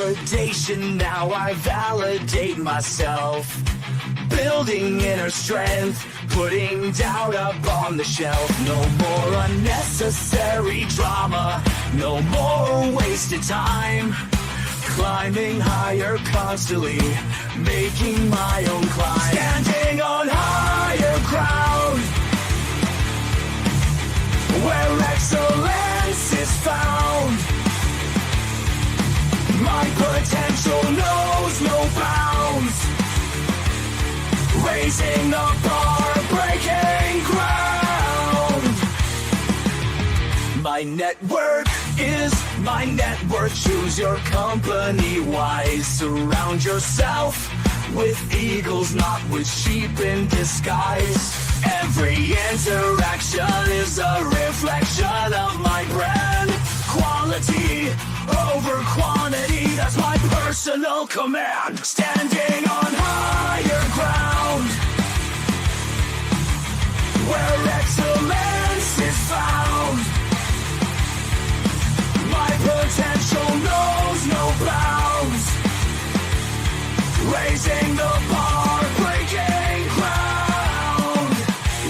validation, now I validate myself. Building inner strength, putting doubt up on the shelf. No more unnecessary drama, no more wasted time. Climbing higher constantly, making my own climb. Standing on higher ground, where excellence is found. My potential knows no bounds. Raising the bar, breaking ground. My network is my net worth. Choose your company wise. Surround yourself with eagles, not with sheep in disguise. Every interaction is a reflection of my brand. Quality over quantity, that's my personal command. Standing on higher ground, where excellence is found. My potential knows no bounds. Raising the bar, breaking ground.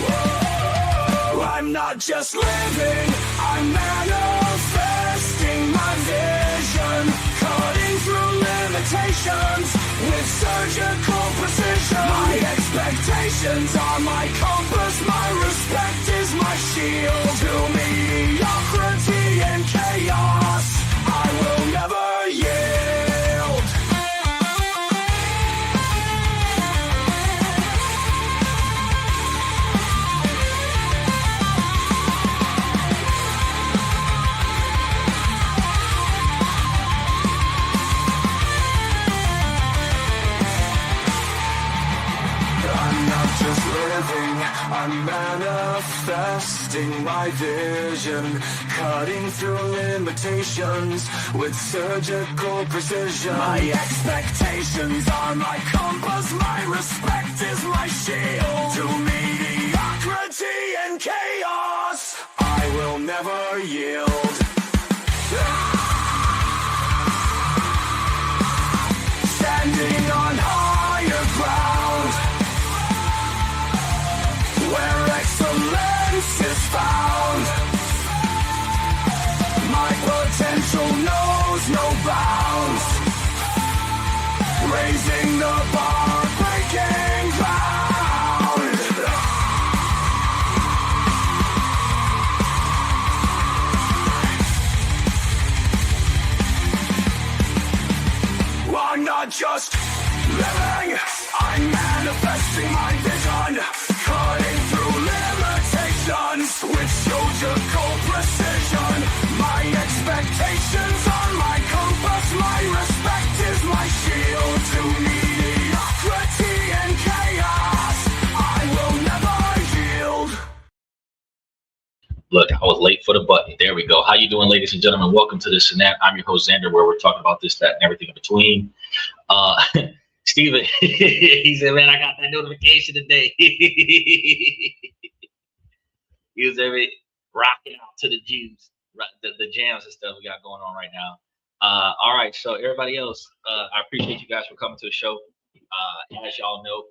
Whoa. I'm not just living, I'm manifesting my vision. Cutting through limitations with surgical precision. My expectations are my compass, my respect is my shield. To mediocrity and chaos, I will never yield. I'm manifesting my vision, cutting through limitations with surgical precision. My expectations are my compass, my respect is my shield. To mediocrity and chaos, I will never yield. Standing on higher ground, where excellence is found. My potential knows no bounds. Raising the bar, breaking ground. I'm not just living, I'm manifesting my vision. Cutting through limitations with surgical precision. My expectations are my compass, my respect is my shield. To mediocrity and chaos, I will never yield. Look, I was late for the button. There we go. How you doing, ladies and gentlemen? Welcome to this and that. I'm your host, Xander, where we're talking about this, that, and everything in between. Steven, he said, man, I got that notification today. He was rocking out to the Jews, right, the jams and stuff we got going on right now. All right, so everybody else, I appreciate you guys for coming to the show. As y'all know,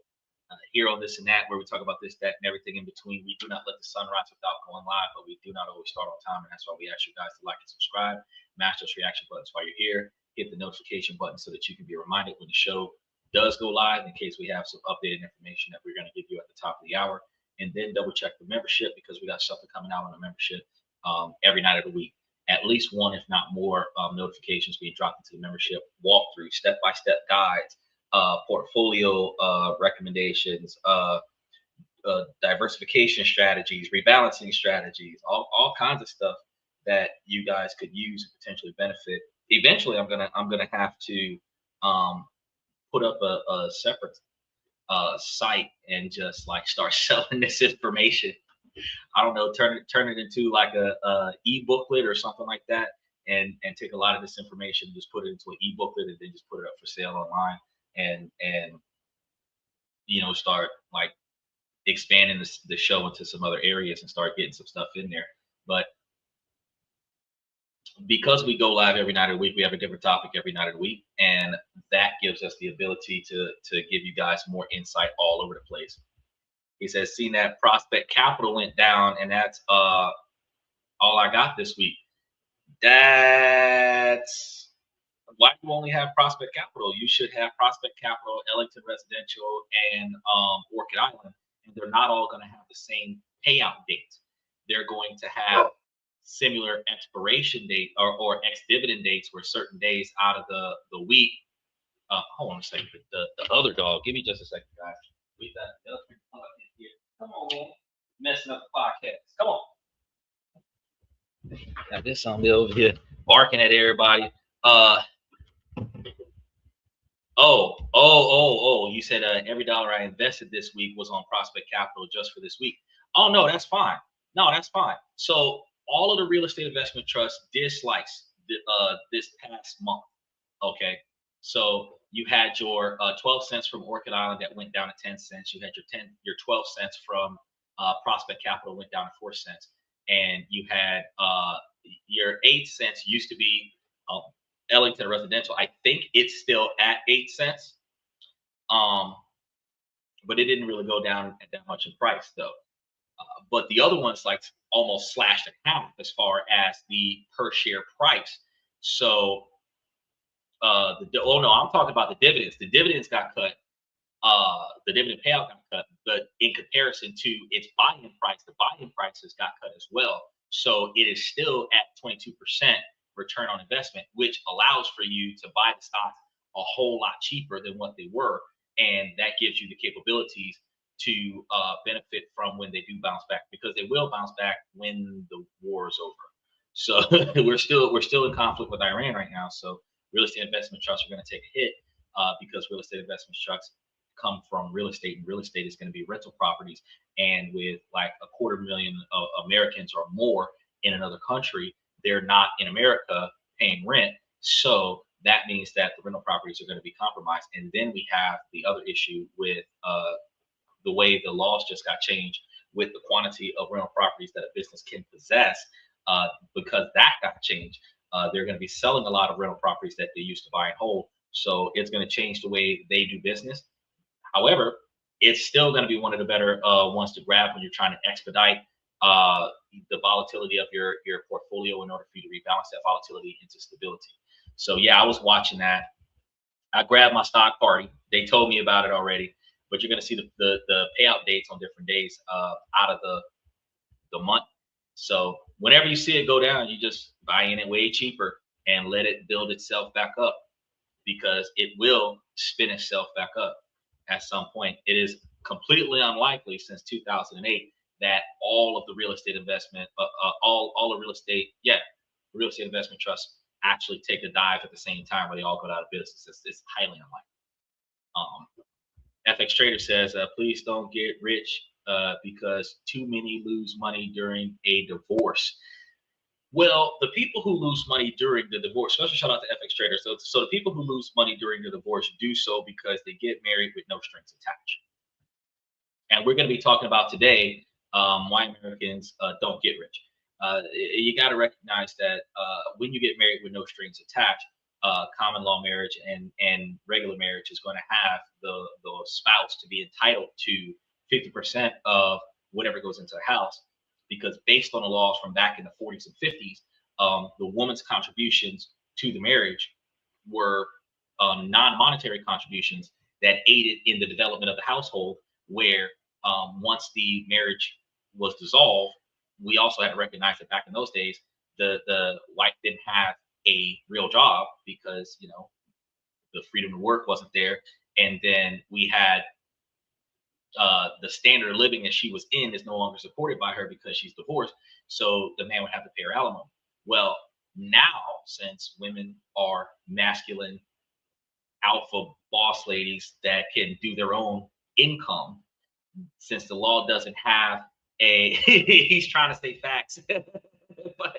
here on this and that, where we talk about this, that, and everything in between, we do not let the sun rise without going live, but we do not always start on time, and that's why we ask you guys to like and subscribe, mash those reaction buttons while you're here, hit the notification button so that you can be reminded when the show does go live, in case we have some updated information that we're going to give you at the top of the hour. And then double check the membership, because we got something coming out on the membership every night of the week. At least one, if not more, notifications being dropped into the membership, walkthrough, step-by-step guides, portfolio recommendations, diversification strategies, rebalancing strategies, all kinds of stuff that you guys could use and potentially benefit. Eventually, I'm gonna have to put up a separate site and just like start selling this information. I don't know, turn it into like a e-booklet or something like that, and take a lot of this information, just put it into an e-booklet, and then just put it up for sale online, and start like expanding the show into some other areas and start getting some stuff in there. But because we go live every night of the week, we have a different topic every night of the week, and that gives us the ability to give you guys more insight all over the place. He says, "Seen that prospect capital went down, and that's all I got this week." That's why do you only have Prospect Capital? You should have Prospect Capital, Ellington Residential, and Orchid Island, and they're not all going to have the same payout date. They're going to have similar expiration date or ex-dividend dates where certain days out of the week. Hold on a second. The other dog. Give me just a second, guys. Wait, come on, man. Messing up the podcast. Come on. Got this on me over here barking at everybody. You said every dollar I invested this week was on Prospect Capital just for this week. Oh no, that's fine. No, that's fine. So all of the real estate investment trusts did slice this past month. Okay, so you had your 12 cents from Orchid Island that went down to 10 cents. You had your 12 cents from Prospect Capital went down to 4 cents, and you had your 8 cents used to be Ellington Residential. I think it's still at 8 cents, but it didn't really go down at that much in price though. But the other ones like almost slashed in half as far as the per share price. So I'm talking about the dividends. The dividends got cut. The dividend payout got cut, but in comparison to its buy-in price, the buy-in prices got cut as well. So it is still at 22% return on investment, which allows for you to buy the stocks a whole lot cheaper than what they were, and that gives you the capabilities to benefit from when they do bounce back, because they will bounce back when the war is over. So we're still in conflict with Iran right now. So real estate investment trusts are going to take a hit because real estate investment trusts come from real estate, and real estate is going to be rental properties. And with like 250,000 Americans or more in another country, they're not in America paying rent. So that means that the rental properties are going to be compromised. And then we have the other issue with the way the laws just got changed with the quantity of rental properties that a business can possess, because that got changed. They're going to be selling a lot of rental properties that they used to buy and hold. So it's going to change the way they do business. However, it's still going to be one of the better ones to grab when you're trying to expedite the volatility of your portfolio in order for you to rebalance that volatility into stability. So yeah, I was watching that. I grabbed my stock party. They told me about it already, but you're going to see the payout dates on different days out of the month. So whenever you see it go down, you just buy in it way cheaper and let it build itself back up, because it will spin itself back up at some point. It is completely unlikely since 2008 that all of the real estate investment, all the real estate investment trusts actually take a dive at the same time where they all go out of business. It's highly unlikely. FX Trader says, please don't get rich because too many lose money during a divorce. Well, the people who lose money during the divorce, special shout out to FX Trader. So the people who lose money during the divorce do so because they get married with no strings attached. And we're going to be talking about today why Americans don't get rich. You got to recognize that when you get married with no strings attached, common law marriage and regular marriage is going to have the spouse to be entitled to 50% of whatever goes into the house, because based on the laws from back in the 40s and 50s, the woman's contributions to the marriage were non-monetary contributions that aided in the development of the household, where once the marriage was dissolved, we also had to recognize that back in those days, the wife didn't have a real job because, the freedom to work wasn't there. And then we had the standard of living that she was in is no longer supported by her because she's divorced. So the man would have to pay her alimony. Well, now, since women are masculine alpha boss ladies that can do their own income, since the law doesn't have a he's trying to say facts but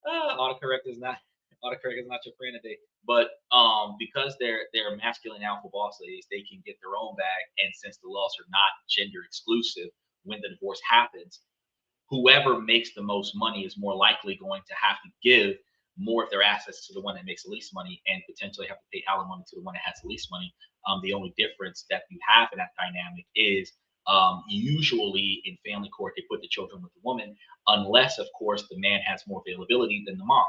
autocorrect is not your friend today. But because they're masculine alpha boss ladies, they can get their own bag. And since the laws are not gender exclusive, when the divorce happens, whoever makes the most money is more likely going to have to give more of their assets to the one that makes the least money and potentially have to pay alimony to the one that has the least money. The only difference that you have in that dynamic is usually in family court, they put the children with the woman, unless, of course, the man has more availability than the mom.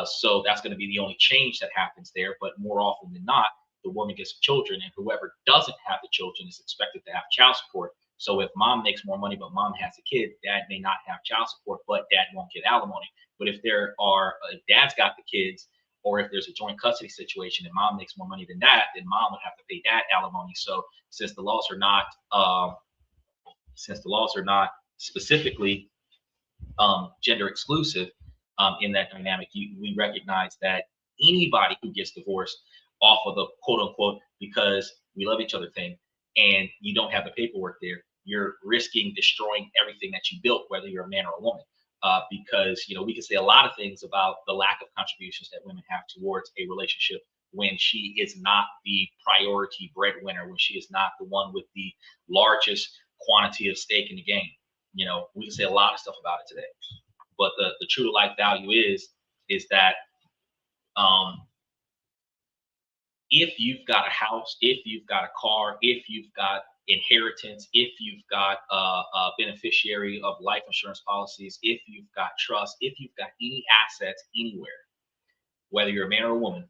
So that's going to be the only change that happens there. But more often than not, the woman gets the children, and whoever doesn't have the children is expected to have child support. So if mom makes more money, but mom has a kid, dad may not have child support, but dad won't get alimony. But if there are, if dad's got the kids, or if there's a joint custody situation and mom makes more money than dad, then mom would have to pay dad alimony. So since the laws are not, specifically gender exclusive in that dynamic, we recognize that anybody who gets divorced off of the quote unquote because we love each other thing, and you don't have the paperwork there, you're risking destroying everything that you built, whether you're a man or a woman. Because we can say a lot of things about the lack of contributions that women have towards a relationship when she is not the priority breadwinner, when she is not the one with the largest quantity of stake in the game. We can say a lot of stuff about it today, but the true to life value is that if you've got a house, if you've got a car, if you've got inheritance, if you've got a beneficiary of life insurance policies, if you've got trust, if you've got any assets anywhere, whether you're a man or a woman,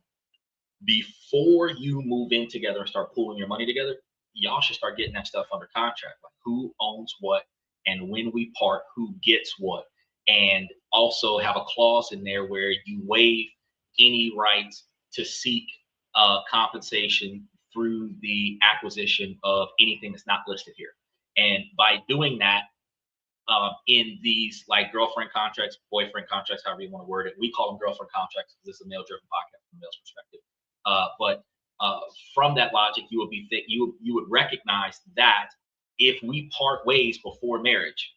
before you move in together and start pooling your money together, y'all should start getting that stuff under contract, like who owns what, and when we part, who gets what, and also have a clause in there where you waive any rights to seek compensation through the acquisition of anything that's not listed here. And by doing that, in these like girlfriend contracts, boyfriend contracts, however you want to word it, we call them girlfriend contracts because it's a male-driven podcast from a male's perspective. But from that logic, you would recognize that if we part ways before marriage,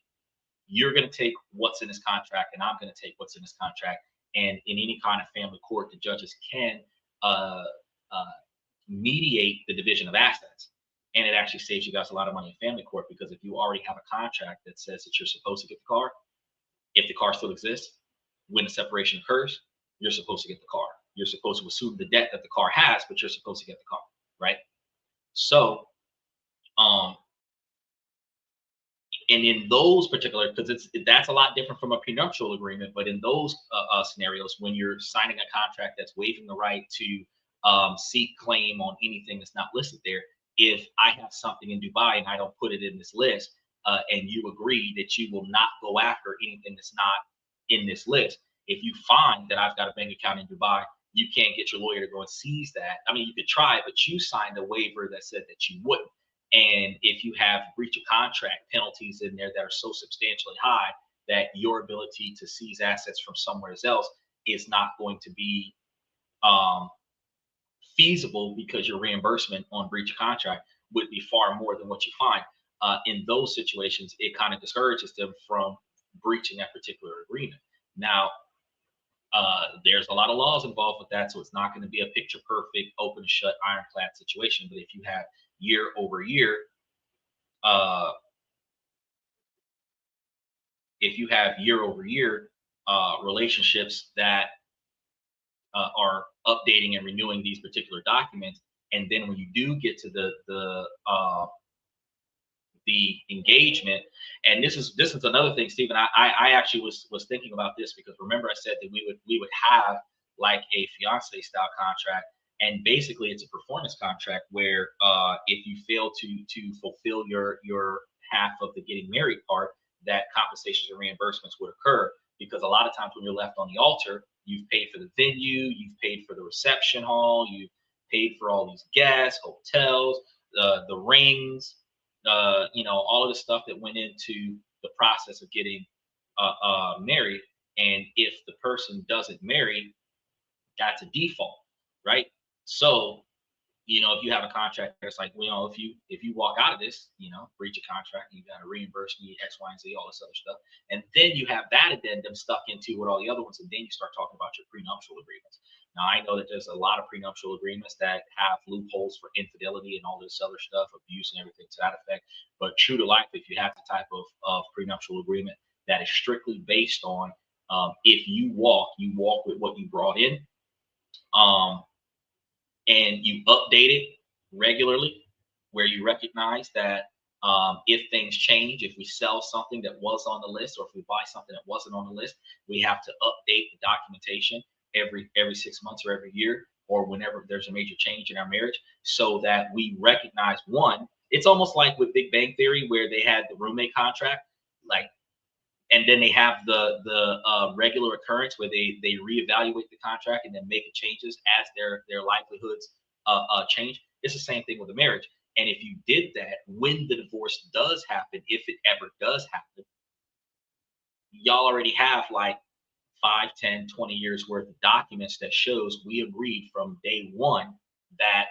you're going to take what's in this contract, and I'm going to take what's in this contract. And in any kind of family court, the judges can mediate the division of assets. And it actually saves you guys a lot of money in family court, because if you already have a contract that says that you're supposed to get the car, if the car still exists, when the separation occurs, you're supposed to get the car. You're supposed to assume the debt that the car has, but you're supposed to get the car, right? So, and in those particular, because that's a lot different from a prenuptial agreement, but in those scenarios, when you're signing a contract that's waiving the right to seek claim on anything that's not listed there, if I have something in Dubai and I don't put it in this list, and you agree that you will not go after anything that's not in this list, if you find that I've got a bank account in Dubai, you can't get your lawyer to go and seize that. I mean, you could try, but you signed a waiver that said that you wouldn't. And if you have breach of contract penalties in there that are so substantially high that your ability to seize assets from somewhere else is not going to be feasible, because your reimbursement on breach of contract would be far more than what you find. In those situations, it kind of discourages them from breaching that particular agreement. Now, there's a lot of laws involved with that, so it's not going to be a picture perfect, open and shut, ironclad situation. But if you have year over year, relationships that are updating and renewing these particular documents, and then when you do get to the engagement, and this is another thing, Stephen. I actually was thinking about this, because remember I said that we would have like a fiance style contract, and basically it's a performance contract where if you fail to fulfill your half of the getting married part, that compensations and reimbursements would occur, because a lot of times when you're left on the altar, you've paid for the venue, you've paid for the reception hall, you've paid for all these guests, hotels, the rings, all of the stuff that went into the process of getting married. And if the person doesn't marry, that's a default, right? So, if you have a contract, it's like, if you walk out of this, breach of contract, you got to reimburse me X, Y, and Z, all this other stuff. And then you have that addendum stuck into with all the other ones. And then you start talking about your prenuptial agreements. Now, I know that there's a lot of prenuptial agreements that have loopholes for infidelity and all this other stuff, abuse and everything to that effect. But true to life, if you have the type of prenuptial agreement, that is strictly based on if you walk with what you brought in, um, and you update it regularly, where you recognize that if things change, if we sell something that was on the list, or if we buy something that wasn't on the list, we have to update the documentation every 6 months or every year, or whenever there's a major change in our marriage, so that we recognize, one, it's almost like with Big Bang Theory, where they had the roommate contract, like, and then they have the regular occurrence where they reevaluate the contract and then make changes as their livelihoods change. It's the same thing with a marriage. And if you did that when the divorce does happen, if it ever does happen, y'all already have like 5, 10, 20 years worth of documents that shows we agreed from day one that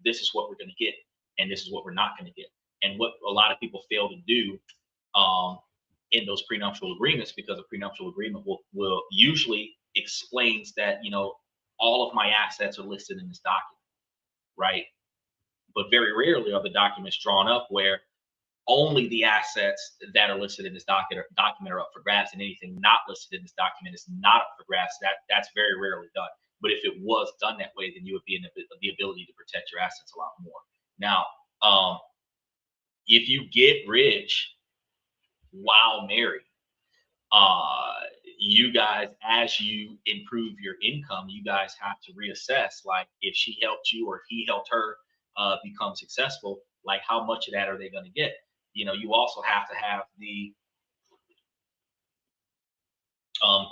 this is what we're going to get and this is what we're not going to get. And what a lot of people fail to do um, in those prenuptial agreements, because a prenuptial agreement will usually explains that, all of my assets are listed in this document, right? But very rarely are the documents drawn up where only the assets that are listed in this document are up for grabs, and anything not listed in this document is not up for grabs. That's very rarely done. But if it was done that way, then you would be in the ability to protect your assets a lot more. Now, if you get rich while married, uh, you guys, as you improve your income, you guys have to reassess, like, if she helped you or if he helped her become successful, like, how much of that are they going to get? You also have to have the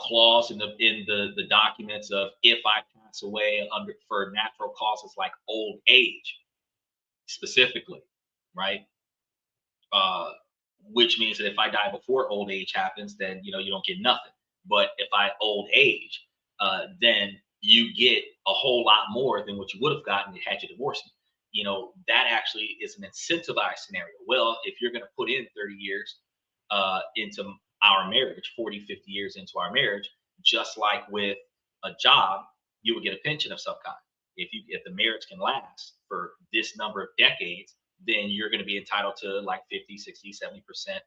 clause in the documents of, if I pass away for natural causes like old age, specifically, right? Uh, which means that if I die before old age happens, then you don't get nothing. But if I old age, then you get a whole lot more than what you would have gotten had you divorced me. That actually is an incentivized scenario. Well, if you're going to put in 30 years into our marriage, 40, 50 years into our marriage, just like with a job, you would get a pension of some kind. If the marriage can last for this number of decades, then you're going to be entitled to like 50, 60, 70%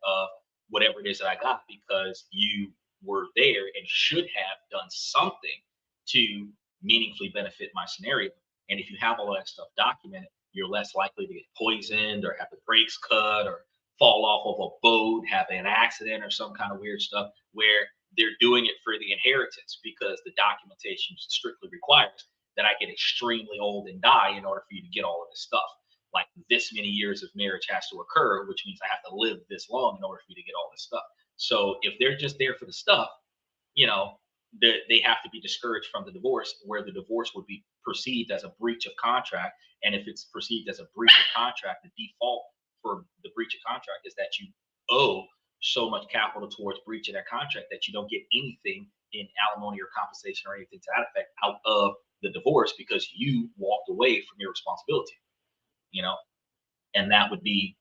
of whatever it is that I got, because you were there and should have done something to meaningfully benefit my scenario. And if you have all that stuff documented, you're less likely to get poisoned or have the brakes cut or fall off of a boat, have an accident or some kind of weird stuff, where they're doing it for the inheritance, because the documentation strictly requires that I get extremely old and die in order for you to get all of this stuff. Like, this many years of marriage has to occur, which means I have to live this long in order for you to get all this stuff. So if they're just there for the stuff, they have to be discouraged from the divorce, where the divorce would be perceived as a breach of contract. And if it's perceived as a breach of contract, the default for the breach of contract is that you owe so much capital towards breach of that contract that you don't get anything in alimony or compensation or anything to that effect out of the divorce, because you walked away from your responsibility. And that would be,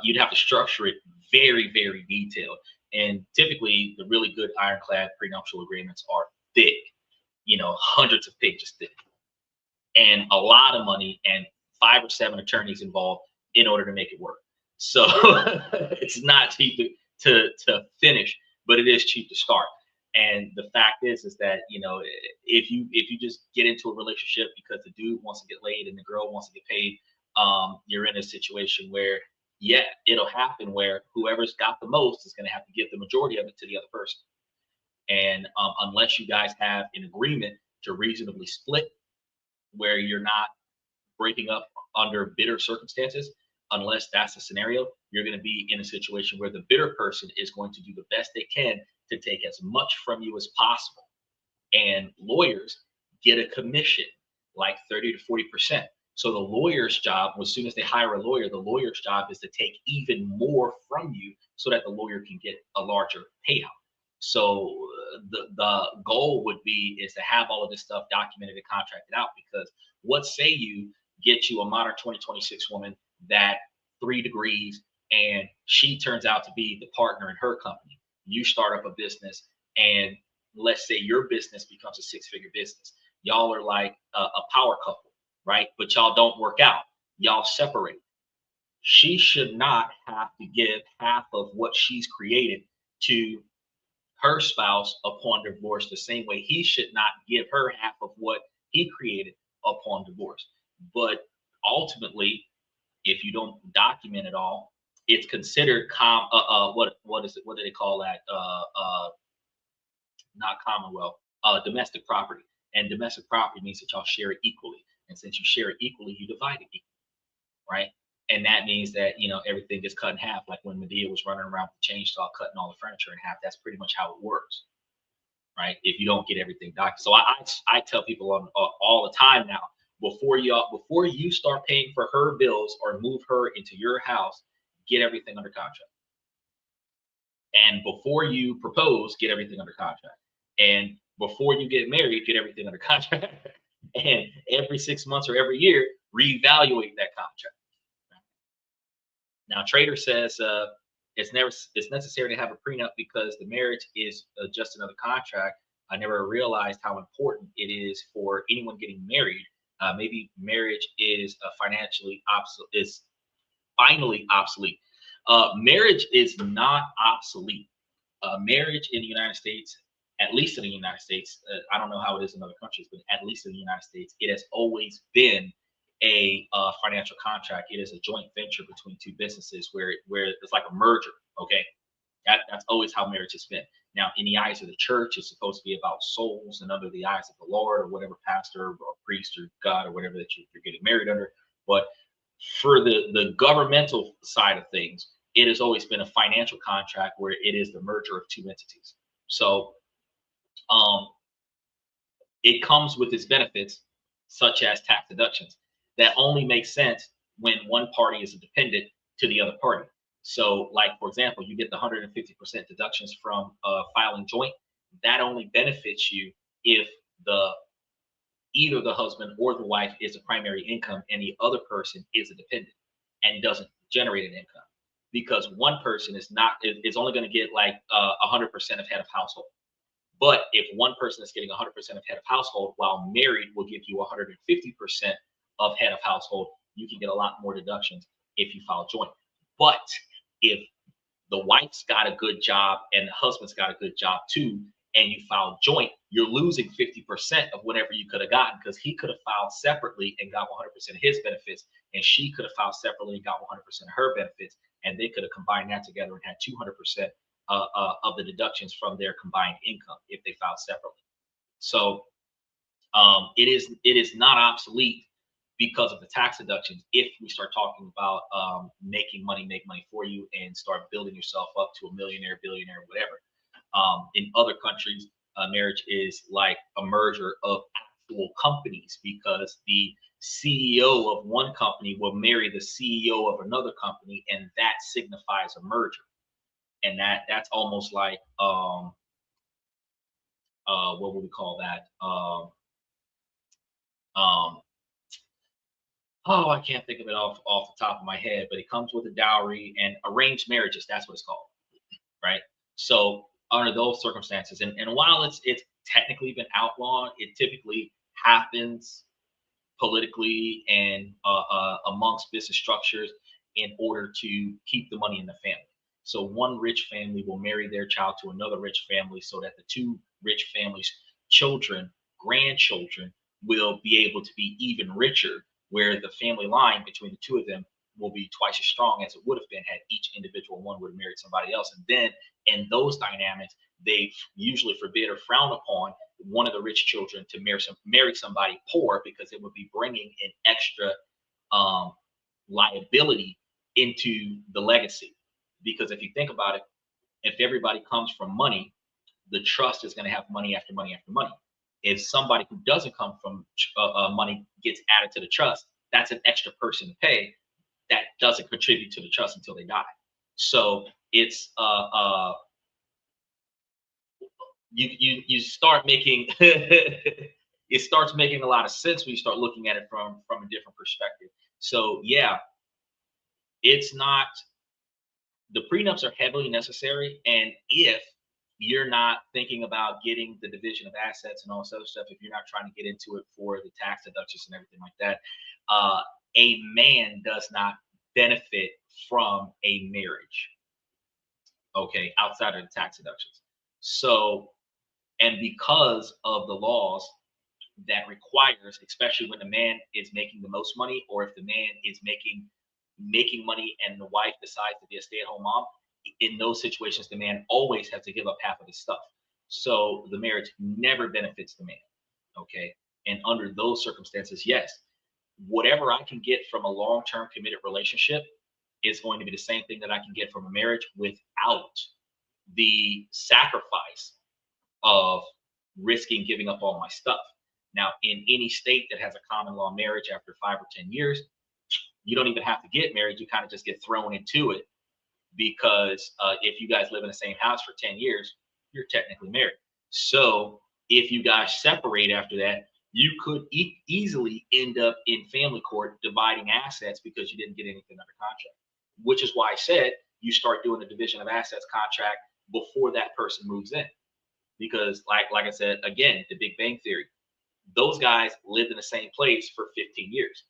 you'd have to structure it very, very detailed. And typically, the really good ironclad prenuptial agreements are thick, hundreds of pages thick, and a lot of money, and 5 or 7 attorneys involved in order to make it work. So it's not cheap to finish, but it is cheap to start. And the fact is that, if you just get into a relationship because the dude wants to get laid and the girl wants to get paid, you're in a situation where, yeah, it'll happen where whoever's got the most is going to have to give the majority of it to the other person. And unless you guys have an agreement to reasonably split, where you're not breaking up under bitter circumstances, unless that's the scenario, you're going to be in a situation where the bitter person is going to do the best they can to take as much from you as possible. And lawyers get a commission, like 30 to 40%. So the lawyer's job, as soon as they hire a lawyer, the lawyer's job is to take even more from you so that the lawyer can get a larger payout. So the goal would be is to have all of this stuff documented and contracted out, because what say you get you a modern 2026 woman that 3 degrees, and she turns out to be the partner in her company. You start up a business, and let's say your business becomes a 6-figure business. Y'all are like a power couple, right? But y'all don't work out. Y'all separate. She should not have to give half of what she's created to her spouse upon divorce, the same way he should not give her half of what he created upon divorce. But ultimately, if you don't document it all, it's considered what is it? What do they call that? Not commonwealth, domestic property. And domestic property means that y'all share it equally. And since you share it equally, you divide it equally, right? And that means that everything gets cut in half, like when Medea was running around with the chainsaw cutting all the furniture in half. That's pretty much how it works, right? If you don't get everything documented. So I tell people all the time now, before you start paying for her bills or move her into your house, get everything under contract. And before you propose, get everything under contract. And before you get married, get everything under contract. And every 6 months or every year, reevaluate that contract. Now, Trader says it's necessary to have a prenup because the marriage is just another contract. I never realized how important it is for anyone getting married. Maybe marriage is financially obsolete. Is finally obsolete. Marriage is not obsolete. Marriage in the United States, at least in the United States, I don't know how it is in other countries, but at least in the United States, it has always been a financial contract. It is a joint venture between two businesses where it's like a merger. Okay, that's always how marriage has been. Now, in the eyes of the church, it's supposed to be about souls, and under the eyes of the Lord or whatever pastor or priest or God or whatever that you're getting married under. But for the governmental side of things, it has always been a financial contract where it is the merger of two entities. So it comes with its benefits, such as tax deductions, that only makes sense when one party is a dependent to the other party. So, like, for example, you get the 150% deductions from filing joint. That only benefits you if either the husband or the wife is a primary income and the other person is a dependent and doesn't generate an income, because one person is only going to get like 100% of head of household. But if one person is getting 100% of head of household, while married will give you 150% of head of household, you can get a lot more deductions if you file joint. But if the wife's got a good job and the husband's got a good job too, and you file joint, you're losing 50% of whatever you could have gotten, because he could have filed separately and got 100% of his benefits, and she could have filed separately and got 100% of her benefits, and they could have combined that together and had 200% of the deductions from their combined income if they filed separately. So it is not obsolete because of the tax deductions. If we start talking about making money make money for you and start building yourself up to a millionaire, billionaire, whatever. In other countries, marriage is like a merger of actual companies, because the CEO of one company will marry the CEO of another company, and that signifies a merger. And that's almost like what would we call that? Oh, I can't think of it off the top of my head, but it comes with a dowry and arranged marriages. That's what it's called, right? So under those circumstances, and while it's technically been outlawed, it typically happens politically and amongst business structures in order to keep the money in the family. So one rich family will marry their child to another rich family, so that the two rich families' children, grandchildren, will be able to be even richer, where the family line between the two of them will be twice as strong as it would have been had each individual one would have married somebody else. And then in those dynamics, they usually forbid or frown upon one of the rich children to marry somebody poor, because it would be bringing an extra liability into the legacy. Because if you think about it, if everybody comes from money, the trust is going to have money after money after money. If somebody who doesn't come from money gets added to the trust, that's an extra person to pay that doesn't contribute to the trust until they die. So it's you start making it starts making a lot of sense when you start looking at it from a different perspective. So yeah, it's not, the prenups are heavily necessary. And if you're not thinking about getting the division of assets and all this other stuff, if you're not trying to get into it for the tax deductions and everything like that, a man does not benefit from a marriage. okay, outside of the tax deductions. So, and because of the laws that requires, especially when the man is making the most money, or if the man is making money and the wife decides to be a stay-at-home mom, in those situations, the man always has to give up half of his stuff. So the marriage never benefits the man. Okay. And under those circumstances, yes, whatever I can get from a long-term committed relationship is going to be the same thing that I can get from a marriage without the sacrifice of risking giving up all my stuff. Now, in any state that has a common law marriage after 5 or 10 years, you don't even have to get married. You kind of just get thrown into it because if you guys live in the same house for 10 years, you're technically married. So if you guys separate after that, you could easily end up in family court dividing assets because you didn't get anything under contract, which is why I said you start doing a division of assets contract before that person moves in. Because like I said, again, the Big Bang Theory, those guys lived in the same place for 15 years.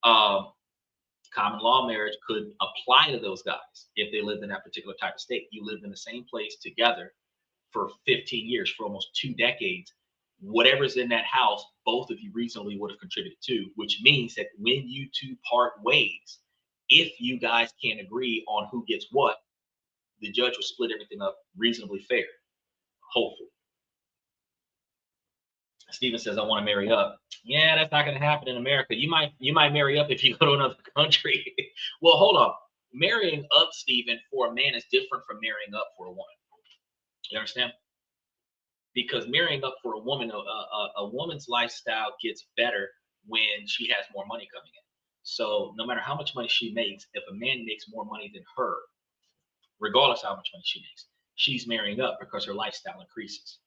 Um, Common law marriage could apply to those guys if they lived in that particular type of state. You lived in the same place together for 15 years, for almost 2 decades. Whatever's in that house, both of you reasonably would have contributed to, which means that when you two part ways, if you guys can't agree on who gets what, the judge will split everything up reasonably fair, hopefully. Steven says, I want to marry up. Yeah, that's not going to happen in America. You might marry up if you go to another country. Well, hold on. Marrying up, Steven, for a man is different from marrying up for a woman. You understand? Because marrying up for a woman, a woman's lifestyle gets better when she has more money coming in. So no matter how much money she makes, if a man makes more money than her, regardless of how much money she makes, she's marrying up because her lifestyle increases.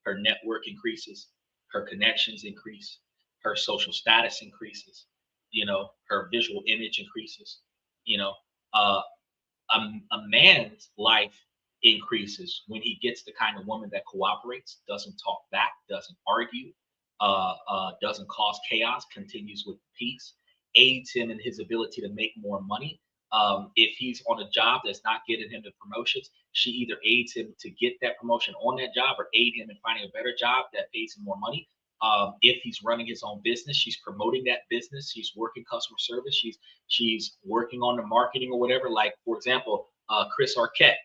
Her network increases, her connections increase, her social status increases, her visual image increases, you know, uh, a man's life increases when he gets the kind of woman that cooperates, doesn't talk back, doesn't argue, doesn't cause chaos, continues with peace, aids him in his ability to make more money. If he's on a job that's not getting him the promotions, she either aids him to get that promotion on that job or aid him in finding a better job that pays him more money. If he's running his own business, she's promoting that business. She's working customer service. She's working on the marketing or whatever. Like, for example, Chris Arquette,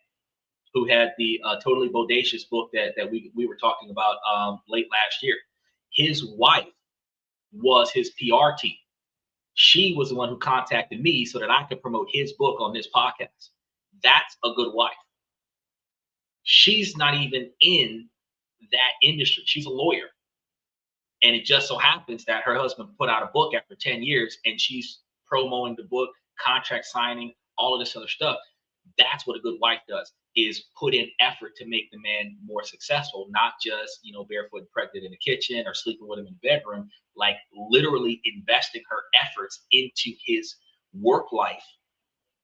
who had the Totally Bodacious book that we were talking about late last year. His wife was his PR team. She was the one who contacted me so that I could promote his book on this podcast. That's a good wife. She's not even in that industry. She's a lawyer. And it just so happens that her husband put out a book after 10 years and she's promoting the book, contract signing, all of this other stuff. That's what a good wife does, is put in effort to make the man more successful, not just, barefoot and pregnant in the kitchen or sleeping with him in the bedroom, like literally investing her efforts into his work life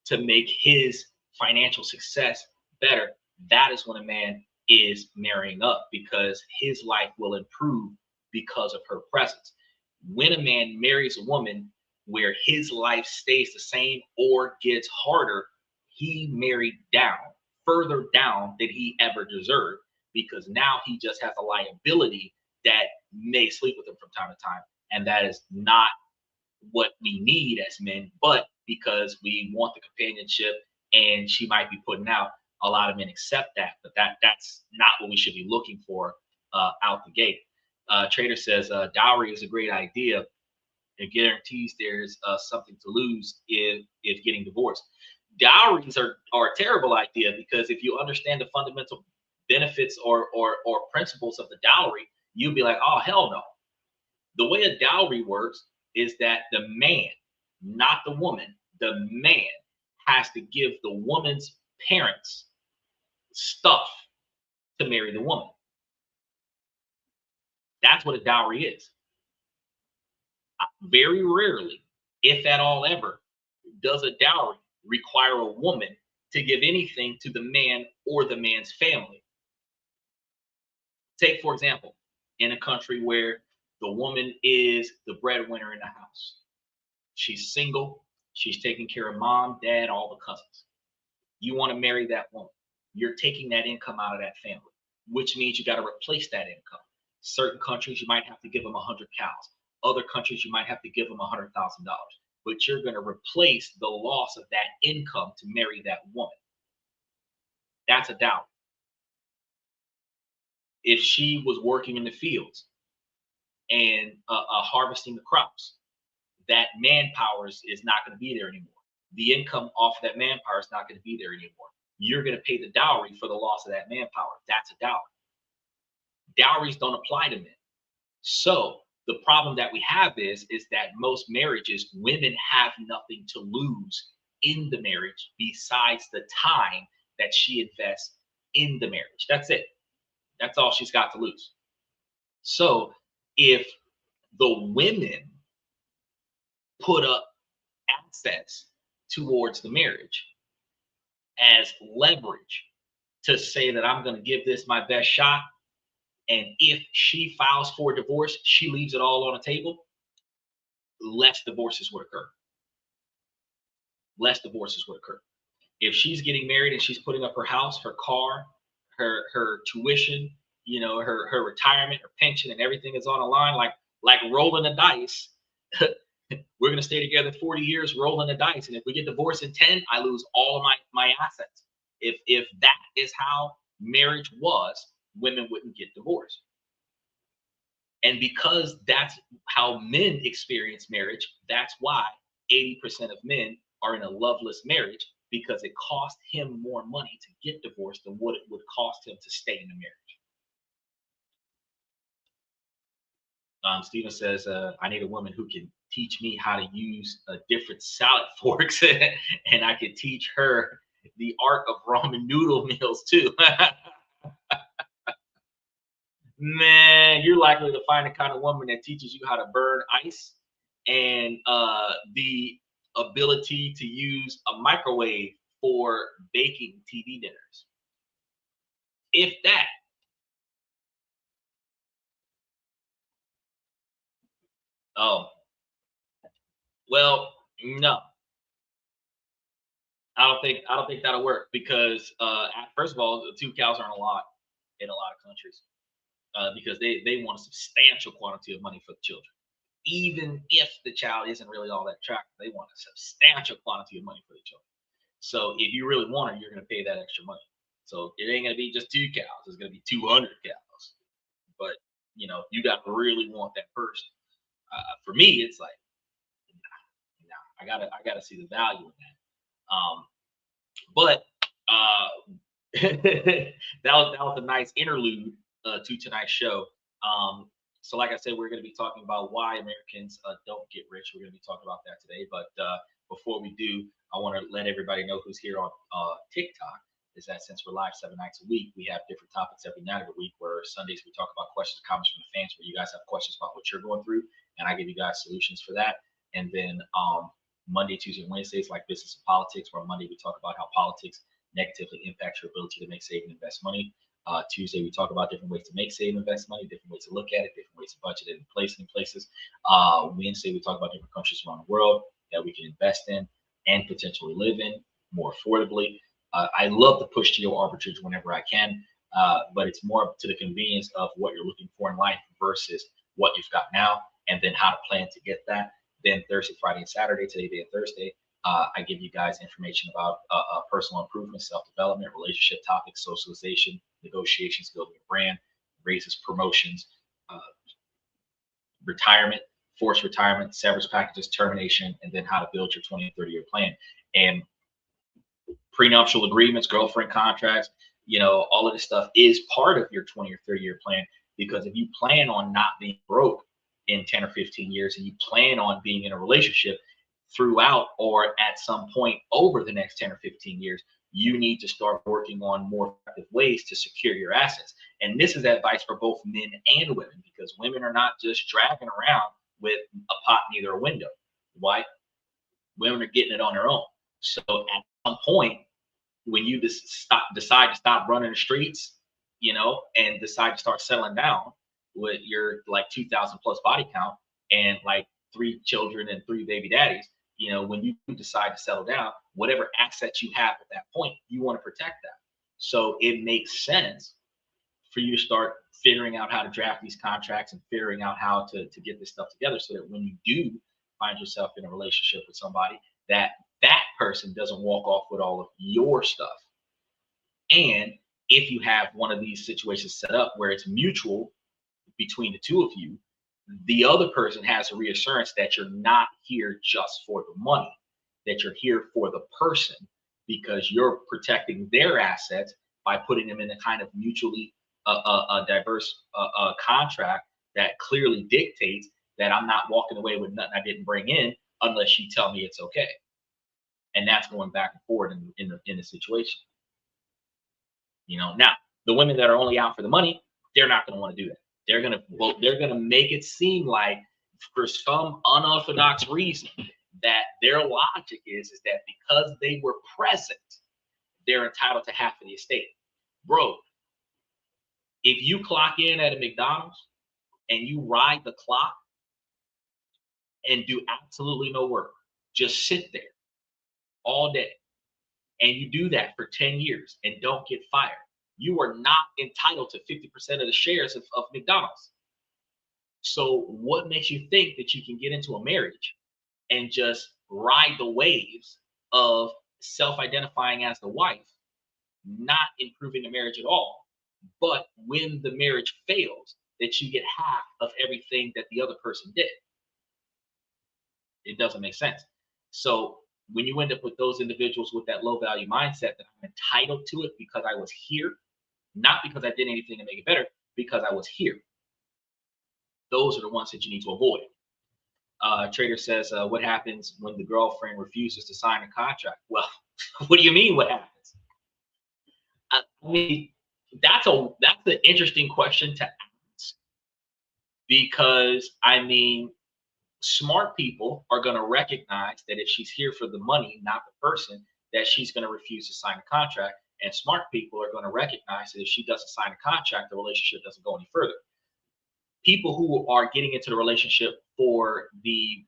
to make his financial success better. That is when a man is marrying up, because his life will improve because of her presence. When a man marries a woman where his life stays the same or gets harder, he married down, further down than he ever deserved, because now he just has a liability that may sleep with him from time to time. And that is not what we need as men, but because we want the companionship and she might be putting out, a lot of men accept that, but that's not what we should be looking for out the gate. Trader says dowry is a great idea. It guarantees there's something to lose if getting divorced. Dowries are a terrible idea, because if you understand the fundamental benefits or principles of the dowry, you'd be like, oh, hell no. The way a dowry works is that the man, not the woman, the man has to give the woman's parents stuff to marry the woman. That's what a dowry is. Very rarely, if at all ever, does a dowry require a woman to give anything to the man or the man's family. Take, for example, in a country where the woman is the breadwinner in the house. She's single. She's taking care of mom, dad, all the cousins. You want to marry that woman. You're taking that income out of that family, which means you got to replace that income. Certain countries, you might have to give them 100 cows. Other countries, you might have to give them $100,000. But you're going to replace the loss of that income to marry that woman. That's a dowry. If she was working in the fields and harvesting the crops, that manpower is not going to be there anymore. The income off of that manpower is not going to be there anymore. You're going to pay the dowry for the loss of that manpower. That's a dowry. Dowries don't apply to men. So the problem that we have is that most marriages, women have nothing to lose in the marriage besides the time that she invests in the marriage. That's it. That's all she's got to lose. So if the women put up assets towards the marriage as leverage to say that I'm going to give this my best shot, and if she files for divorce, she leaves it all on the table, less divorces would occur. Less divorces would occur. If she's getting married and she's putting up her house, her car, her tuition, her retirement, her pension, and everything is on the line, like rolling the dice. We're going to stay together 40 years rolling the dice. And if we get divorced in 10, I lose all of my assets. If that is how marriage was, women wouldn't get divorced. And because that's how men experience marriage, that's why 80% of men are in a loveless marriage, because it cost him more money to get divorced than what it would cost him to stay in the marriage. Stephen says, I need a woman who can teach me how to use different salad forks, and I can teach her the art of ramen noodle meals too. Man, you're likely to find the kind of woman that teaches you how to burn ice and the ability to use a microwave for baking TV dinners. If that. Oh, well, no. I don't think that'll work because first of all, 2 cows aren't a lot in a lot of countries because they want a substantial quantity of money for the children. Even if the child isn't really all that attractive, they want a substantial quantity of money for the children. So if you really want her, you're going to pay that extra money. So it ain't going to be just 2 cows; it's going to be 200 cows. But you got to really want that person. For me, it's like, nah, I gotta see the value in that. But that was a nice interlude to tonight's show. So like I said, we're going to be talking about why Americans don't get rich. We're going to be talking about that today. But before we do, I want to let everybody know who's here on TikTok is that since we're live 7 nights a week, we have different topics every night of the week, where Sundays we talk about questions, comments from the fans, where you guys have questions about what you're going through, and I give you guys solutions for that. And then Monday, Tuesday, and Wednesdays, like business and politics, where Monday we talk about how politics negatively impacts your ability to make, save, and invest money. Tuesday, we talk about different ways to make, save, and invest money, different ways to look at it, different ways to budget it and place it in places. Wednesday, we talk about different countries around the world that we can invest in and potentially live in more affordably. I love to push geo arbitrage whenever I can, but it's more to the convenience of what you're looking for in life versus what you've got now, and then how to plan to get that. Then Thursday, Friday, and Saturday, today being Thursday, I give you guys information about personal improvement, self-development, relationship topics, socialization, negotiations, building a brand, raises, promotions, retirement, forced retirement, severance packages, termination, and then how to build your 20 and 30-year plan. And prenuptial agreements, girlfriend contracts, all of this stuff is part of your 20 or 30-year plan, because if you plan on not being broke in 10 or 15 years, and you plan on being in a relationship throughout or at some point over the next 10 or 15 years, you need to start working on more effective ways to secure your assets. And this is advice for both men and women, because women are not just dragging around with a pot near their window. Why? Women are getting it on their own. So at some point, when you decide to stop running the streets, and decide to start settling down with your like 2,000 plus body count and like 3 children and 3 baby daddies, when you decide to settle down, whatever assets you have at that point, you want to protect that. So it makes sense for you to start figuring out how to draft these contracts and figuring out how to get this stuff together, so that when you do find yourself in a relationship with somebody, that person doesn't walk off with all of your stuff. And if you have one of these situations set up where it's mutual between the two of you, the other person has a reassurance that you're not here just for the money, that you're here for the person, because you're protecting their assets by putting them in a kind of mutually diverse contract that clearly dictates that I'm not walking away with nothing I didn't bring in unless you tell me it's okay. And that's going back and forth in the situation. Now the women that are only out for the money, they're not going to want to do that. They're gonna make it seem like, for some unorthodox reason, that their logic is that because they were present, they're entitled to half of the estate. Bro, if you clock in at a McDonald's and you ride the clock and do absolutely no work, just sit there all day, and you do that for 10 years and don't get fired, you are not entitled to 50% of the shares of McDonald's. So what makes you think that you can get into a marriage and just ride the waves of self-identifying as the wife, not improving the marriage at all, but when the marriage fails, that you get half of everything that the other person did? It doesn't make sense. So when you end up with those individuals with that low value mindset, that I'm entitled to it because I was here, not because I did anything to make it better, because I was here, those are the ones that you need to avoid. Trader says, what happens when the girlfriend refuses to sign a contract? Well, what do you mean what happens? I mean, that's an interesting question to ask, because smart people are going to recognize that if she's here for the money, not the person, that she's going to refuse to sign a contract. And smart people are going to recognize that if she doesn't sign a contract, the relationship doesn't go any further. People who are getting into the relationship for the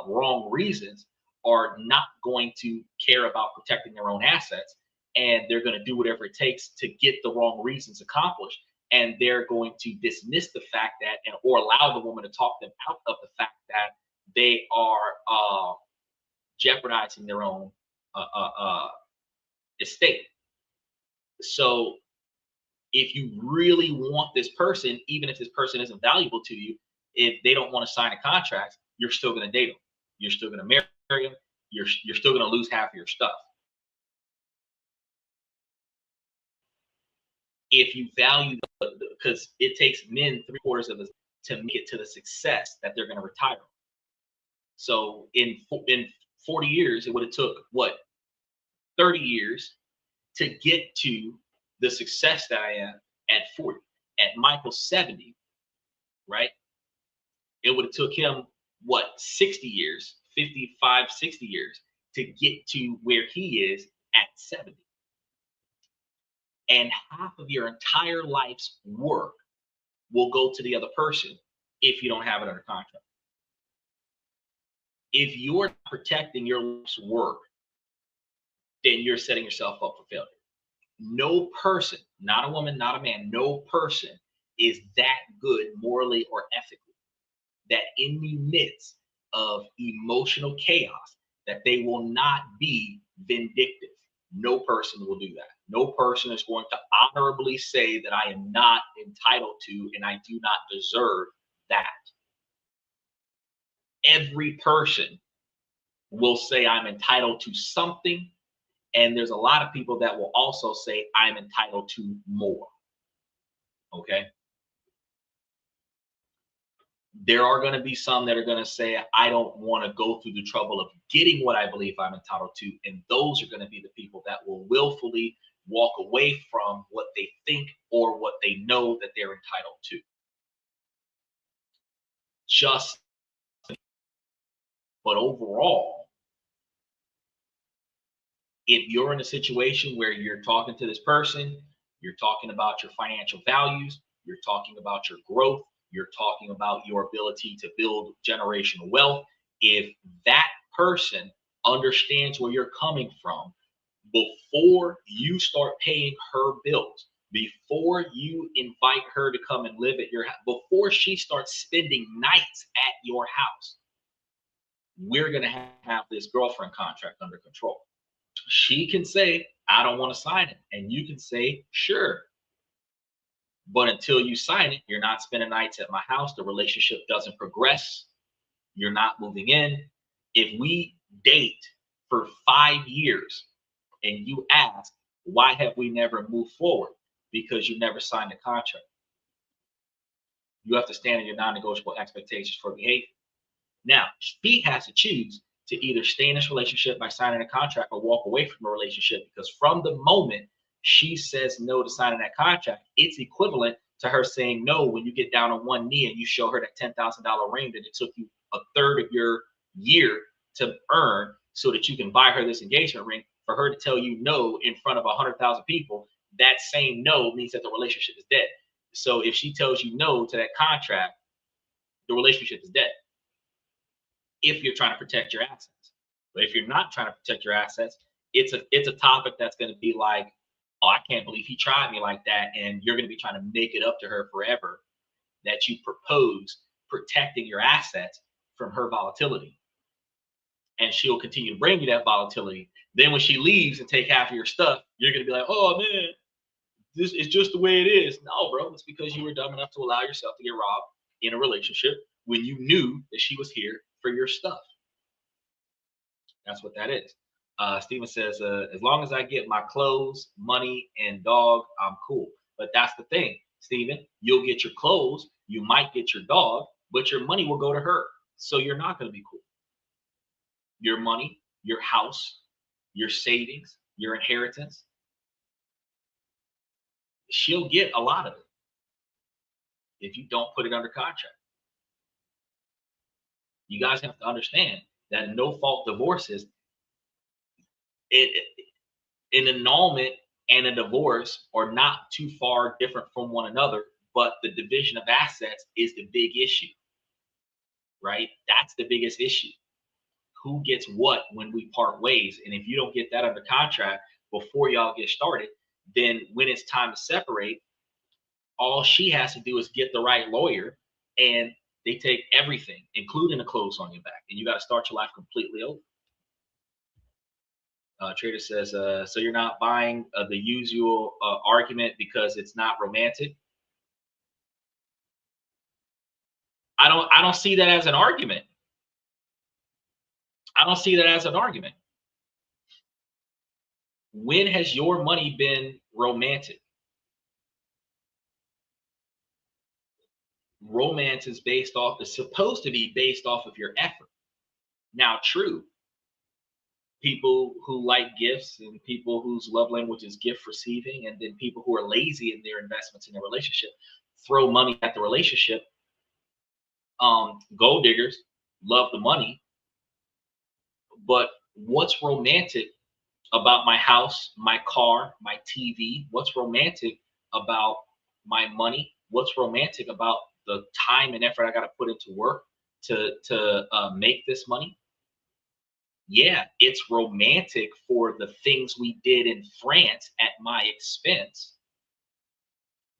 wrong reasons are not going to care about protecting their own assets, and they're going to do whatever it takes to get the wrong reasons accomplished. And they're going to dismiss the fact that, or allow the woman to talk them out of the fact that they are jeopardizing their own estate. So if you really want this person, even if this person isn't valuable to you, if they don't want to sign a contract, you're still going to date them. You're still going to marry them. You're still going to lose half of your stuff. If you value, because it takes men 3/4 of us to make it to the success that they're going to retire. So in 40 years, it would have took 30 years to get to the success that I am at 40. At Michael's 70, right? It would have took him 60 years, 55, 60 years to get to where he is at 70. And half of your entire life's work will go to the other person if you don't have it under contract. If you're protecting your life's work, then you're setting yourself up for failure. No person, not a woman, not a man, no person is that good morally or ethically that in the midst of emotional chaos that they will not be vindictive. No person will do that. No person is going to honorably say that I am not entitled to and I do not deserve that. Every person will say I'm entitled to something, and there's a lot of people that will also say I'm entitled to more. Okay? There are going to be some that are going to say, I don't want to go through the trouble of getting what I believe I'm entitled to. And those are going to be the people that will willfully walk away from what they think or what they know that they're entitled to. But overall, if you're in a situation where you're talking to this person, you're talking about your financial values, you're talking about your growth, you're talking about your ability to build generational wealth, if that person understands where you're coming from before you start paying her bills, before you invite her to come and live at your house, before she starts spending nights at your house, we're going to have this girlfriend contract under control. She can say, I don't want to sign it. And you can say, sure. But until you sign it, you're not spending nights at my house. The relationship doesn't progress. You're not moving in. If we date for 5 years and you ask, why have we never moved forward? Because you never signed a contract. You have to stand on your non-negotiable expectations for behavior. Now, she has to choose to either stay in this relationship by signing a contract or walk away from a relationship, because from the moment she says no to signing that contract, it's equivalent to her saying no when you get down on one knee and you show her that $10,000 ring that it took you a third of your year to earn so that you can buy her this engagement ring. For her to tell you no in front of 100,000 people, that same no means that the relationship is dead. So if she tells you no to that contract, the relationship is dead. If you're trying to protect your assets. But if you're not trying to protect your assets, it's a topic that's going to be like, oh, I can't believe he tried me like that. And you're going to be trying to make it up to her forever that you propose protecting your assets from her volatility. And she'll continue to bring you that volatility. Then when she leaves and take half of your stuff, you're going to be like, oh man, this is just the way it is. No, bro, it's because you were dumb enough to allow yourself to get robbed in a relationship when you knew that she was here for your stuff. That's what that is. Steven says, as long as I get my clothes, money, and dog, I'm cool. But that's the thing, Steven. You'll get your clothes, you might get your dog, but your money will go to her. So you're not going to be cool. Your money, your house, your savings, your inheritance, she'll get a lot of it if you don't put it under contract. You guys have to understand that no-fault divorces, an annulment and a divorce are not too far different from one another, but the division of assets is the big issue, right? That's the biggest issue. Who gets what when we part ways? And if you don't get that under contract before y'all get started, then when it's time to separate, all she has to do is get the right lawyer, and they take everything, including the clothes on your back, and you got to start your life completely over. Trader says, so you're not buying the usual argument because it's not romantic. I don't see that as an argument. I don't see that as an argument. When has your money been romantic? Romance is supposed to be based off of your effort. Now, true, people who like gifts and people whose love language is gift receiving, and then people who are lazy in their investments in their relationship throw money at the relationship. Gold diggers love the money, but what's romantic about my house, my car, my TV? What's romantic about my money? What's romantic about the time and effort I got to put into work to make this money? Yeah, it's romantic for the things we did in France at my expense.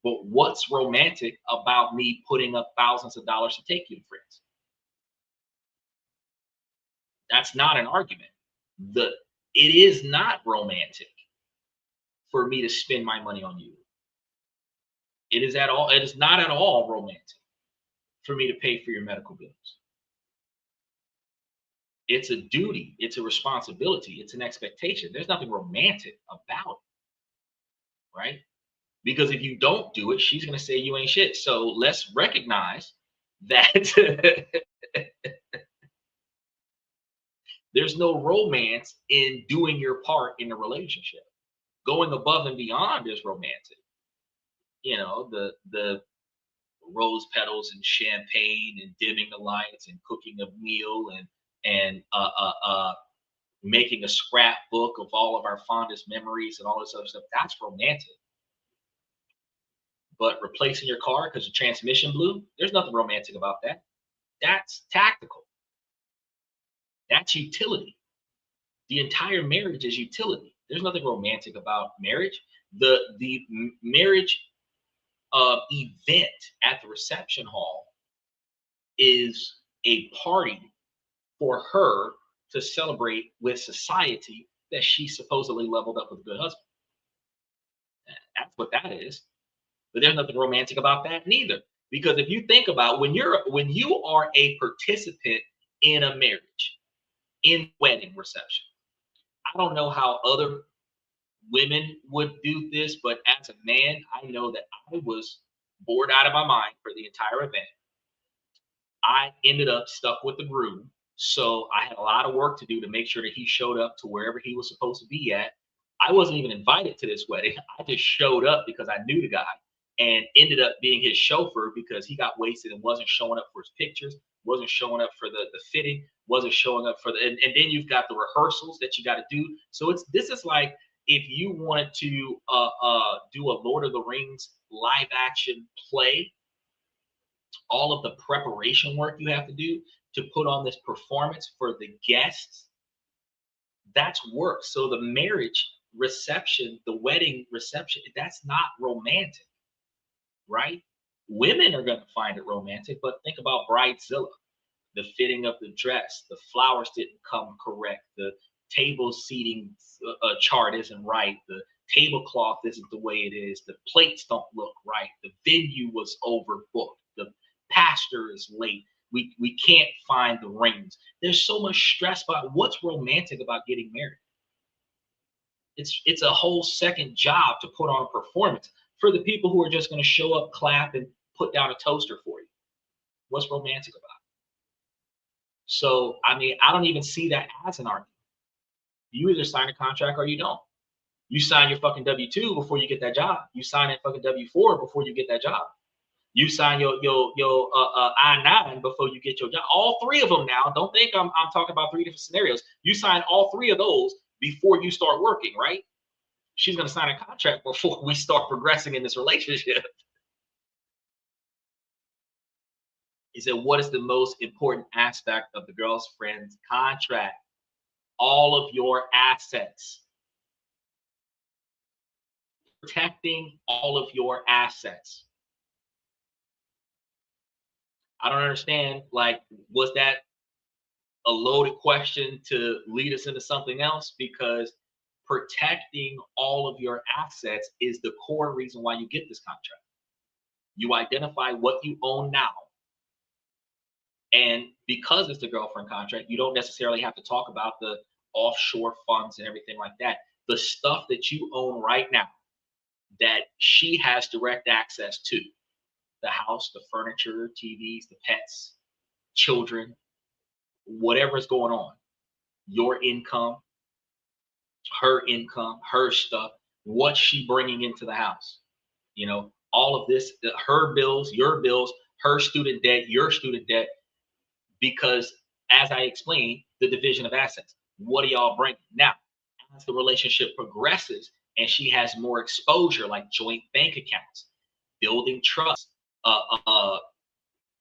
But what's romantic about me putting up thousands of dollars to take you to France? That's not an argument. It is not romantic for me to spend my money on you. It is not at all romantic for me to pay for your medical bills. It's a duty, it's a responsibility, it's an expectation. There's nothing romantic about it, right? Because if you don't do it, she's going to say you ain't shit. So let's recognize that there's no romance in doing your part in a relationship. Going above and beyond is romantic. You know, the rose petals and champagne and dimming the lights and cooking a meal and making a scrapbook of all of our fondest memories and all this other stuff. That's romantic. But replacing your car because the transmission blew, there's nothing romantic about that. That's tactical. That's utility. The entire marriage is utility. There's nothing romantic about marriage. The marriage event at the reception hall is a party for her to celebrate with society that she supposedly leveled up with a good husband. That's what that is. But there's nothing romantic about that neither. Because if you think about when you are a participant in a marriage, in wedding reception, I don't know how other women would do this, but as a man, I know that I was bored out of my mind for the entire event. I ended up stuck with the groom. So I had a lot of work to do to make sure that he showed up to wherever he was supposed to be at. I wasn't even invited to this wedding. I just showed up because I knew the guy and ended up being his chauffeur because he got wasted and wasn't showing up for his pictures, wasn't showing up for the fitting, wasn't showing up for and then you've got the rehearsals that you got to do. So this is like if you wanted to do a Lord of the Rings live action play, all of the preparation work you have to do to put on this performance for the guests, that's work. So the marriage reception, the wedding reception, that's not romantic, right? Women are going to find it romantic, but think about Bridezilla. The fitting of the dress, the flowers didn't come correct, the table seating chart isn't right, the tablecloth isn't the way it is, the plates don't look right, the venue was overbooked, the pastor is late, we can't find the rings. There's so much stress about what's romantic about getting married. It's a whole second job to put on a performance for the people who are just going to show up, clap, and put down a toaster for you. What's romantic about it? So, I mean, I don't even see that as an argument. You either sign a contract or you don't. You sign your fucking W-2 before you get that job. You sign that fucking W-4 before you get that job. You sign your I-9 before you get your job. All three of them now. Don't think I'm talking about three different scenarios. You sign all three of those before you start working, right? She's going to sign a contract before we start progressing in this relationship. He said, what is the most important aspect of the girlfriend's contract? All of your assets. Protecting all of your assets. I don't understand, like, was that a loaded question to lead us into something else? Because protecting all of your assets is the core reason why you get this contract. You identify what you own now. And because it's the girlfriend contract, you don't necessarily have to talk about the offshore funds and everything like that. The stuff that you own right now that she has direct access to, the house, the furniture, TVs, the pets, children, whatever's going on, your income, her stuff, what's she bringing into the house? You know, all of this, her bills, your bills, her student debt, your student debt, because as I explained, the division of assets. What are y'all bringing? Now, as the relationship progresses and she has more exposure, like joint bank accounts, building trusts,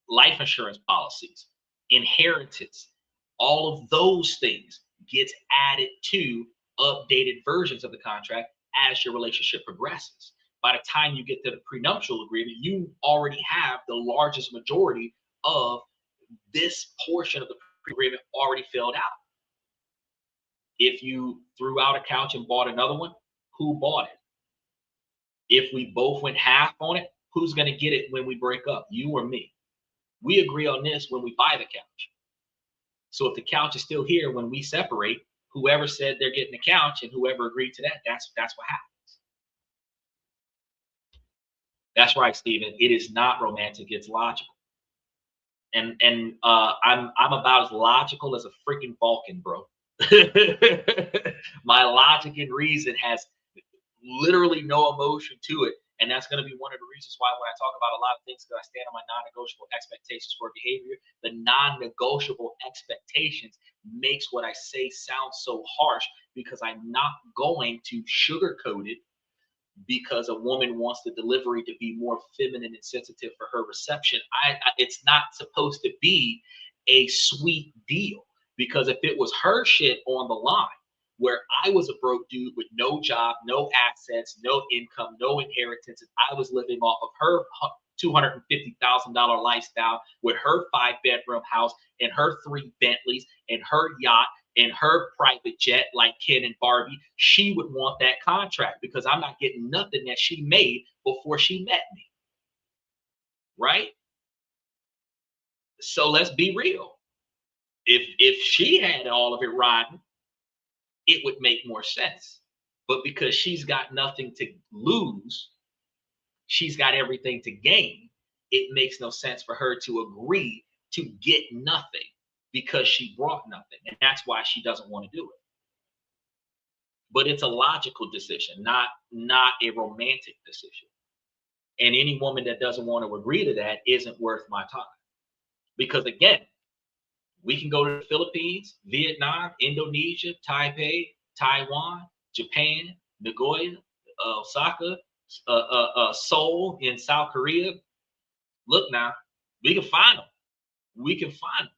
life insurance policies, inheritance, all of those things gets added to updated versions of the contract as your relationship progresses. By the time you get to the prenuptial agreement, you already have the largest majority of this portion of the agreement already filled out. If you threw out a couch and bought another one, who bought it? If we both went half on it, who's going to get it when we break up? You or me? We agree on this when we buy the couch. So if the couch is still here when we separate, whoever said they're getting the couch and whoever agreed to that, that's what happens. That's right, Stephen. It is not romantic. It's logical. And I'm about as logical as a freaking Vulcan, bro. My logic and reason has literally no emotion to it. And that's going to be one of the reasons why when I talk about a lot of things, that I stand on my non-negotiable expectations for behavior, the non-negotiable expectations makes what I say sound so harsh, because I'm not going to sugarcoat it because a woman wants the delivery to be more feminine and sensitive for her reception. It's not supposed to be a sweet deal. Because if it was her shit on the line, where I was a broke dude with no job, no assets, no income, no inheritance, and I was living off of her $250,000 lifestyle with her 5-bedroom house and her 3 Bentleys and her yacht and her private jet like Ken and Barbie, she would want that contract because I'm not getting nothing that she made before she met me. Right? So let's be real. If she had all of it riding, it would make more sense. But because she's got nothing to lose, she's got everything to gain, it makes no sense for her to agree to get nothing because she brought nothing. And that's why she doesn't want to do it. But it's a logical decision, not a romantic decision. And any woman that doesn't want to agree to that isn't worth my time. Because again, we can go to the Philippines, Vietnam, Indonesia, Taipei, Taiwan, Japan, Nagoya, Osaka, Seoul in South Korea. Look now, we can find them. We can find them.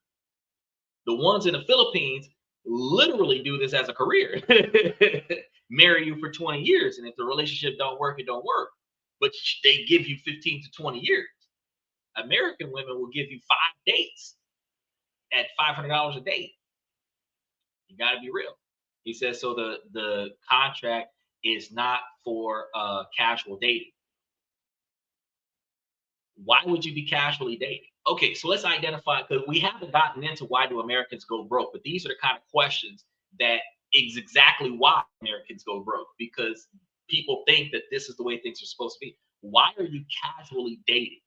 The ones in the Philippines literally do this as a career. Marry you for 20 years, and if the relationship don't work, it don't work. But they give you 15 to 20 years. American women will give you 5 dates at $500 a date. You got to be real. He says, so the contract is not for casual dating. Why would you be casually dating? Okay, so let's identify, because we haven't gotten into why do Americans go broke, but these are the kind of questions that is exactly why Americans go broke, because people think that this is the way things are supposed to be. Why are you casually dating?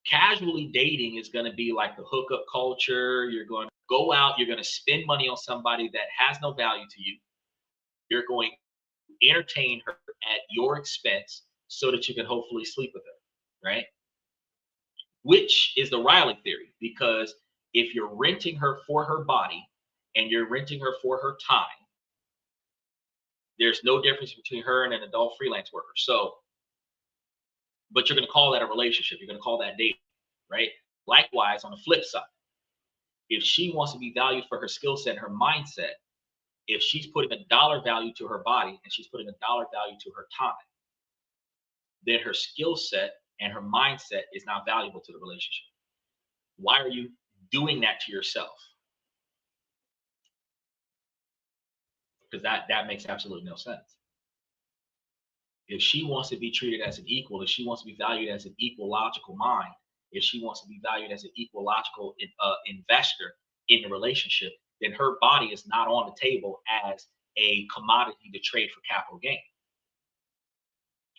Casually dating is going to be like the hookup culture. You're going to go out, you're going to spend money on somebody that has no value to you. You're going to entertain her at your expense so that you can hopefully sleep with her, right? Which is the Riley theory, because if you're renting her for her body and you're renting her for her time, there's no difference between her and an adult freelance worker. So, but you're going to call that a relationship. You're going to call that dating, right? Likewise, on the flip side, if she wants to be valued for her skill set, her mindset, if she's putting a dollar value to her body and she's putting a dollar value to her time, then her skill set and her mindset is not valuable to the relationship. Why are you doing that to yourself? Because that makes absolutely no sense. If she wants to be treated as an equal, if she wants to be valued as an equal logical mind, if she wants to be valued as an equal logical investor in the relationship, then her body is not on the table as a commodity to trade for capital gain.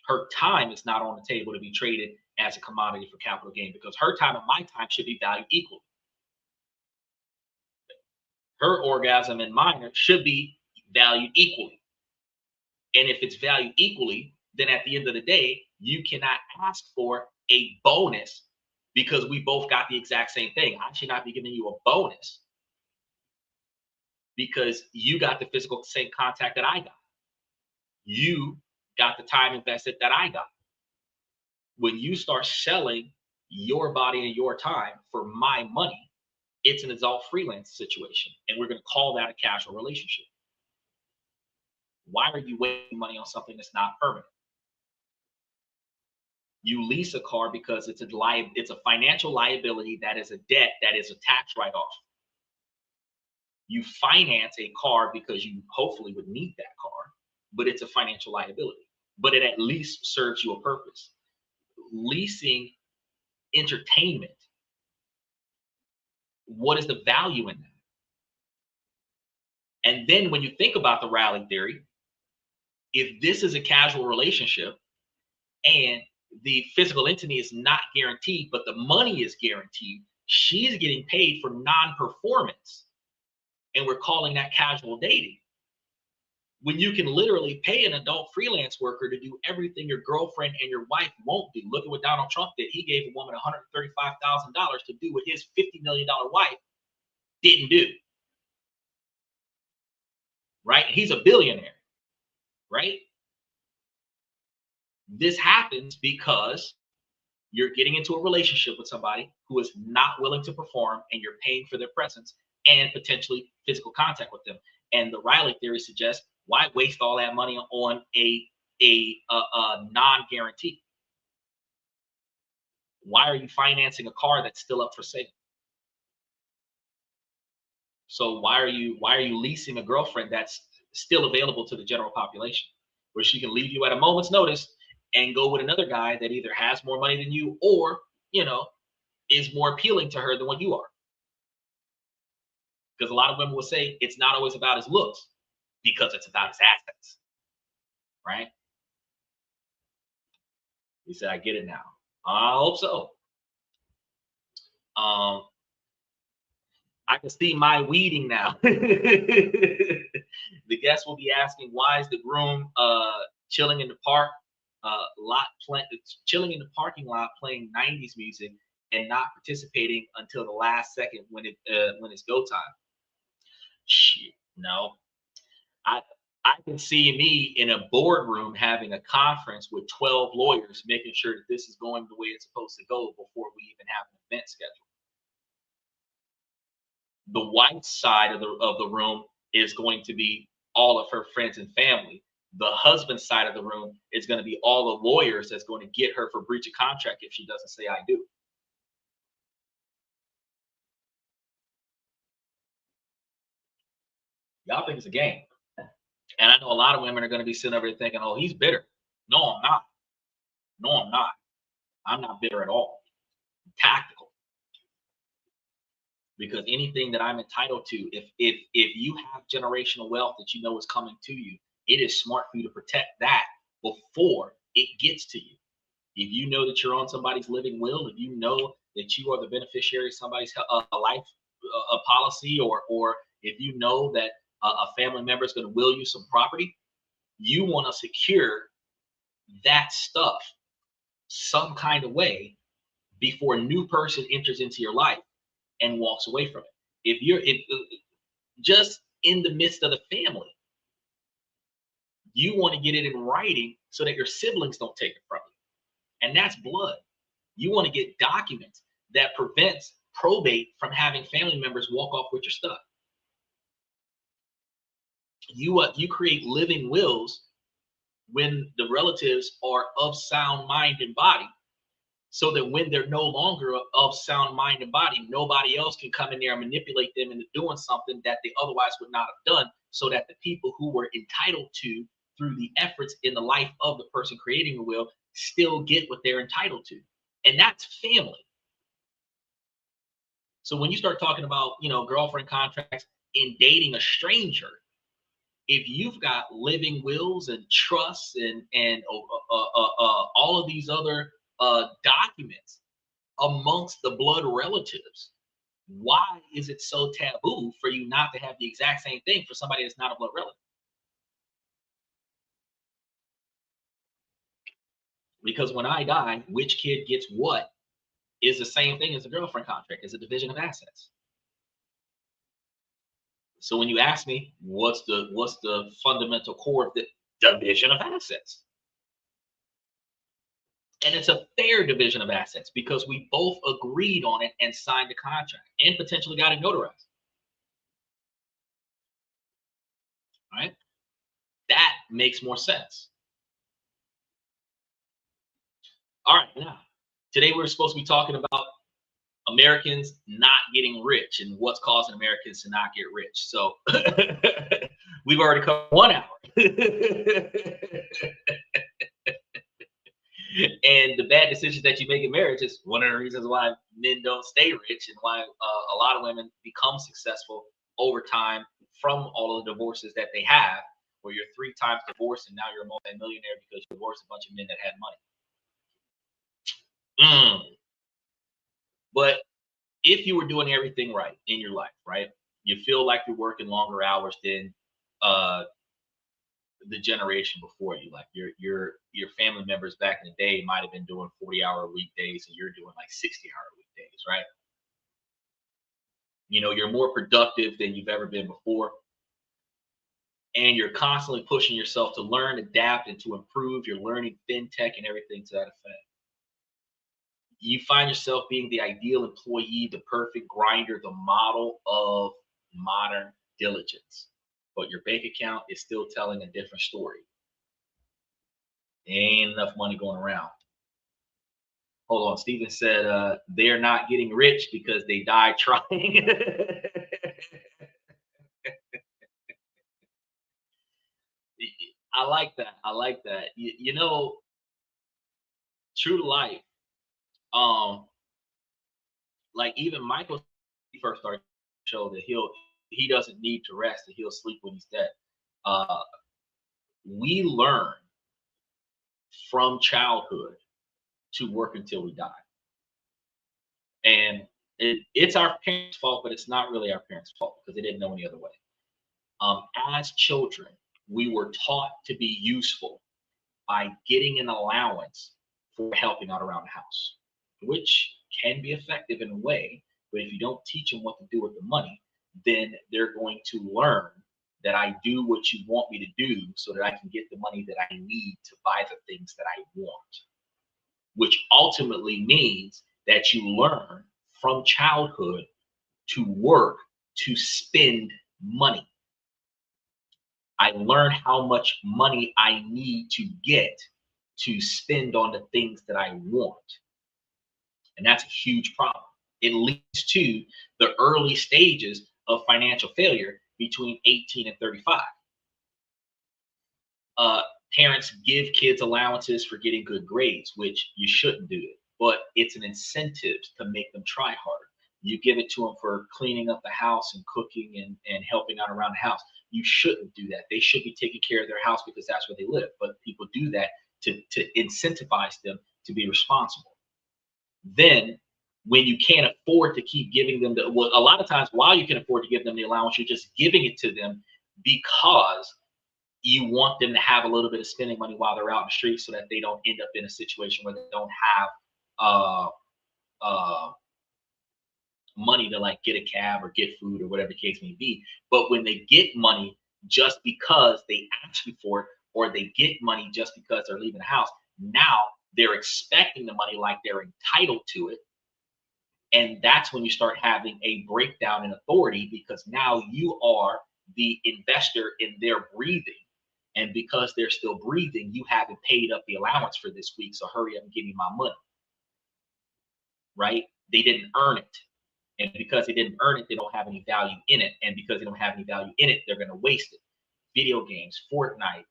Her time is not on the table to be traded as a commodity for capital gain, because her time and my time should be valued equally. Her orgasm and mine should be valued equally. And if it's valued equally, then at the end of the day, you cannot ask for a bonus because we both got the exact same thing. I should not be giving you a bonus because you got the physical same contact that I got. You got the time invested that I got. When you start selling your body and your time for my money, it's an adult freelance situation. And we're going to call that a casual relationship. Why are you wasting money on something that's not permanent? You lease a car because it's a financial liability that is a debt that is a tax write-off. You finance a car because you hopefully would need that car, but it's a financial liability. But it at least serves you a purpose. Leasing entertainment, what is the value in that? And then when you think about the Rally theory, if this is a casual relationship and the physical intimacy is not guaranteed, but the money is guaranteed, she's getting paid for non-performance. And we're calling that casual dating. When you can literally pay an adult freelance worker to do everything your girlfriend and your wife won't do. Look at what Donald Trump did. He gave a woman $135,000 to do what his $50 million wife didn't do. Right? He's a billionaire. Right? This happens because You're getting into a relationship with somebody who is not willing to perform, and you're paying for their presence and potentially physical contact with them. And the Riley theory suggests, why waste all that money on a non-guarantee? Why are you financing a car that's still up for sale? So why are you leasing a girlfriend that's still available to the general population, where she can leave you at a moment's notice and go with another guy that either has more money than you, or is more appealing to her than what you are? Because a lot of women will say it's not always about his looks, because it's about his assets, right? He said, I get it now. I hope so. I can see my weeding now. The guest will be asking, why is the groom chilling in the park chilling in the parking lot playing 90s music and not participating until the last second when it's go time? Shit, no. I I can see me in a boardroom having a conference with 12 lawyers, making sure that this is going the way it's supposed to go before we even have an event scheduled. The wife's side of the room is going to be all of her friends and family. The husband's side of the room is going to be all the lawyers that's going to get her for breach of contract if she doesn't say I do. Y'all think it's a game. And I know a lot of women are going to be sitting over there thinking, oh, he's bitter. No, I'm not. No, I'm not. I'm not bitter at all. I'm tactical. Because anything that I'm entitled to, if you have generational wealth that you know is coming to you, it is smart for you to protect that before it gets to you. If you know that you're on somebody's living will, if you know that you are the beneficiary of somebody's life policy, or if you know that a family member is going to will you some property, you want to secure that stuff some kind of way before a new person enters into your life and walks away from it. If just in the midst of the family, you want to get it in writing so that your siblings don't take it from you. And that's blood. You want to get documents that prevents probate from having family members walk off with your stuff. You create living wills when the relatives are of sound mind and body, so that when they're no longer of sound mind and body, nobody else can come in there and manipulate them into doing something that they otherwise would not have done, so that the people who were entitled to through the efforts in the life of the person creating the will still get what they're entitled to. And that's family. So when you start talking about, girlfriend contracts in dating a stranger, if you've got living wills and trusts and all of these other documents amongst the blood relatives, why is it so taboo for you not to have the exact same thing for somebody that's not a blood relative? Because when I die, which kid gets what is the same thing as a girlfriend contract, is a division of assets. So when you ask me what's the fundamental core of the division of assets, and it's a fair division of assets because we both agreed on it and signed a contract and potentially got it notarized. All right, that makes more sense. All right, now today we're supposed to be talking about Americans not getting rich and what's causing Americans to not get rich. So we've already covered 1 hour. And the bad decisions that you make in marriage is one of the reasons why men don't stay rich, and why a lot of women become successful over time from all of the divorces that they have, where you're 3 times divorced and now you're a multimillionaire because you divorced a bunch of men that had money. But if you were doing everything right in your life, right, you feel like you're working longer hours than the generation before you. Like your family members back in the day might have been doing 40-hour weekdays, and you're doing like 60-hour weekdays, right? You're more productive than you've ever been before, and you're constantly pushing yourself to learn, adapt, and to improve. You're learning fintech and everything to that effect. you find yourself being the ideal employee, the perfect grinder, the model of modern diligence. But your bank account is still telling a different story. There ain't enough money going around. Hold on, Steven said they're not getting rich because they died trying. I like that. I like that. You know, true to life. Um, like even Michael first started to show that he doesn't need to rest and he'll sleep when he's dead. Uh, we learn from childhood to work until we die, and it's our parents' fault, but it's not really our parents' fault because they didn't know any other way. As children, we were taught to be useful by getting an allowance for helping out around the house, which can be effective in a way. But if you don't teach them what to do with the money, then they're going to learn that I do what you want me to do so that I can get the money that I need to buy the things that I want, which ultimately means that you learn from childhood to work to spend money. I learned how much money I need to get to spend on the things that I want. And that's a huge problem. It leads to the early stages of financial failure between 18 and 35. Parents give kids allowances for getting good grades, which you shouldn't do it, but it's an incentive to make them try harder. You give it to them for cleaning up the house and cooking and helping out around the house. You shouldn't do that. They should be taking care of their house because that's where they live. But people do that to incentivize them to be responsible. Then when you can't afford to keep giving them well, a lot of times while you can afford to give them the allowance, you're just giving it to them because you want them to have a little bit of spending money while they're out in the street so that they don't end up in a situation where they don't have uh, uh, money to like get a cab or get food or whatever the case may be. But when they get money just because they asked you for it, or they get money just because they're leaving the house, now they're expecting the money like they're entitled to it. And that's when you start having a breakdown in authority because now you are the investor in their breathing. And because they're still breathing, you haven't paid up the allowance for this week. So hurry up and give me my money. Right? They didn't earn it. And because they didn't earn it, they don't have any value in it. And because they don't have any value in it, they're going to waste it. Video games, Fortnite,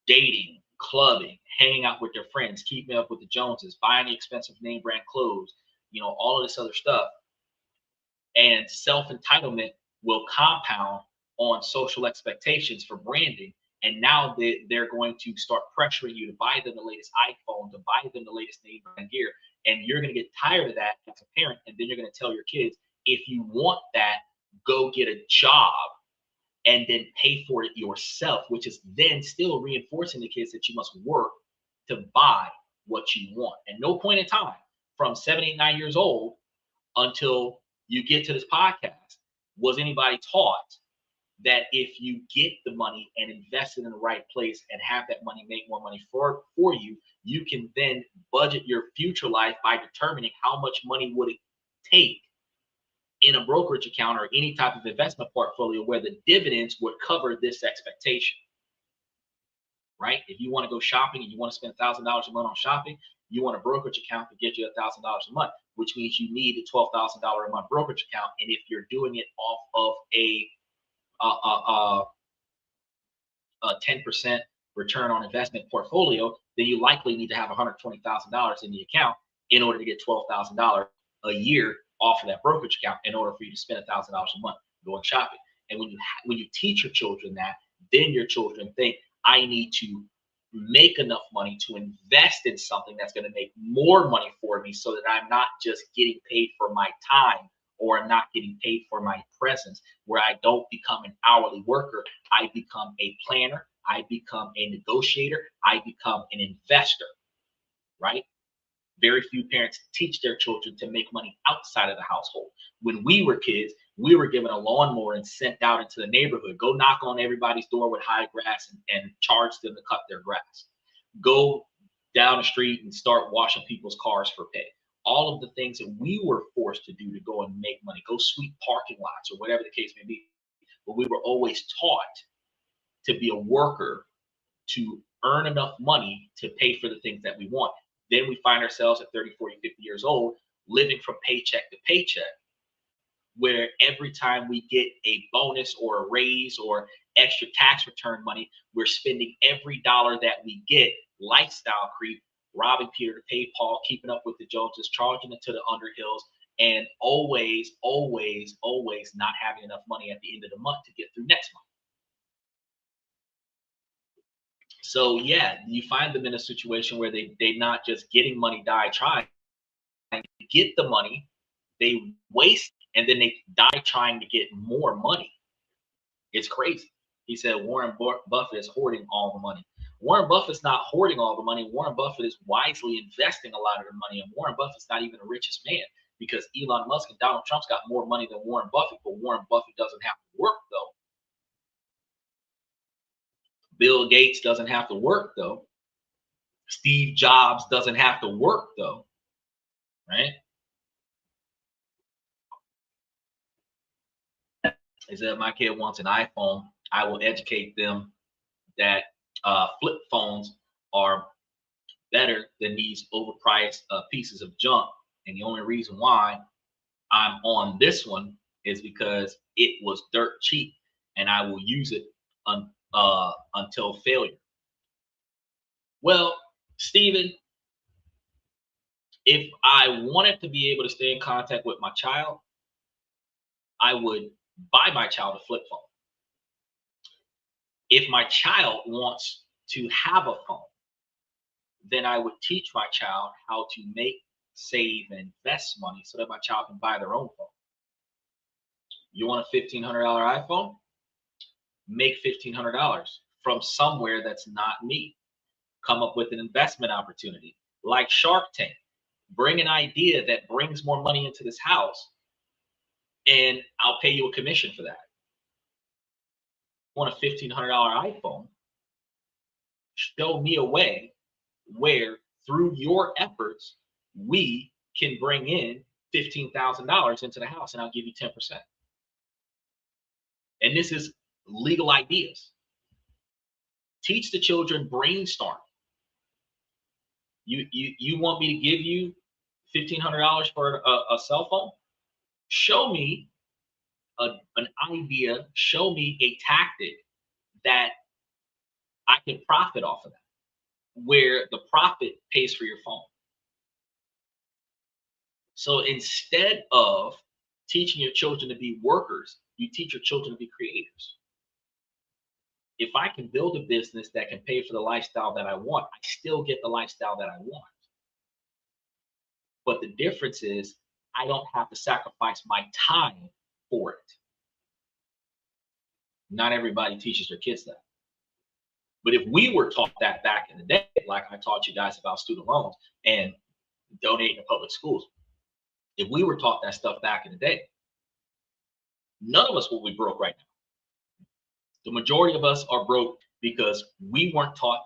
dating, clubbing, hanging out with their friends, keeping up with the Joneses, buying the expensive name brand clothes, all of this other stuff. And self-entitlement will compound on social expectations for branding. And now they're going to start pressuring you to buy them the latest iPhone, to buy them the latest name brand gear. And you're going to get tired of that as a parent. And then you're going to tell your kids, if you want that, go get a job and then pay for it yourself, which is then still reinforcing the kids that you must work to buy what you want. At no point in time from 7, 8, 9 years old until you get to this podcast was anybody taught that if you get the money and invest it in the right place and have that money make more money for you, you can then budget your future life by determining how much money would it take in a brokerage account or any type of investment portfolio where the dividends would cover this expectation. Right? If you want to go shopping and you want to spend $1,000 a month on shopping, you want a brokerage account to get you $1,000 a month, which means you need a $12,000 a month brokerage account. And if you're doing it off of a 10% return on investment portfolio, then you likely need to have $120,000 in the account in order to get $12,000 a year off of that brokerage account in order for you to spend $1,000 a month going shopping. And when you teach your children that, then your children think, I need to make enough money to invest in something that's going to make more money for me so that I'm not just getting paid for my time or I'm not getting paid for my presence, where I don't become an hourly worker. I become a planner. I become a negotiator. I become an investor, right? Very few parents teach their children to make money outside of the household. When we were kids, we were given a lawnmower and sent out into the neighborhood. Go knock on everybody's door with high grass and charge them to cut their grass. Go down the street and start washing people's cars for pay. All of the things that we were forced to do to go and make money, go sweep parking lots or whatever the case may be. But we were always taught to be a worker, to earn enough money to pay for the things that we want. Then we find ourselves at 30, 40, 50 years old, living from paycheck to paycheck, where every time we get a bonus or a raise or extra tax return money, we're spending every dollar that we get, lifestyle creep, robbing Peter to pay Paul, keeping up with the Joneses, charging it to the Underhills, and always, always, always not having enough money at the end of the month to get through next month. So yeah, you find them in a situation where they're not just getting money, die trying to get the money, they waste, and then they die trying to get more money. It's crazy. He said Warren Buffett is hoarding all the money. Warren Buffett's not hoarding all the money. Warren Buffett is wisely investing a lot of the money, and Warren Buffett's not even the richest man, because Elon Musk and Donald Trump's got more money than Warren Buffett, but Warren Buffett doesn't have to work though. Bill Gates doesn't have to work though. Steve Jobs doesn't have to work though, right? He said, my kid wants an iPhone. I will educate them that flip phones are better than these overpriced pieces of junk. And the only reason why I'm on this one is because it was dirt cheap, and I will use it until failure. Well, Stephen, if I wanted to be able to stay in contact with my child, I would buy my child a flip phone. If my child wants to have a phone, then I would teach my child how to make, save, and invest money so that my child can buy their own phone. You want a $1,500 iPhone? Make $1,500 from somewhere that's not me. Come up with an investment opportunity like Shark Tank. Bring an idea that brings more money into this house, and I'll pay you a commission for that. Want a $1,500 iPhone? Show me a way where through your efforts we can bring in $15,000 into the house, and I'll give you 10%. And this is legal ideas. Teach the children brainstorm. You want me to give you $1,500 for a cell phone? Show me an idea. Show me a tactic that I can profit off of that, where the profit pays for your phone. So instead of teaching your children to be workers, you teach your children to be creators. If I can build a business that can pay for the lifestyle that I want, I still get the lifestyle that I want. But the difference is I don't have to sacrifice my time for it. Not everybody teaches their kids that. But if we were taught that back in the day, like I taught you guys about student loans and donating to public schools, if we were taught that stuff back in the day, none of us will be broke right now. The majority of us are broke because we weren't taught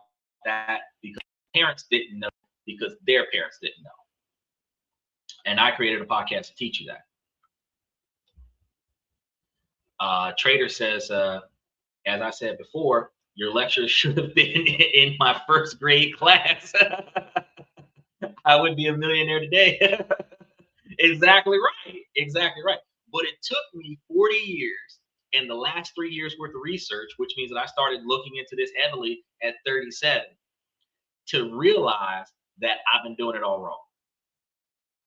that, because parents didn't know, because their parents didn't know. And I created a podcast to teach you that. Trader says, as I said before, your lecture should have been in my first grade class. I would be a millionaire today. Exactly right. Exactly right. But it took me 40 years and the last 3 years worth of research, which means that I started looking into this heavily at 37, to realize that I've been doing it all wrong.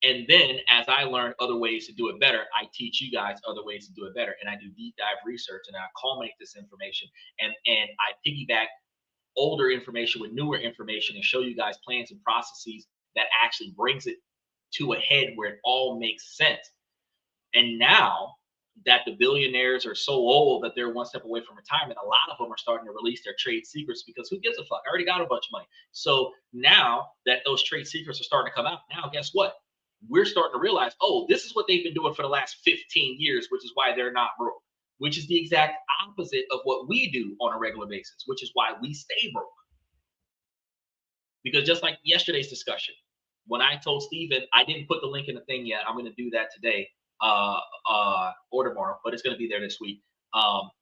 And then as I learn other ways to do it better, I teach you guys other ways to do it better. And I do deep dive research, and I culminate this information, and I piggyback older information with newer information and show you guys plans and processes that actually brings it to a head where it all makes sense. And now that the billionaires are so old that they're one step away from retirement, a lot of them are starting to release their trade secrets, because who gives a fuck? I already got a bunch of money. So now that those trade secrets are starting to come out, now guess what? We're starting to realize, oh, this is what they've been doing for the last 15 years, which is why they're not broke, which is the exact opposite of what we do on a regular basis, which is why we stay broke. Because just like yesterday's discussion, when I told Steven, I didn't put the link in the thing yet. I'm going to do that today or tomorrow, but it's going to be there this week.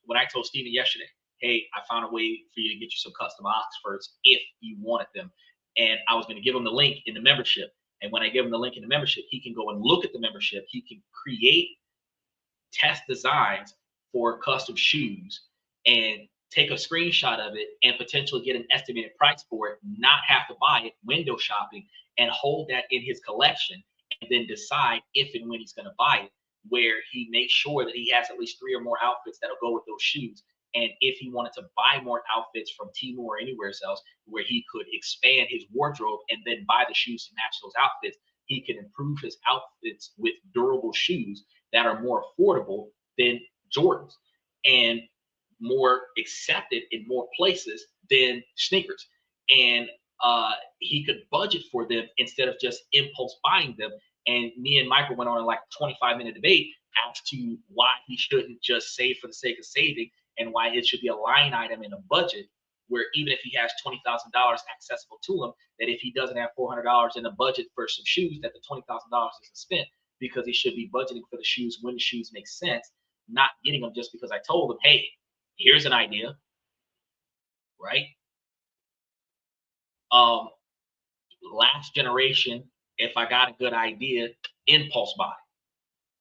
When I told Steven yesterday, hey, I found a way for you to get you some custom Oxfords if you wanted them. And I was going to give him the link in the membership. And when I give him the link in the membership, he can go and look at the membership. He can create test designs for custom shoes and take a screenshot of it and potentially get an estimated price for it, not have to buy it, window shopping, and hold that in his collection, and then decide if and when he's going to buy it, where he makes sure that he has at least 3 or more outfits that'll go with those shoes. And if he wanted to buy more outfits from Temu or anywhere else where he could expand his wardrobe and then buy the shoes to match those outfits, he can improve his outfits with durable shoes that are more affordable than Jordans and more accepted in more places than sneakers. And he could budget for them instead of just impulse buying them. And me and Michael went on like a 25-minute debate as to why he shouldn't just save for the sake of saving and why it should be a line item in a budget where even if he has $20,000 accessible to him, that if he doesn't have $400 in a budget for some shoes, that the $20,000 isn't spent, because he should be budgeting for the shoes when the shoes make sense, not getting them just because I told him, hey, here's an idea, right? Last generation, if I got a good idea, impulse buy,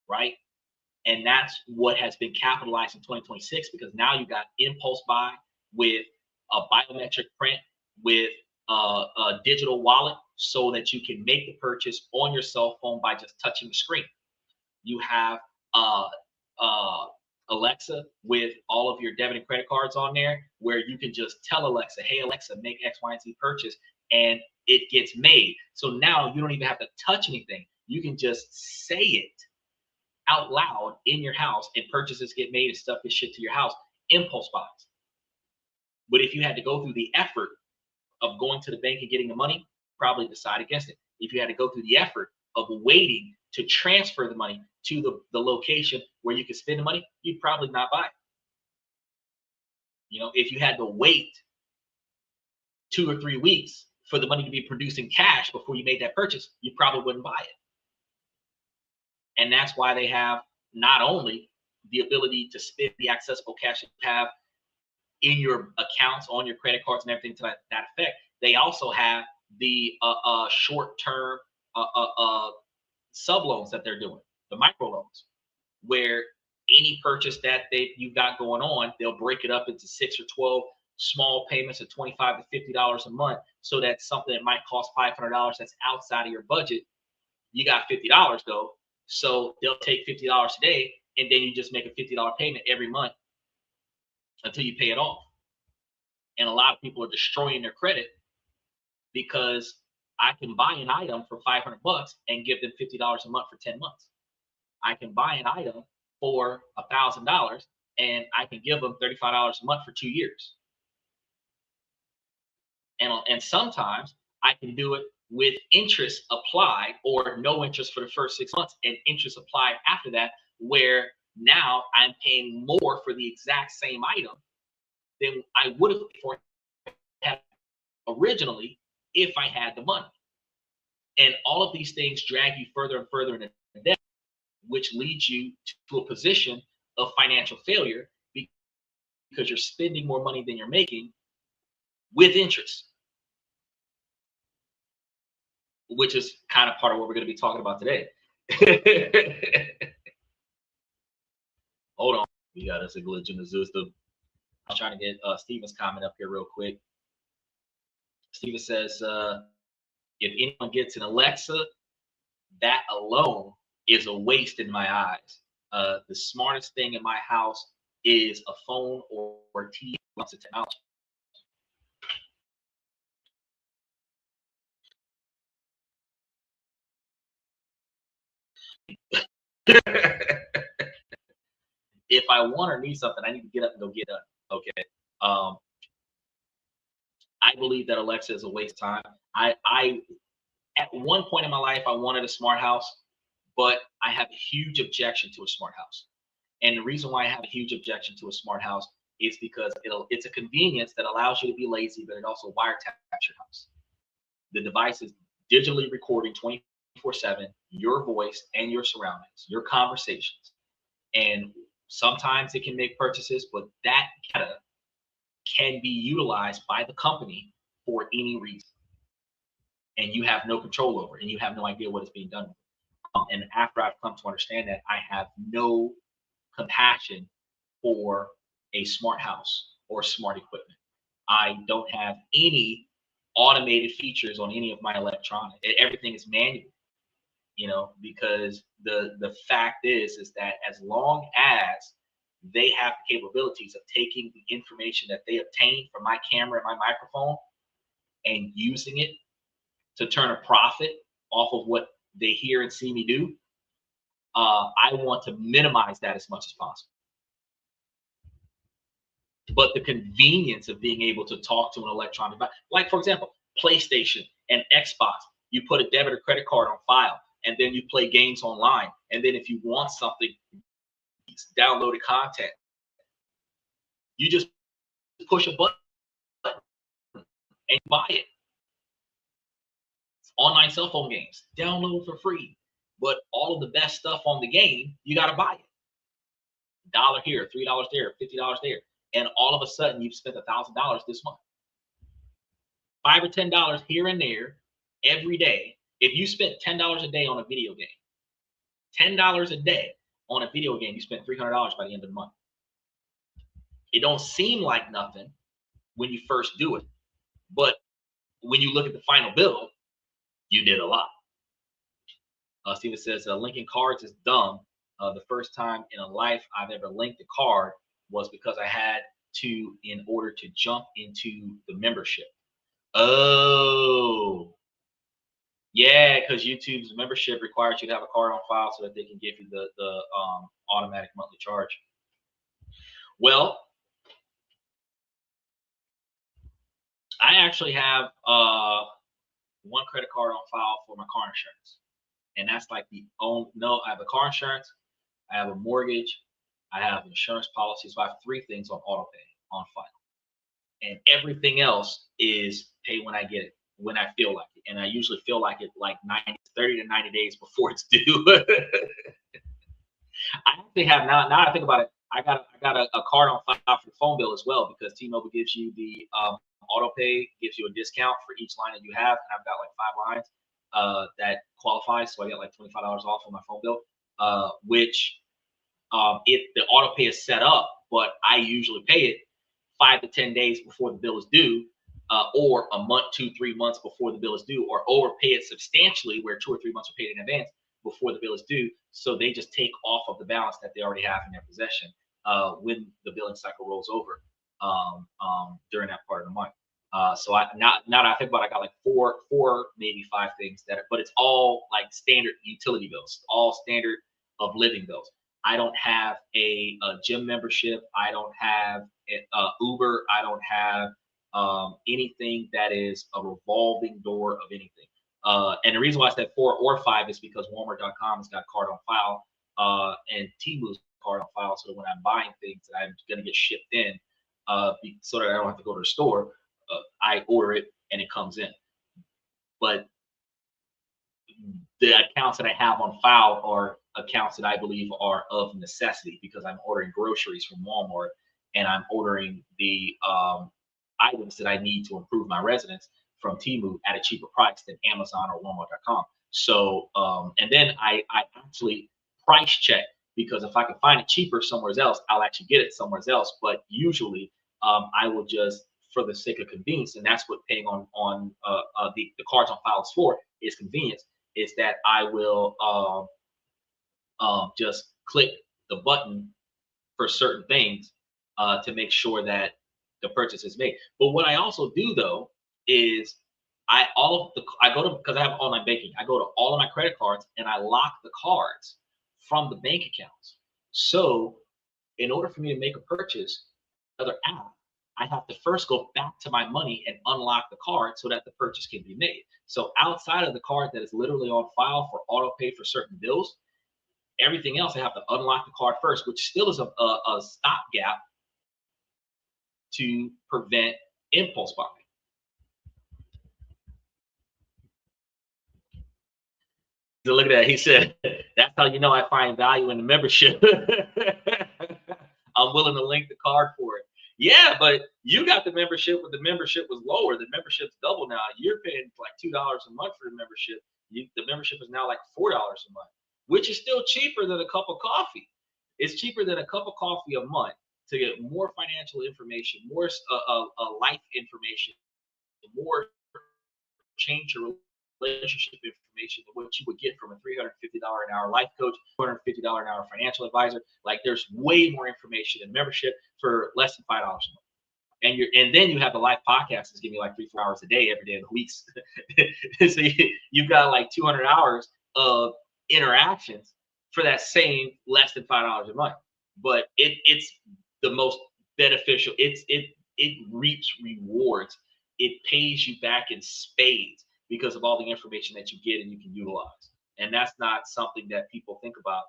right? And that's what has been capitalized in 2026, because now you got impulse buy with a biometric print, with a digital wallet, so that you can make the purchase on your cell phone by just touching the screen. You have Alexa with all of your debit and credit cards on there, where you can just tell Alexa, hey, Alexa, make X, Y, and Z purchase, and it gets made. So now you don't even have to touch anything. You can just say it out loud in your house, and purchases get made and stuff gets shipped to your house. Impulse buys. But if you had to go through the effort of going to the bank and getting the money, probably decide against it. If you had to go through the effort of waiting to transfer the money to the location where you can spend the money, you'd probably not buy it. You know, if you had to wait 2 or 3 weeks for the money to be produced in cash before you made that purchase, you probably wouldn't buy it. And that's why they have not only the ability to spend the accessible cash that you have in your accounts, on your credit cards and everything to that effect, they also have the short-term sub loans that they're doing, the micro loans, where any purchase that you've got going on, they'll break it up into 6 or 12 small payments of $25 to $50 a month, so that something that might cost $500 that's outside of your budget, you got $50 though. So they'll take $50 today, and then you just make a $50 payment every month until you pay it off. And a lot of people are destroying their credit because I can buy an item for $500 and give them $50 a month for 10 months. I can buy an item for $1,000 and I can give them $35 a month for 2 years. And sometimes I can do it with interest applied, or no interest for the first 6 months and interest applied after that, where now I'm paying more for the exact same item than I would have for originally if I had the money. And all of these things drag you further and further into debt, which leads you to a position of financial failure because you're spending more money than you're making with interest, which is kind of part of what we're going to be talking about today. Hold on. We got us a glitch in the system. I'm trying to get Steven's comment up here real quick. Steven says, if anyone gets an Alexa, that alone is a waste in my eyes. The smartest thing in my house is a phone or TV. Lots of technology. If I want or need something, I need to get up and go get it. Okay. I believe that Alexa is a waste of time. I at one point in my life, I wanted a smart house, but I have a huge objection to a smart house. And the reason why I have a huge objection to a smart house is because it's a convenience that allows you to be lazy, but it also wiretaps your house. The device is digitally recording 24/7 your voice and your surroundings, your conversations. And sometimes it can make purchases, but that data can be utilized by the company for any reason. And you have no control over it, and you have no idea what is being done with it. And after I've come to understand that, I have no compassion for a smart house or smart equipment. I don't have any automated features on any of my electronics. Everything is manual, because the fact is that as long as they have the capabilities of taking the information that they obtain from my camera and my microphone and using it to turn a profit off of what they hear and see me do, I want to minimize that as much as possible. But the convenience of being able to talk to an electronic device, like for example, PlayStation and Xbox, you put a debit or credit card on file, and then you play games online. And then if you want something, downloaded content, you just push a button and buy it. Online cell phone games, download for free. But all of the best stuff on the game, you got to buy it. $1 here, $3 there, $50 there. And all of a sudden, you've spent $1,000 this month. $5 or $10 here and there every day. If you spent $10 a day on a video game, $10 a day on a video game, you spent $300 by the end of the month. It don't seem like nothing when you first do it, but when you look at the final bill, you did a lot. Steven says, linking cards is dumb. The first time in a life I've ever linked a card was because I had to in order to jump into the membership. Oh, yeah, because YouTube's membership requires you to have a card on file so that they can give you the automatic monthly charge. Well, I actually have one credit card on file for my car insurance, and that's like I have a car insurance, I have a mortgage, I have insurance policies. So I have 3 things on auto pay on file, and everything else is pay when I get it, when I feel like it, and I usually feel like it like 30 to 90 days before it's due. I actually have now I think about it, I got a card on file for the phone bill as well, because T-Mobile gives you the auto pay, gives you a discount for each line that you have, and I've got like 5 lines that qualify, so I get like $25 off on my phone bill, which the auto pay is set up, but I usually pay it 5 to 10 days before the bill is due, or a month, 2-3 months before the bill is due, or overpay it substantially where 2 or 3 months are paid in advance before the bill is due. So they just take off of the balance that they already have in their possession when the billing cycle rolls over during that part of the month. So now that I think about it, I got like four, maybe 5 things but it's all like standard utility bills, all standard of living bills. I don't have a gym membership. I don't have Uber. I don't have anything that is a revolving door of anything. And the reason why I said 4 or 5 is because Walmart.com has got card on file, and Temu's card on file, so that when I'm buying things that I'm going to get shipped in, so that I don't have to go to the store, I order it and it comes in. But the accounts that I have on file are accounts that I believe are of necessity, because I'm ordering groceries from Walmart and I'm ordering the items that I need to improve my residence from Temu at a cheaper price than Amazon or Walmart.com. So, and then I actually price check, because if I can find it cheaper somewhere else, I'll actually get it somewhere else. But usually I will just, for the sake of convenience, and that's what paying on the cards on file is for, is convenience, is that I will just click the button for certain things to make sure that the purchase is made. But what I also do though is because I have online banking, I go to all of my credit cards and I lock the cards from the bank accounts. So in order for me to make a purchase, another app, I have to first go back to my money and unlock the card so that the purchase can be made. So outside of the card that is literally on file for auto pay for certain bills, everything else I have to unlock the card first, which still is a stopgap to prevent impulse buying. So look at that. He said, "That's how you know I find value in the membership." I'm willing to link the card for it. Yeah, but you got the membership when the membership was lower. The membership's double now. You're paying like $2 a month for the membership. The membership is now like $4 a month, which is still cheaper than a cup of coffee. It's cheaper than a cup of coffee a month to get more financial information, more life information, more change your relationship information than what you would get from a $350 an hour life coach, $250 an hour financial advisor. Like there's way more information in membership for less than $5 a month. And then you have the live podcast that's giving you like 3-4 hours a day every day of the weeks. So you've got like 200 hours of interactions for that same less than $5 a month. But it's the most beneficial. It reaps rewards. It pays you back in spades because of all the information that you get and you can utilize. And that's not something that people think about.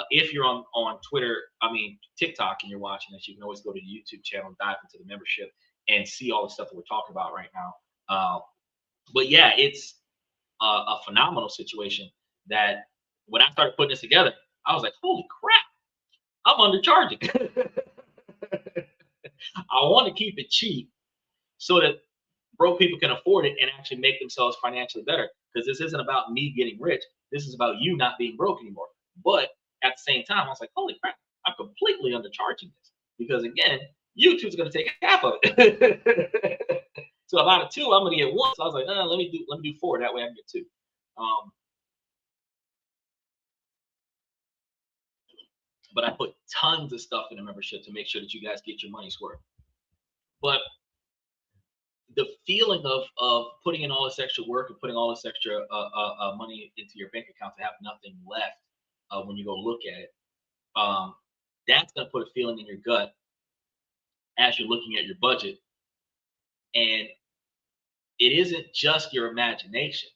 If you're on Twitter, I mean TikTok, and you're watching this, you can always go to the YouTube channel and dive into the membership and see all the stuff that we're talking about right now. But yeah, it's a phenomenal situation that when I started putting this together, I was like, holy crap, I'm undercharging. I want to keep it cheap so that broke people can afford it and actually make themselves financially better. Because this isn't about me getting rich. This is about you not being broke anymore. But at the same time, I was like, holy crap, I'm completely undercharging this. Because again, YouTube's going to take half of it. So out of two, I'm going to get one. So I was like, let me do four. That way I can get two. But I put tons of stuff in the membership to make sure that you guys get your money's worth. But the feeling of putting in all this extra work and putting all this extra money into your bank account to have nothing left when you go look at it, that's going to put a feeling in your gut as you're looking at your budget. And it isn't just your imagination.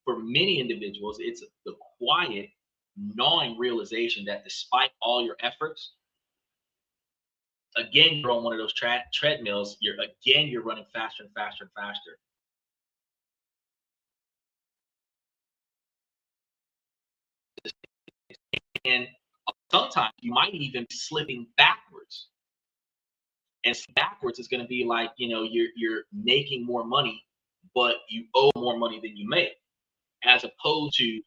For many individuals, it's the quiet, gnawing realization that despite all your efforts, again, you're on one of those treadmills. You're running faster and faster and faster. And sometimes you might even be slipping backwards. And backwards is going to be like, you're making more money, but you owe more money than you make. As opposed to,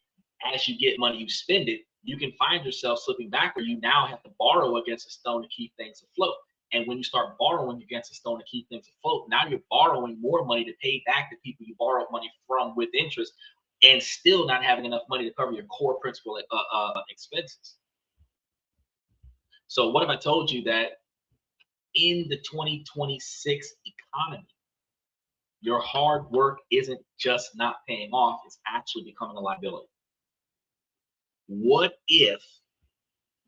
as you get money, you spend it. You can find yourself slipping backward. You now have to borrow against a stone to keep things afloat. And when you start borrowing against a stone to keep things afloat, now you're borrowing more money to pay back the people you borrowed money from with interest, and still not having enough money to cover your core principal expenses. So what if I told you that in the 2026 economy, your hard work isn't just not paying off, it's actually becoming a liability? What if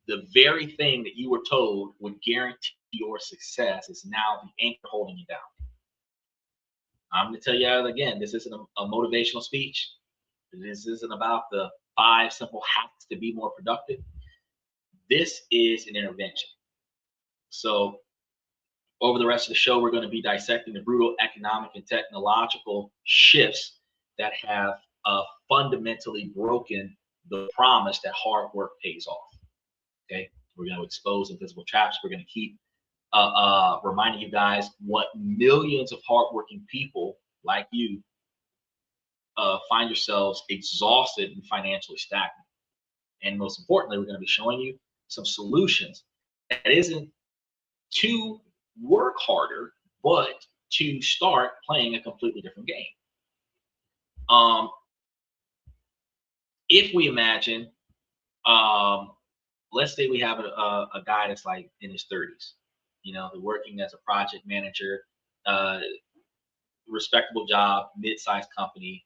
the very thing that you were told would guarantee your success is now the anchor holding you down? I'm going to tell you again, this isn't a motivational speech. This isn't about the 5 simple hacks to be more productive. This is an intervention. So over the rest of the show, we're going to be dissecting the brutal economic and technological shifts that have fundamentally broken the promise that hard work pays off. Okay, we're going to expose invisible traps. We're going to keep reminding you guys what millions of hardworking people like you find yourselves exhausted and financially stagnant. And most importantly, we're going to be showing you some solutions that isn't to work harder, but to start playing a completely different game. If we imagine, let's say we have a guy that's like in his 30s, working as a project manager, respectable job, mid-sized company.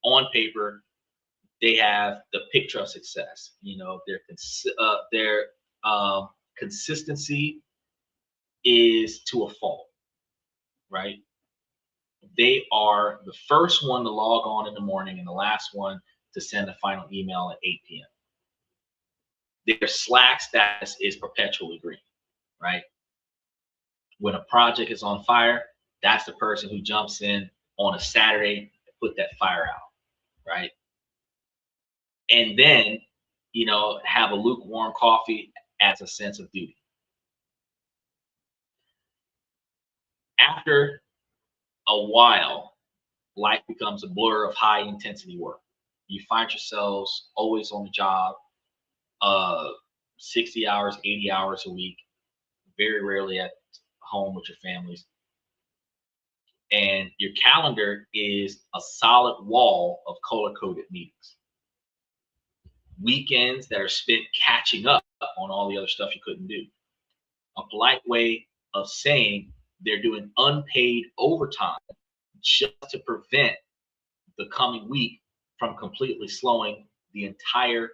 On paper, they have the picture of success. Their consistency is to a fault, right? They are the first one to log on in the morning and the last one to send a final email at 8 p.m. Their Slack status is perpetually green, right? When a project is on fire, that's the person who jumps in on a Saturday to put that fire out, right? and then, have a lukewarm coffee as a sense of duty. After a while, life becomes a blur of high intensity work. You find yourselves always on the job, uh, 60 hours, 80 hours a week, very rarely at home with your families. And your calendar is a solid wall of color coded meetings. Weekends that are spent catching up on all the other stuff you couldn't do. A polite way of saying they're doing unpaid overtime just to prevent the coming week from completely slowing the entire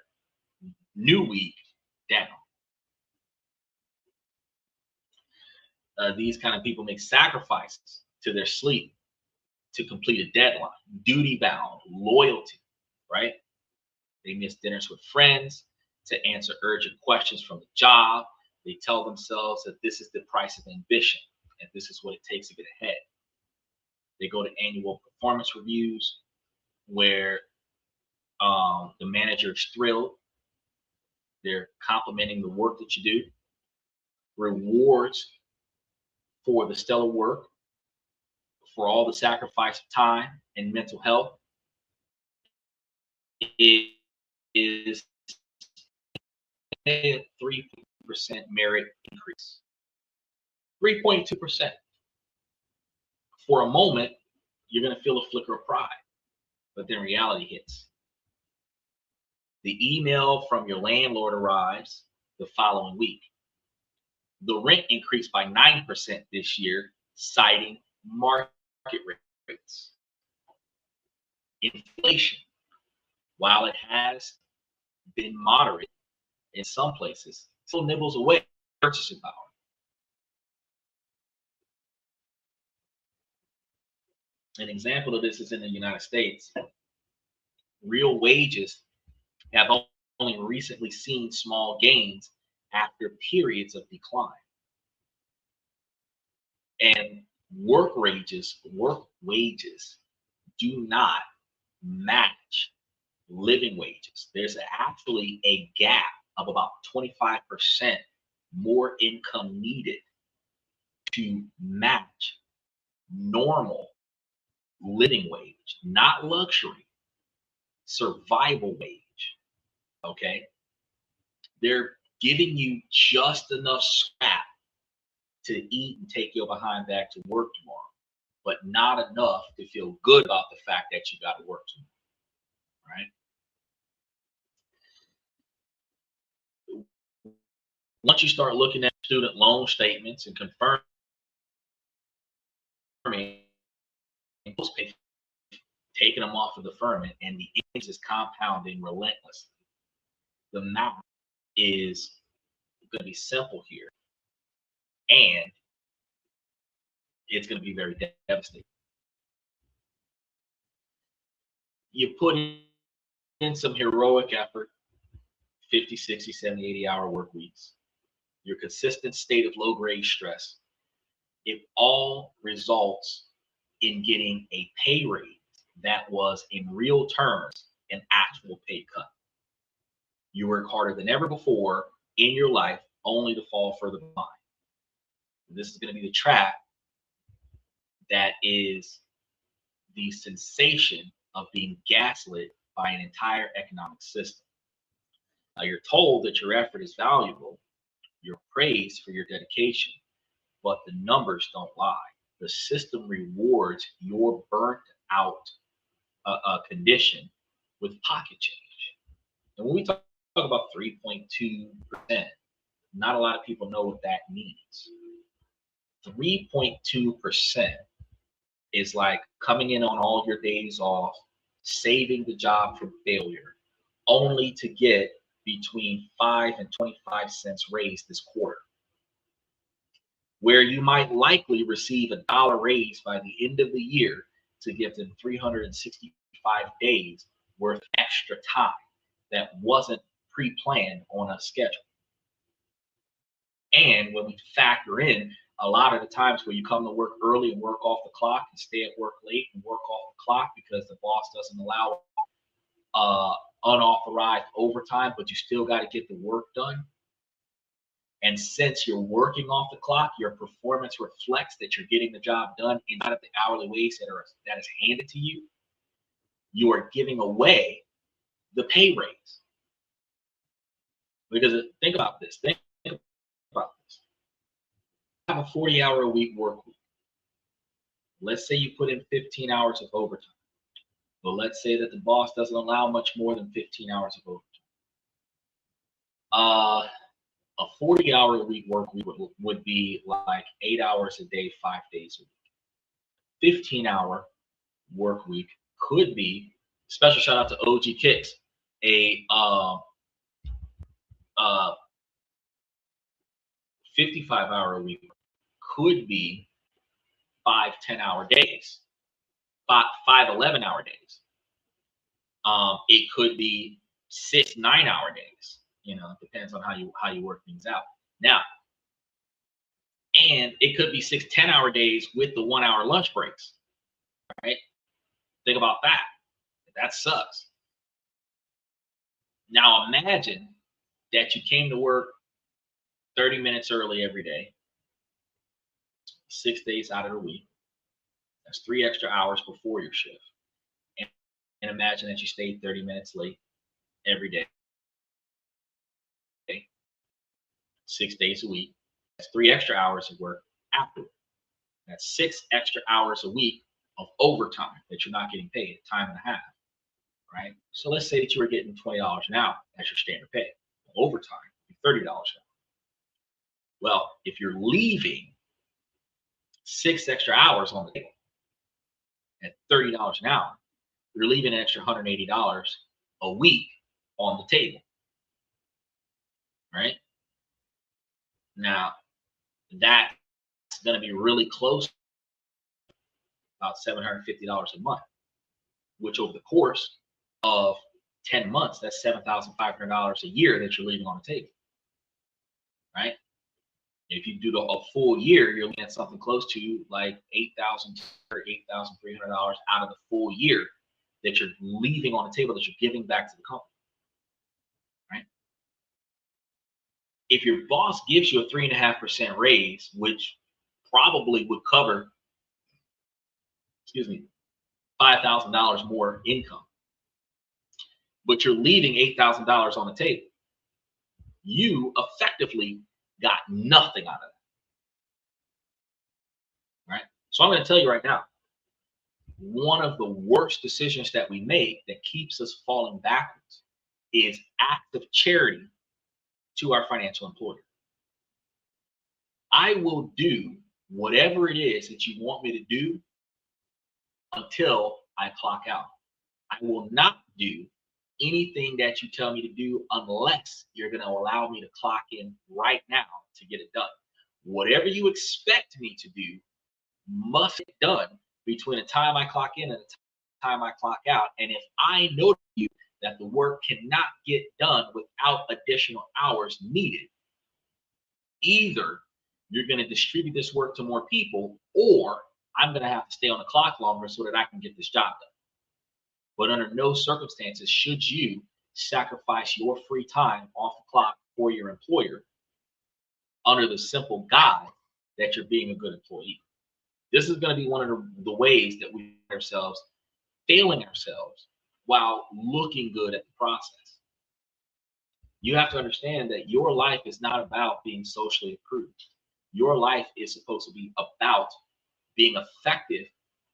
new week down. These kind of people make sacrifices to their sleep to complete a deadline, duty bound, loyalty, right? They miss dinners with friends to answer urgent questions from the job. They tell themselves that this is the price of ambition and this is what it takes to get ahead. They go to annual performance reviews where the manager is thrilled. They're complimenting the work that you do. Rewards for the stellar work, for all the sacrifice of time and mental health. It is a 3% merit increase. 3.2%. For a moment, you're going to feel a flicker of pride, but then reality hits. The email from your landlord arrives the following week. The rent increased by 9% this year, citing market rates. Inflation, while it has been moderate in some places, still nibbles away purchasing power. An example of this is in the United States. Real wages have only recently seen small gains after periods of decline. And work wages do not match living wages. There's actually a gap of about 25% more income needed to match normal living wage, not luxury, survival wage. Okay? They're giving you just enough scrap to eat and take your behind back to work tomorrow, but not enough to feel good about the fact that you got to work tomorrow, right? Once you start looking at student loan statements and confirming taking them off of the firm, and the interest is compounding relentlessly, the math is going to be simple here, and it's going to be very devastating. You put in some heroic effort, 50, 60, 70, 80-hour work weeks, your consistent state of low-grade stress, it all results in getting a pay raise that was, in real terms, an actual pay cut. You work harder than ever before in your life, only to fall further behind. This is going to be the trap that is the sensation of being gaslit by an entire economic system. Now, you're told that your effort is valuable, you're praised for your dedication, but the numbers don't lie. The system rewards your burnt out condition with pocket change. And when we talk about 3.2%, not a lot of people know what that means. 3.2% is like coming in on all your days off, saving the job from failure, only to get between 5 and 25 cents raise this quarter, where you might likely receive a dollar raise by the end of the year to give them 365 days worth extra time that wasn't pre-planned on a schedule. And when we factor in a lot of the times where you come to work early and work off the clock and stay at work late and work off the clock because the boss doesn't allow unauthorized overtime, but you still got to get the work done. And since you're working off the clock, your performance reflects that you're getting the job done inside of the hourly wage that is handed to you. You are giving away the pay raise. Because think about this. Think about this. You have a 40-hour-a-week work week. Let's say you put in 15 hours of overtime. But let's say that the boss doesn't allow much more than 15 hours of overtime. A 40-hour-a-week work week would be like 8 hours a day, 5 days a week. 15-hour work week could be, special shout out to OG Kicks, a 55-hour-a-week could be 5 10-hour days, 5 11-hour days. It could be 6 9-hour days. You know, it depends on how you work things out. Now, and it could be 6 10-hour days with the 1-hour lunch breaks. Right? Think about that. That sucks. Now imagine that you came to work 30 minutes early every day, 6 days out of the week. That's 3 extra hours before your shift. And imagine that you stayed 30 minutes late every day, 6 days a week. That's 3 extra hours of work afterward. That's 6 extra hours a week of overtime that you're not getting paid, time and a half, right? So let's say that you were getting $20 an hour as your standard pay. Overtime, $30 an hour. Well, if you're leaving 6 extra hours on the table at $30 an hour, you're leaving an extra $180 a week on the table, right? Now, that's going to be really close, about $750 a month, which over the course of 10 months, that's $7,500 a year that you're leaving on the table, right? If you do a full year, you're looking at something close to like $8,000 or $8,300 out of the full year that you're leaving on the table, that you're giving back to the company, right? If your boss gives you a 3.5% raise, which probably would cover, $5,000 more income, but you're leaving $8,000 on the table, you effectively got nothing out of it, right? So I'm going to tell you right now, one of the worst decisions that we make that keeps us falling backwards is acts of charity to our financial employer. I will do whatever it is that you want me to do until I clock out. I will not do anything that you tell me to do unless you're going to allow me to clock in right now to get it done. Whatever you expect me to do must get done between the time I clock in and the time I clock out. And if I know you that the work cannot get done without additional hours needed, either you're going to distribute this work to more people, or I'm going to have to stay on the clock longer so that I can get this job done. But under no circumstances should you sacrifice your free time off the clock for your employer under the simple guise that you're being a good employee. This is going to be one of the ways that we find ourselves failing ourselves while looking good at the process. You have to understand that your life is not about being socially approved. Your life is supposed to be about being effective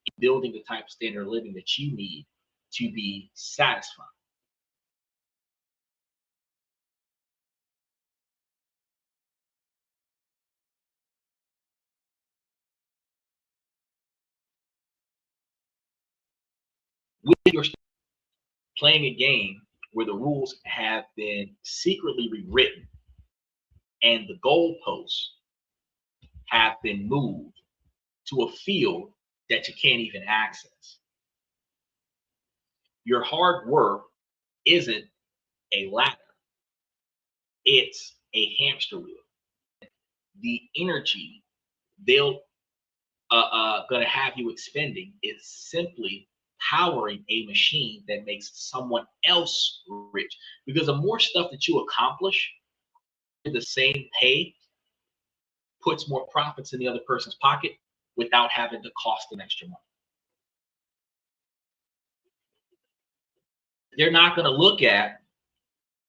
in building the type of standard of living that you need to be satisfied. With your playing a game where the rules have been secretly rewritten and the goalposts have been moved to a field that you can't even access. Your hard work isn't a ladder, it's a hamster wheel. The energy they'll gonna have you expending is simply powering a machine that makes someone else rich. Because the more stuff that you accomplish, the same pay puts more profits in the other person's pocket without having to cost them extra money. They're not going to look at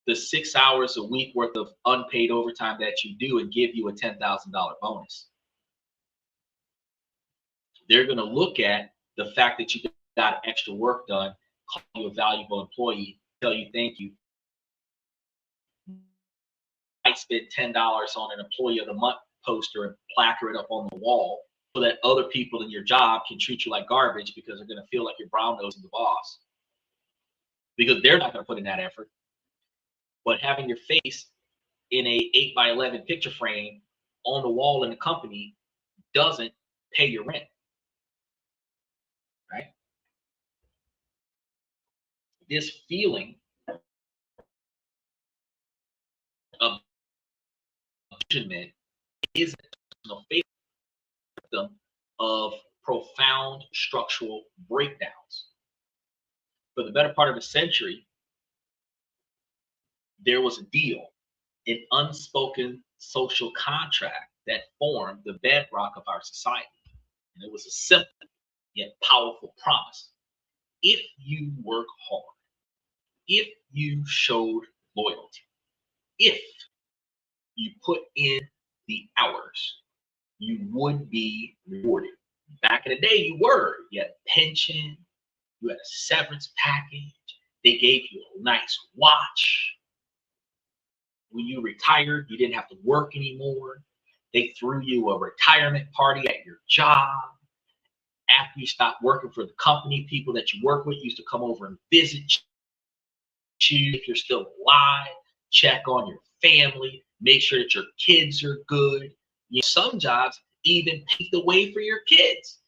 the 6 hours a week worth of unpaid overtime that you do and give you a $10,000 bonus. They're going to look at the fact that you got extra work done, call you a valuable employee, tell you thank you. Might spend $10 on an employee of the month poster and placard it up on the wall so that other people in your job can treat you like garbage because they're going to feel like you're brown nosing the boss. Because they're not going to put in that effort. But having your face in a 8x11 picture frame on the wall in the company doesn't pay your rent, right? This feeling of abandonment is a victim of profound structural breakdowns. For the better part of a century, there was a deal, an unspoken social contract that formed the bedrock of our society. And it was a simple yet powerful promise. If you work hard, if you showed loyalty, if you put in the hours, you would be rewarded. Back in the day, you were. You had a pension, you had a severance package, they gave you a nice watch. When you retired, you didn't have to work anymore. They threw you a retirement party at your job. After you stopped working for the company, people that you work with used to come over and visit you if you're still alive, check on your family, make sure that your kids are good. Some jobs even pave the way for your kids.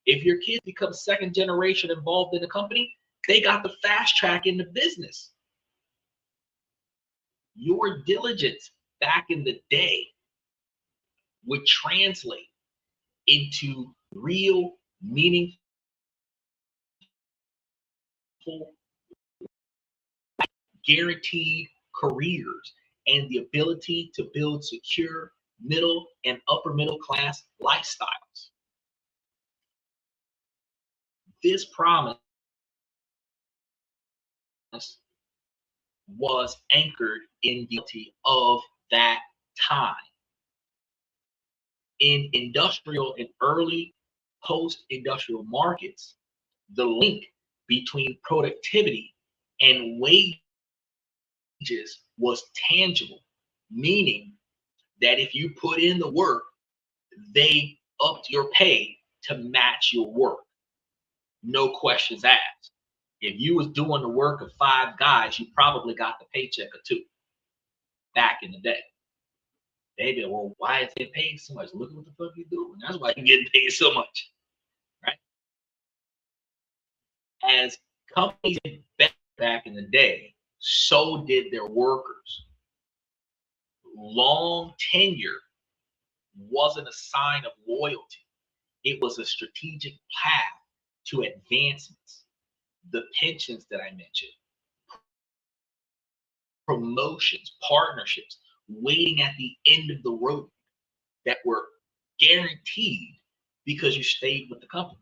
If your kids become second generation involved in the company, they got the fast track in the business. Your diligence back in the day would translate into real, meaningful, guaranteed careers and the ability to build secure middle and upper middle class lifestyles. This promise was anchored in the reality of that time. In industrial and early post-industrial markets, the link between productivity and wages was tangible, meaning that if you put in the work, they upped your pay to match your work. No questions asked. If you was doing the work of 5 guys, you probably got the paycheck of 2 back in the day. They be, well, why is they paying so much? Look at what the fuck you doing. That's why you're getting paid so much, right? As companies back in the day, so did their workers. Long tenure wasn't a sign of loyalty. It was a strategic path to advancements. The pensions that I mentioned, promotions, partnerships, waiting at the end of the road that were guaranteed because you stayed with the company.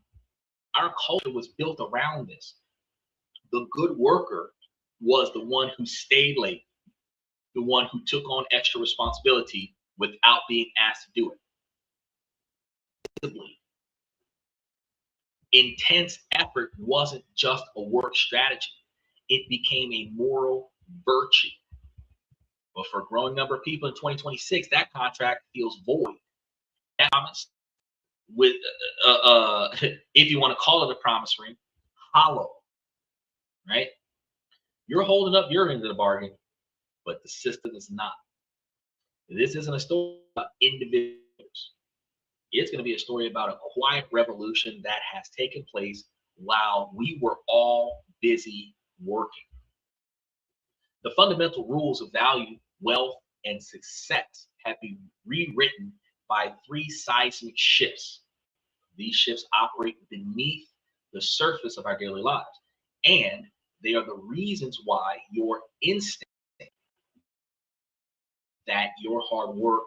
Our culture was built around this. The good worker was the one who stayed late, the one who took on extra responsibility without being asked to do it. Intense effort wasn't just a work strategy. It became a moral virtue. But for a growing number of people in 2026, that contract feels void. That promise, with if you want to call it a promise ring, hollow, right? You're holding up your end of the bargain, but the system is not. This isn't a story about individuals. It's going to be a story about a quiet revolution that has taken place while we were all busy working. The fundamental rules of value, wealth, and success have been rewritten by 3 seismic shifts. These shifts operate beneath the surface of our daily lives. And they are the reasons why your instinct that your hard work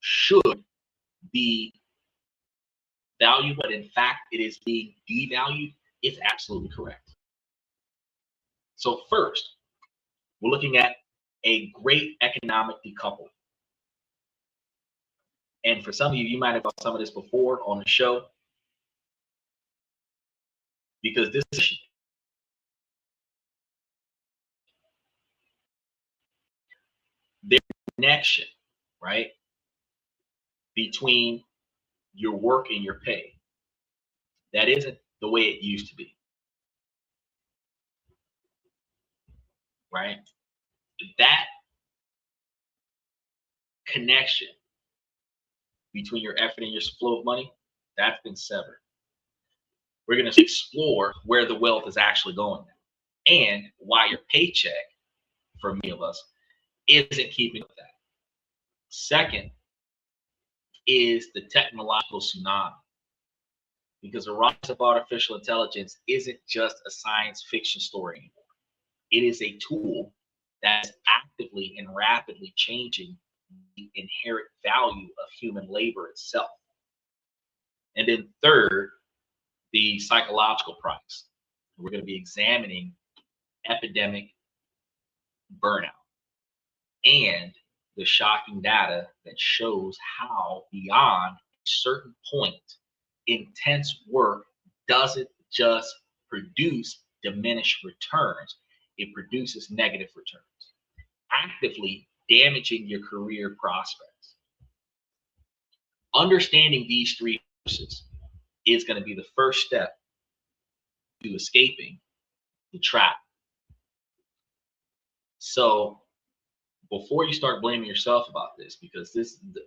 should be valuable, but in fact it is being devalued, is absolutely correct. So first, we're looking at a great economic decoupling. And for some of you, you might have done some of this before on the show, because this is their connection, right, between your work and your pay. That isn't the way it used to be, right? That connection between your effort and your flow of money, that's been severed. We're going to explore where the wealth is actually going now and why your paycheck, for many of us, isn't keeping with that. Second is the technological tsunami, because the rise of artificial intelligence isn't just a science fiction story anymore. It is a tool that's actively and rapidly changing the inherent value of human labor itself. And then third, the psychological price. We're going to be examining epidemic burnout and the shocking data that shows how beyond a certain point, intense work doesn't just produce diminished returns, it produces negative returns, actively damaging your career prospects. Understanding these three forces is going to be the first step to escaping the trap. So before you start blaming yourself about this, because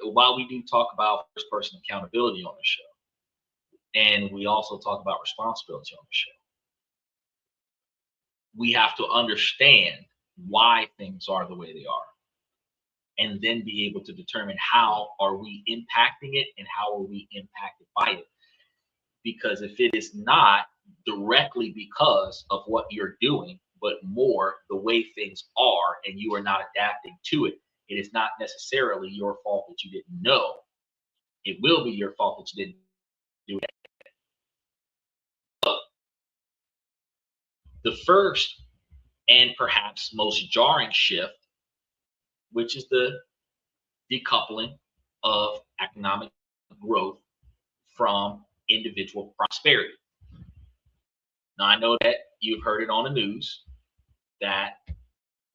while we do talk about first person accountability on the show, and we also talk about responsibility on the show, we have to understand why things are the way they are, and then be able to determine how are we impacting it and how are we impacted by it. Because if it is not directly because of what you're doing, but more the way things are, and you are not adapting to it, it is not necessarily your fault that you didn't know. It will be your fault that you didn't do it. The first and perhaps most jarring shift, which is the decoupling of economic growth from individual prosperity. Now, I know that you've heard it on the news that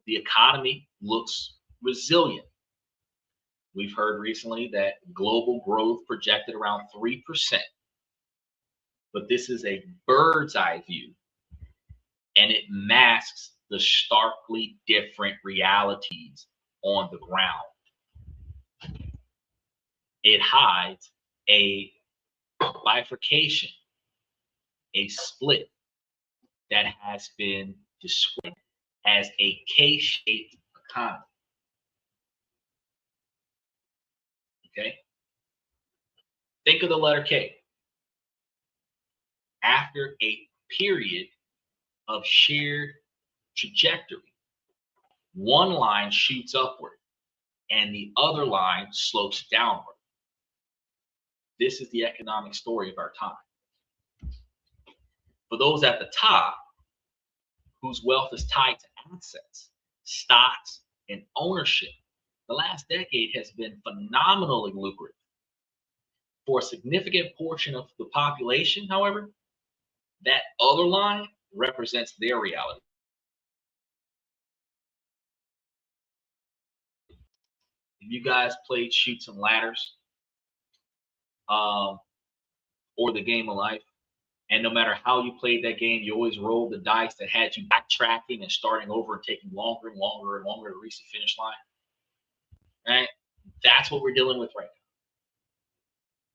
the economy looks resilient. We've heard recently that global growth projected around 3%. But this is a bird's eye view, and it masks the starkly different realities on the ground. It hides a bifurcation, a split that has been described as a K-shaped economy. Okay? Think of the letter K. After a period of shared trajectory, one line shoots upward and the other line slopes downward. This is the economic story of our time. For those at the top, whose wealth is tied to assets, stocks, and ownership, the last decade has been phenomenally lucrative. For a significant portion of the population, however, that other line represents their reality. If you guys played Chutes and Ladders, or the game of life, and no matter how you played that game, you always rolled the dice that had you backtracking and starting over and taking longer and longer and longer to reach the finish line. Right? That's what we're dealing with right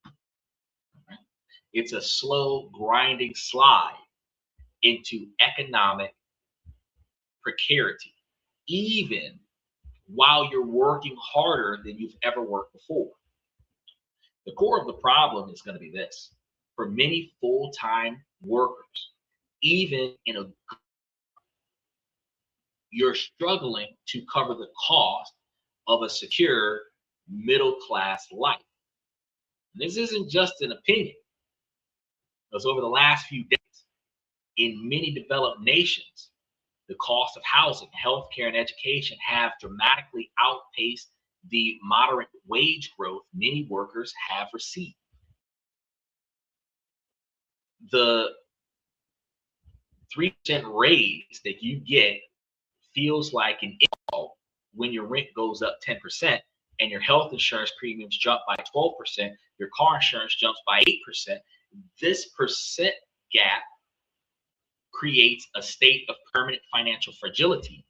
now. Right? It's a slow, grinding slide into economic precarity, even while you're working harder than you've ever worked before. The core of the problem is going to be this. For many full-time workers, even in a, you're struggling to cover the cost of a secure middle class life. And this isn't just an opinion, because over the last few decades, in many developed nations, the cost of housing, healthcare, and education have dramatically outpaced the moderate wage growth many workers have received. The 3% raise that you get feels like an insult when your rent goes up 10% and your health insurance premiums jump by 12%, your car insurance jumps by 8%. This percent gap creates a state of permanent financial fragility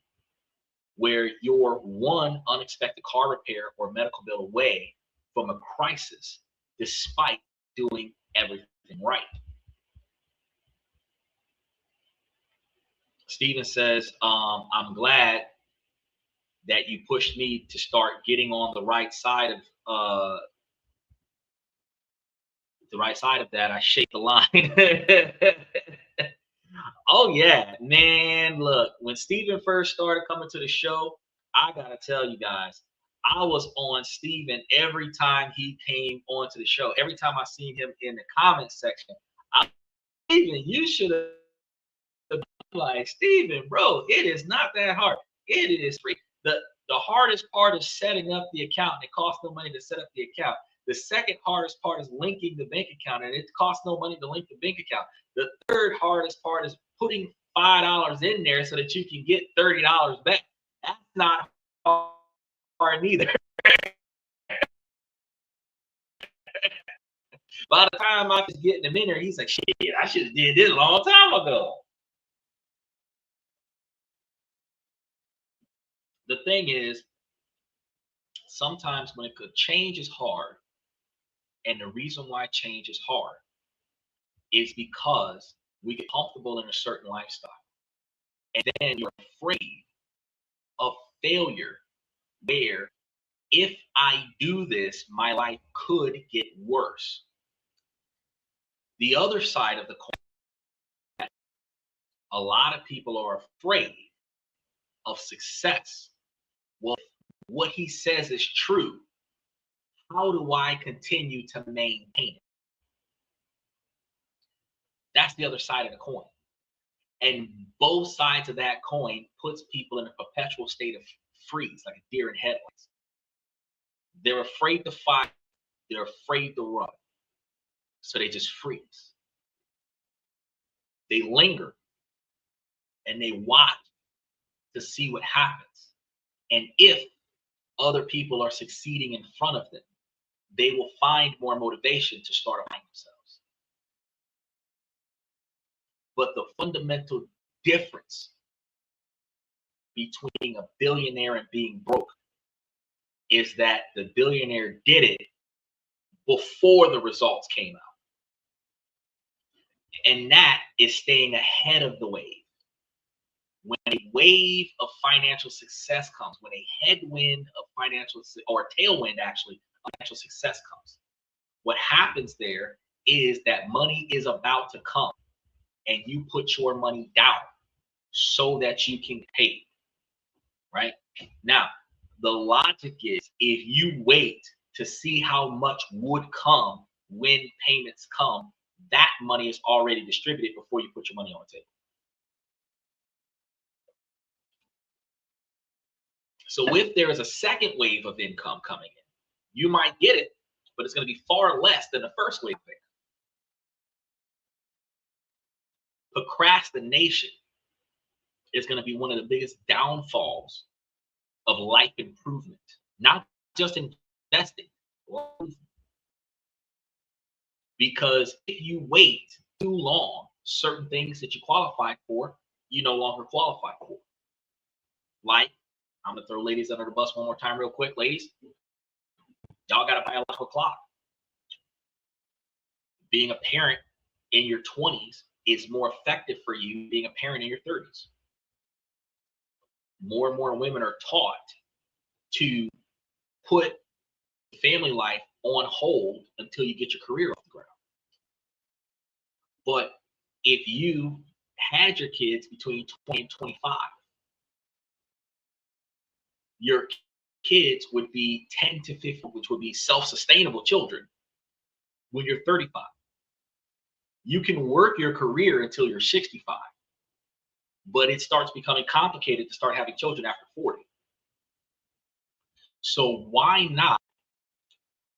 where you're one unexpected car repair or medical bill away from a crisis despite doing everything right. Steven says, I'm glad that you pushed me to start getting on the right side of that. I shake the line. Oh yeah, man. Look, when Steven first started coming to the show, I gotta tell you guys, I was on Steven every time he came onto the show. Every time I seen him in the comments section, Steven, you should have been like, Steven, bro, it is not that hard. It is free. The hardest part is setting up the account, and it costs no money to set up the account. The second hardest part is linking the bank account, and it costs no money to link the bank account. The third hardest part is putting $5 in there so that you can get $30 back. That's not hard neither. By the time I was getting him in there, he's like, shit, I should have did this a long time ago. The thing is, sometimes when change is hard, and the reason why change is hard is because we get comfortable in a certain lifestyle. And then you're afraid of failure, where if I do this, my life could get worse. The other side of the coin, a lot of people are afraid of success. Well, what he says is true. How do I continue to maintain it? That's the other side of the coin. And both sides of that coin puts people in a perpetual state of freeze, like a deer in headlights. They're afraid to fight. They're afraid to run. So they just freeze. They linger and they watch to see what happens. And if other people are succeeding in front of them, they will find more motivation to start applying themselves. But the fundamental difference between a billionaire and being broke is that the billionaire did it before the results came out. And that is staying ahead of the wave. When a wave of financial success comes, when a headwind of financial, or a tailwind actually, of financial success comes, what happens there is that money is about to come and you put your money down so that you can pay, right? Now, the logic is if you wait to see how much would come when payments come, that money is already distributed before you put your money on the table. So if there is a second wave of income coming in, you might get it, but it's going to be far less than the first wave of income. Procrastination is going to be one of the biggest downfalls of life improvement, not just investing. Because if you wait too long, certain things that you qualified for, you no longer qualify for. Like, I'm gonna throw ladies under the bus one more time real quick. Ladies, y'all got a biological clock. Being a parent in your 20s is more effective for you being a parent in your 30s. More and more women are taught to put family life on hold until you get your career off the ground. But if you had your kids between 20 and 25, your kids would be 10 to 15, which would be self-sustainable children when you're 35. You can work your career until you're 65, but it starts becoming complicated to start having children after 40. So why not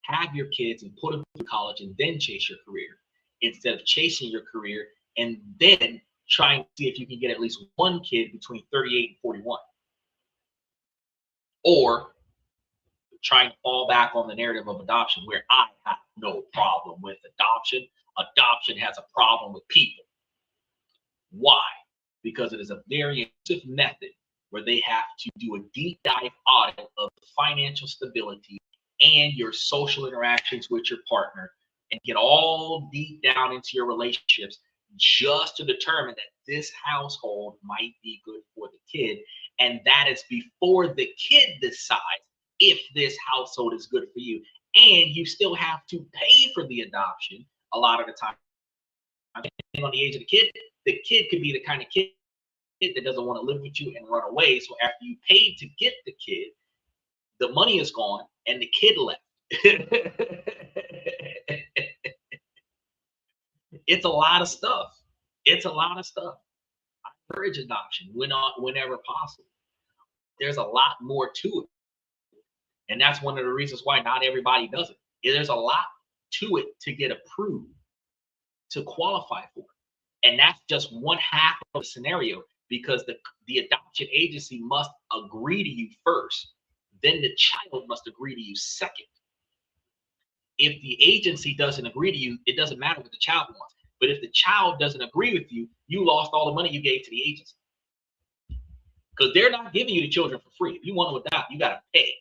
have your kids and put them through college and then chase your career instead of chasing your career and then trying to see if you can get at least one kid between 38 and 41, or trying to fall back on the narrative of adoption, where I have no problem with adoption. Adoption has a problem with people. Why? Because it is a very intensive method where they have to do a deep dive audit of financial stability and your social interactions with your partner, and get all deep down into your relationships just to determine that this household might be good for the kid. And that is before the kid decides if this household is good for you. And you still have to pay for the adoption a lot of the time. Depending on the age of the kid could be the kind of kid that doesn't want to live with you and run away. So after you paid to get the kid, the money is gone and the kid left. It's a lot of stuff. It's a lot of stuff. I encourage adoption whenever possible. There's a lot more to it. And that's one of the reasons why not everybody does it. There's a lot to it to get approved, to qualify for it. And that's just one half of the scenario, because the adoption agency must agree to you first. Then the child must agree to you second. If the agency doesn't agree to you, it doesn't matter what the child wants. But if the child doesn't agree with you, you lost all the money you gave to the agency. Because they're not giving you the children for free. If you want to adopt, you got to pay.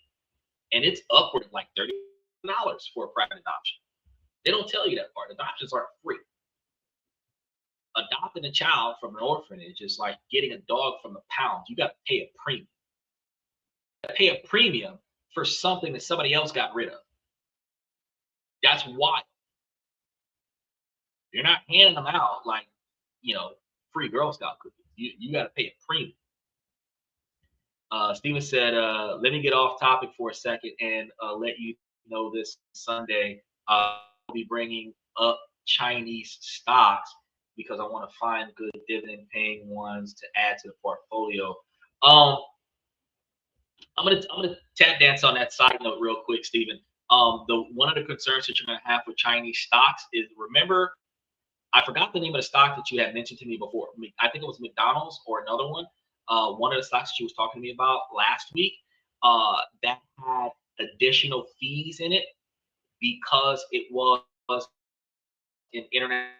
And it's upward of like $30 for a private adoption. They don't tell you that part. Adoptions aren't free. Adopting a child from an orphanage is like getting a dog from the pound. You got to pay a premium. You got to pay a premium for something that somebody else got rid of. That's wild. You're not handing them out like, free Girl Scout cookies. You got to pay a premium. Steven said, let me get off topic for a second and let you know this Sunday I'll be bringing up Chinese stocks because I want to find good dividend paying ones to add to the portfolio. I'm gonna tap dance on that side note real quick, Steven. One of the concerns that you're gonna have with Chinese stocks is, remember, I forgot the name of the stock that you had mentioned to me before. I think it was McDonald's or another one. One of the stocks she was talking to me about last week that had additional fees in it because it was an international.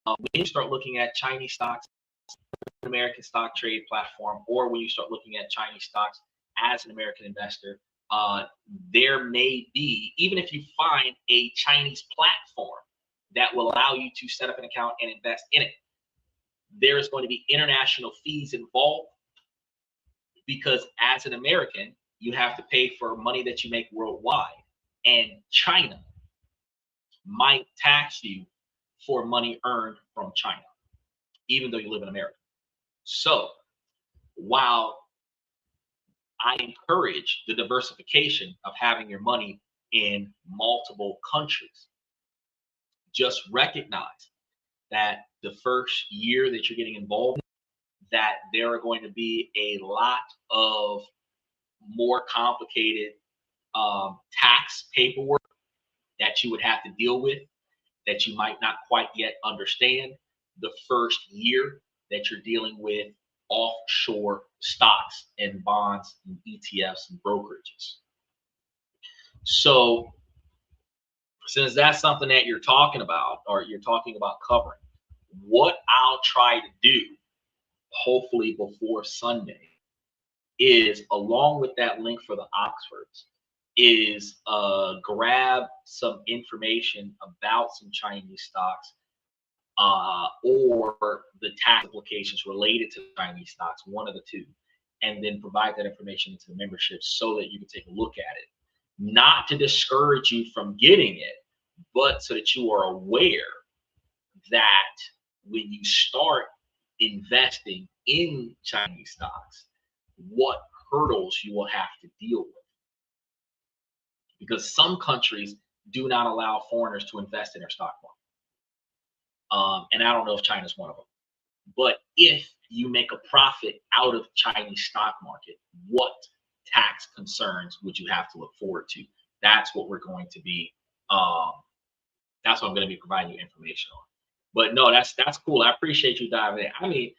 When you start looking at Chinese stocks, an American stock trade platform, or when you start looking at Chinese stocks as an American investor, there may be, even if you find a Chinese platform that will allow you to set up an account and invest in it, there is going to be international fees involved, because as an American, you have to pay for money that you make worldwide, and China might tax you for money earned from China, even though you live in America. So while I encourage the diversification of having your money in multiple countries, just recognize that the first year that you're getting involved, that there are going to be a lot of more complicated tax paperwork that you would have to deal with, that you might not quite yet understand the first year that you're dealing with offshore stocks and bonds and ETFs and brokerages. So since that's something that you're talking about, or you're talking about covering, what I'll try to do, hopefully before Sunday, is, along with that link for the Oxfords, is grab some information about some Chinese stocks or the tax implications related to Chinese stocks, one of the two, and then provide that information into the membership so that you can take a look at it. Not to discourage you from getting it, but so that you are aware that when you start investing in Chinese stocks, what hurdles you will have to deal with. Because some countries do not allow foreigners to invest in their stock market. And I don't know if China's one of them. But if you make a profit out of Chinese stock market, what tax concerns would you have to look forward to? That's what we're going to be. That's what I'm going to be providing you information on. But no, that's cool. I appreciate you diving in. I mean,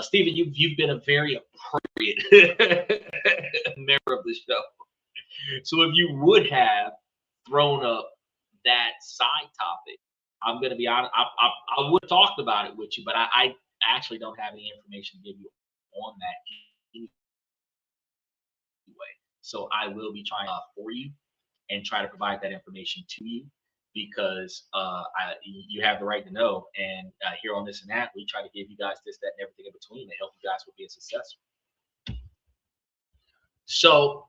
Stephen, you've been a very appropriate member of the show. So if you would have thrown up that side topic, I'm going to be honest, I would have talked about it with you, but I actually don't have any information to give you on that anyway. So I will be trying for you and try to provide that information to you because you have the right to know. And here on This and That, we try to give you guys this, that, and everything in between to help you guys with being successful. So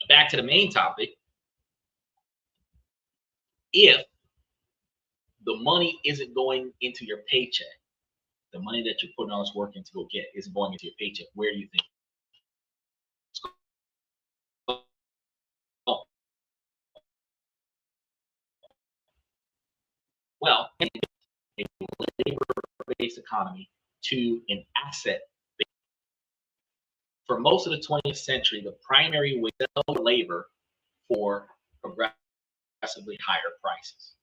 back to the main topic. If the money isn't going into your paycheck, the money that you're putting all this work in to go get isn't going into your paycheck, where do you think it's going? Well, a labor-based economy to an asset-based. For most of the 20th century, the primary way to sell labor for progressively higher prices.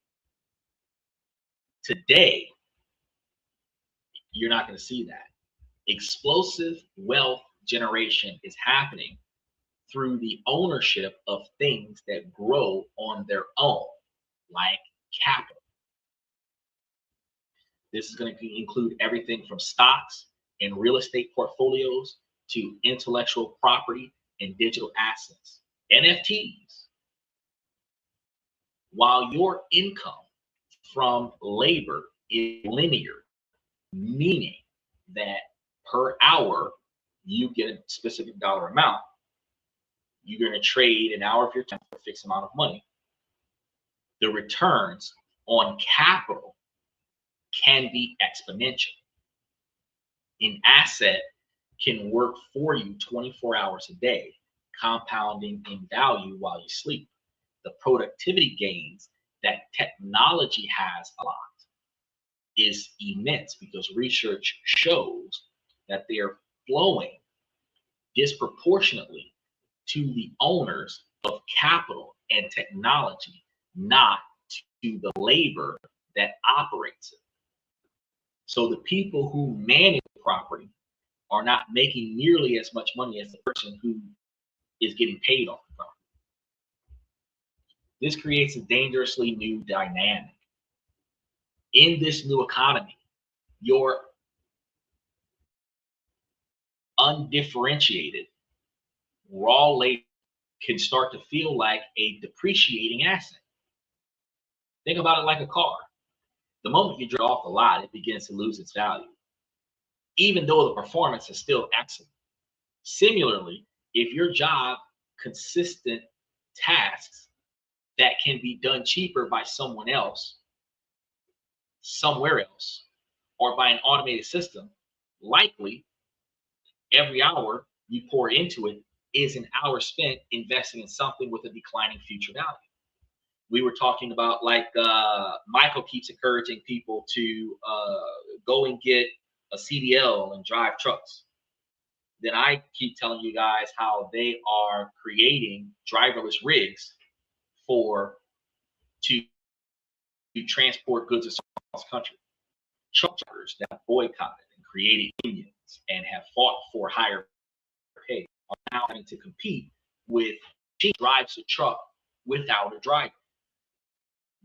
Today, you're not going to see that. Explosive wealth generation is happening through the ownership of things that grow on their own, like capital. This is going to include everything from stocks and real estate portfolios to intellectual property and digital assets, NFTs. While your income from labor is linear, meaning that per hour you get a specific dollar amount, you're going to trade an hour of your time for a fixed amount of money. The returns on capital can be exponential. An asset can work for you 24 hours a day, compounding in value while you sleep. The productivity gains that technology has a lot is immense because research shows that they are flowing disproportionately to the owners of capital and technology, not to the labor that operates it. So the people who manage the property are not making nearly as much money as the person who is getting paid off the property. This creates a dangerously new dynamic. In this new economy, your undifferentiated raw labor can start to feel like a depreciating asset. Think about it like a car. The moment you drive off the lot, it begins to lose its value, even though the performance is still excellent. Similarly, if your job consistent tasks that can be done cheaper by someone else, somewhere else, or by an automated system, likely every hour you pour into it is an hour spent investing in something with a declining future value. We were talking about Michael keeps encouraging people to go and get a CDL and drive trucks. Then I keep telling you guys how they are creating driverless rigs to transport goods across the country. Truck drivers that have boycotted and created unions and have fought for higher pay are now having to compete with she drives a truck without a driver.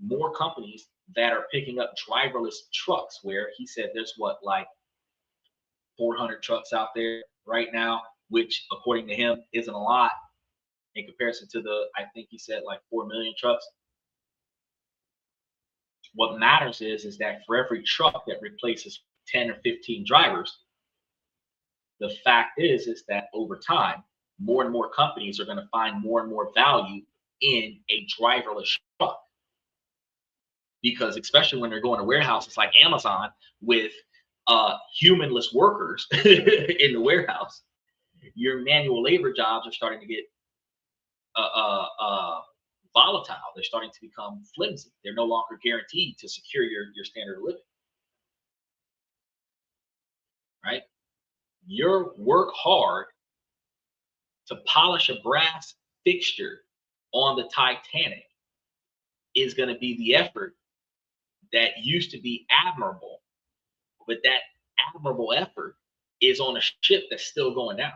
More companies that are picking up driverless trucks, where he said there's 400 trucks out there right now, which according to him isn't a lot in comparison to I think he said 4 million trucks. What matters is that for every truck that replaces 10 or 15 drivers, the fact is that over time, more and more companies are going to find more and more value in a driverless truck. because especially when they're going to warehouses like Amazon with humanless workers in the warehouse, your manual labor jobs are starting to get volatile. They're starting to become flimsy. They're no longer guaranteed to secure your standard of living, right? Your work hard to polish a brass fixture on the Titanic is going to be the effort that used to be admirable, but that admirable effort is on a ship that's still going down.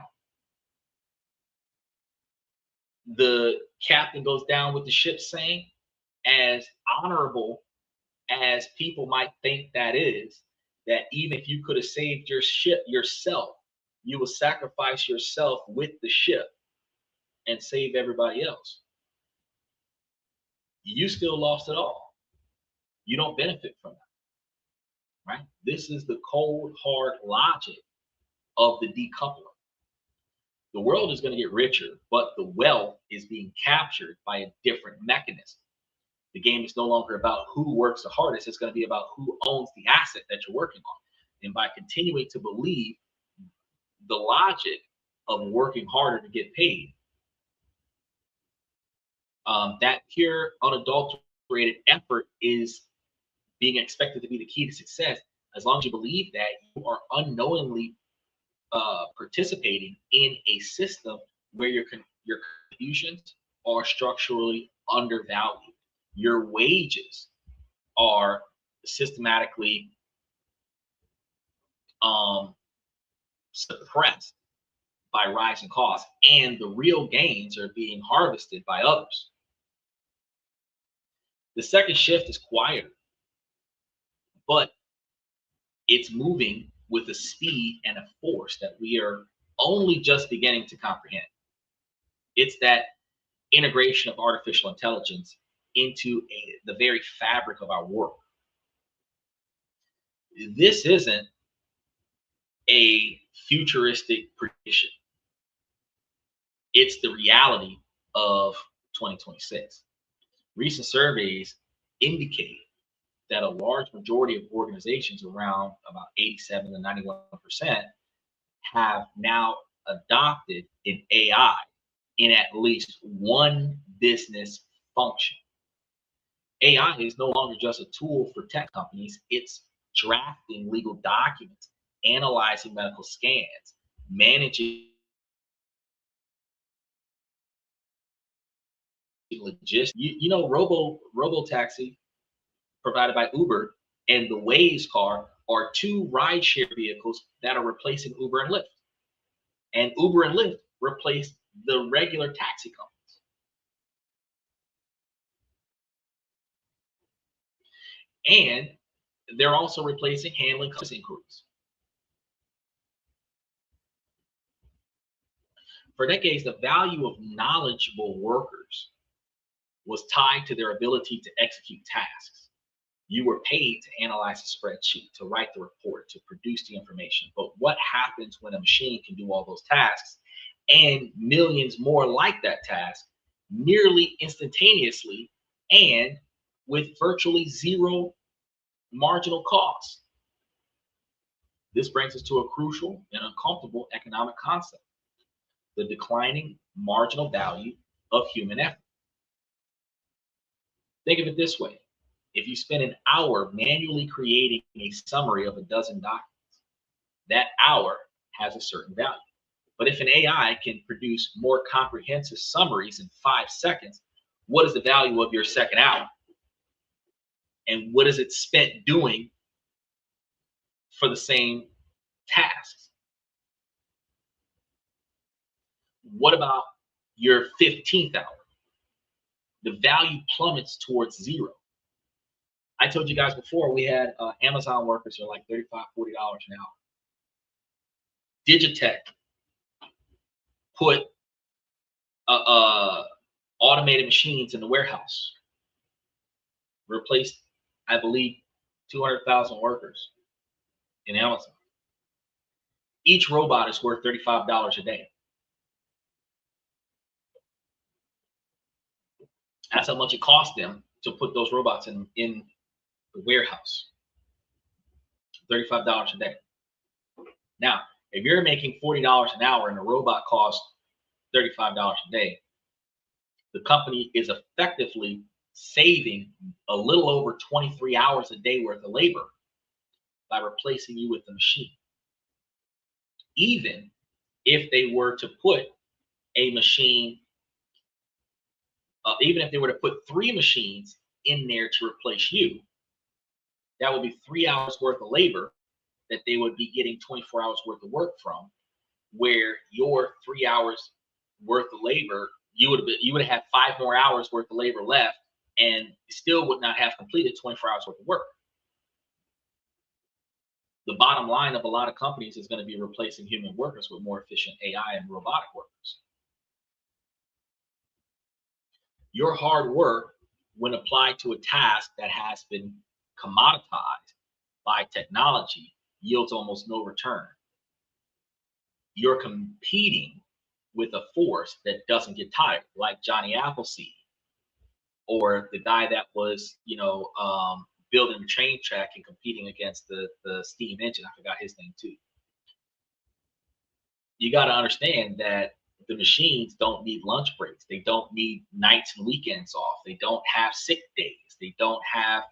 The captain goes down with the ship saying, as honorable as people might think that is, that even if you could have saved your ship yourself, you will sacrifice yourself with the ship and save everybody else. You still lost it all. You don't benefit from that, right? This is the cold, hard logic of the decoupler. The world is going to get richer, but the wealth is being captured by a different mechanism. The game is no longer about who works the hardest. It's going to be about who owns the asset that you're working on. And by continuing to believe the logic of working harder to get paid, that pure, unadulterated effort is being expected to be the key to success. As long as you believe that, you are unknowingly participating in a system where your contributions are structurally undervalued. Your wages are systematically suppressed by rising costs, and the real gains are being harvested by others. The second shift is quieter, but it's moving with a speed and a force that we are only just beginning to comprehend. It's that integration of artificial intelligence into the very fabric of our work. This isn't a futuristic prediction. It's the reality of 2026. Recent surveys indicate that a large majority of organizations, around about 87 to 91%, have now adopted an AI in at least one business function. AI is no longer just a tool for tech companies. It's drafting legal documents, analyzing medical scans, managing logistics. You know, robo taxi provided by Uber and the Waze car are two rideshare vehicles that are replacing Uber and Lyft. And Uber and Lyft replace the regular taxi companies. And they're also replacing handling customs inquiries. For decades, the value of knowledgeable workers was tied to their ability to execute tasks. You were paid to analyze the spreadsheet, to write the report, to produce the information. But what happens when a machine can do all those tasks and millions more like that task nearly instantaneously and with virtually zero marginal cost? This brings us to a crucial and uncomfortable economic concept: the declining marginal value of human effort. Think of it this way. If you spend an hour manually creating a summary of a dozen documents, that hour has a certain value. But if an AI can produce more comprehensive summaries in 5 seconds, what is the value of your second hour? And what is it spent doing for the same tasks? What about your 15th hour? The value plummets towards zero. I told you guys before, we had Amazon workers are like $35, $40 an hour. Digitech put automated machines in the warehouse, replaced, I believe, 200,000 workers in Amazon. Each robot is worth $35 a day. That's how much it cost them to put those robots in the warehouse, $35 a day. Now, if you're making $40 an hour and a robot costs $35 a day, the company is effectively saving a little over 23 hours a day worth of labor by replacing you with the machine. Even if they were to put a machine, even if they were to put 3 machines in there to replace you, that would be 3 hours worth of labor that they would be getting 24 hours worth of work from, where your 3 hours worth of labor, you would have 5 more hours worth of labor left and still would not have completed 24 hours worth of work. The bottom line of a lot of companies is going to be replacing human workers with more efficient AI and robotic workers. Your hard work, when applied to a task that has been commoditized by technology, yields almost no return. You're competing with a force that doesn't get tired, like Johnny Appleseed, or the guy that was, building the train track and competing against the steam engine. I forgot his name too. You got to understand that the machines don't need lunch breaks. They don't need nights and weekends off. They don't have sick days. They don't have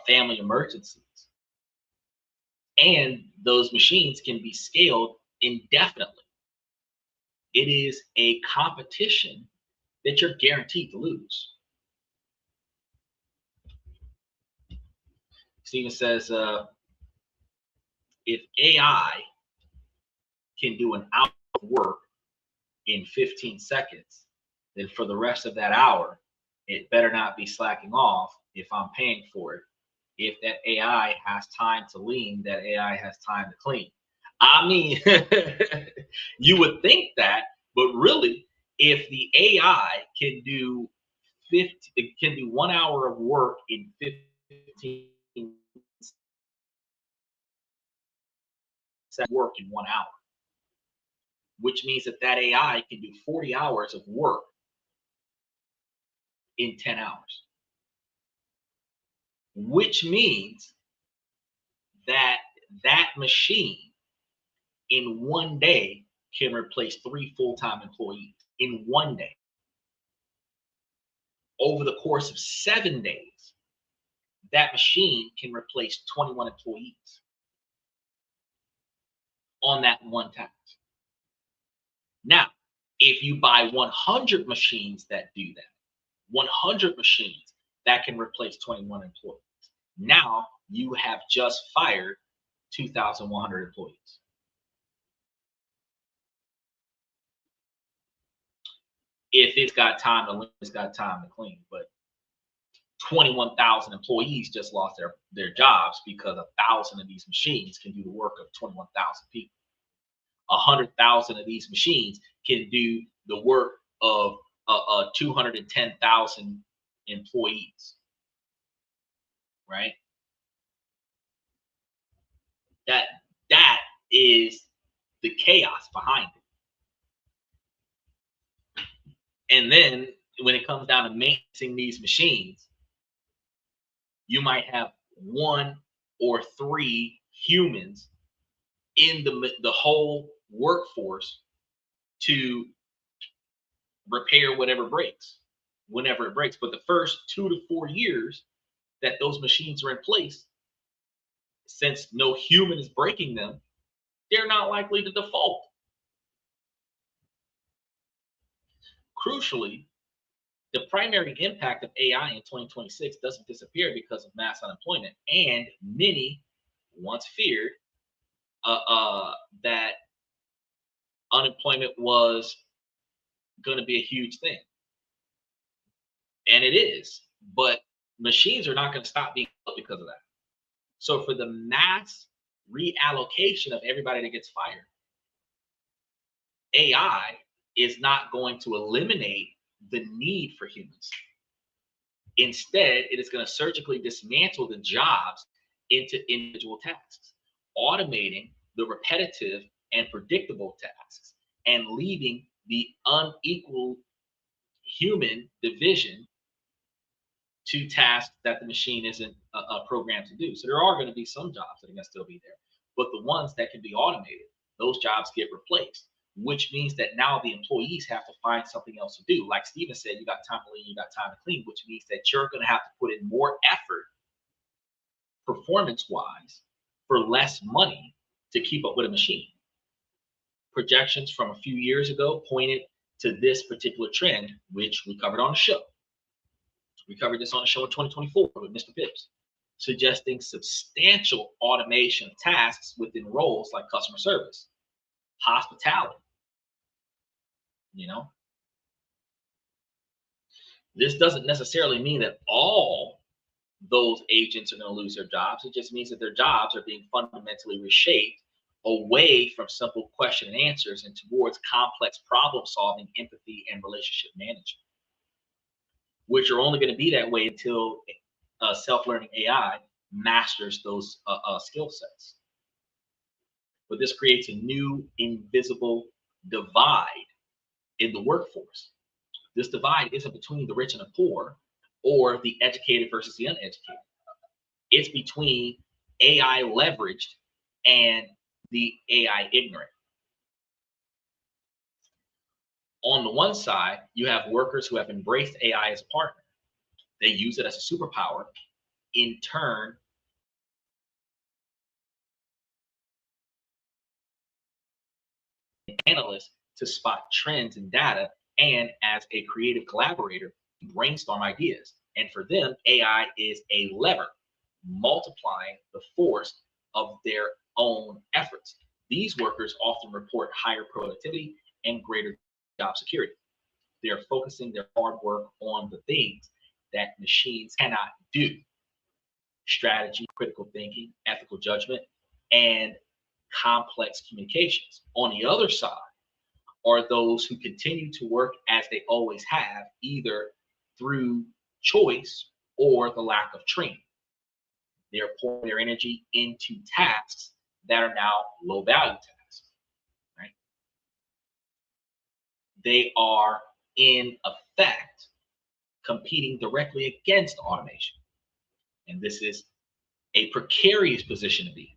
family emergencies. And those machines can be scaled indefinitely. It is a competition that you're guaranteed to lose. Steven says, if AI can do an hour of work in 15 seconds, then for the rest of that hour, it better not be slacking off if I'm paying for it. If that AI has time to lean, that AI has time to clean. I mean, you would think that, but really, if the AI can do 1 hour of work in 15 seconds, work in 1 hour, which means that AI can do 40 hours of work in 10 hours, which means that machine in 1 day can replace 3 full-time employees in 1 day. Over the course of 7 days, that machine can replace 21 employees on that one task. Now, if you buy 100 machines that do that, 100 machines that can replace 21 employees, now you have just fired 2,100 employees. If it's got time to lean, it's got time to clean. But 21,000 employees just lost their jobs because 1,000 of these machines can do the work of 21,000 people. 100,000 of these machines can do the work of 210,000 employees, right? That is the chaos behind it. And then when it comes down to maintaining these machines, you might have 1 or 3 humans in the whole workforce to repair whatever breaks, whenever it breaks. But the first 2 to 4 years that those machines are in place, since no human is breaking them, they're not likely to default. Crucially, the primary impact of AI in 2026 doesn't disappear because of mass unemployment, and many once feared that unemployment was going to be a huge thing, and it is. But machines are not going to stop being built because of that. So for the mass reallocation of everybody that gets fired, AI is not going to eliminate the need for humans. Instead, it is going to surgically dismantle the jobs into individual tasks, automating the repetitive and predictable tasks and leaving the unequal human division to tasks that the machine isn't programmed to do. So there are going to be some jobs that are going to still be there, but the ones that can be automated, those jobs get replaced, which means that now the employees have to find something else to do. Like Steven said, you got time to lean, you got time to clean, which means that you're going to have to put in more effort performance wise for less money to keep up with a machine. Projections from a few years ago pointed to this particular trend, which we covered on the show. We covered this on the show in 2024 with Mr. Pips, suggesting substantial automation of tasks within roles like customer service, hospitality. You know, this doesn't necessarily mean that all those agents are going to lose their jobs. It just means that their jobs are being fundamentally reshaped away from simple question and answers and towards complex problem solving, empathy, and relationship management, which are only going to be that way until self-learning AI masters those skill sets. But this creates a new invisible divide in the workforce. This divide isn't between the rich and the poor or the educated versus the uneducated. It's between AI leveraged and the AI ignorant. On the one side, you have workers who have embraced AI as a partner. They use it as a superpower. In turn, analysts to spot trends in data, and as a creative collaborator, brainstorm ideas. And for them, AI is a lever, multiplying the force of their own efforts. These workers often report higher productivity and greater job security. They are focusing their hard work on the things that machines cannot do: strategy, critical thinking, ethical judgment, and complex communications. On the other side are those who continue to work as they always have, either through choice or the lack of training. They're pouring their energy into tasks that are now low value tasks, right? They are in effect competing directly against automation. And this is a precarious position to be in.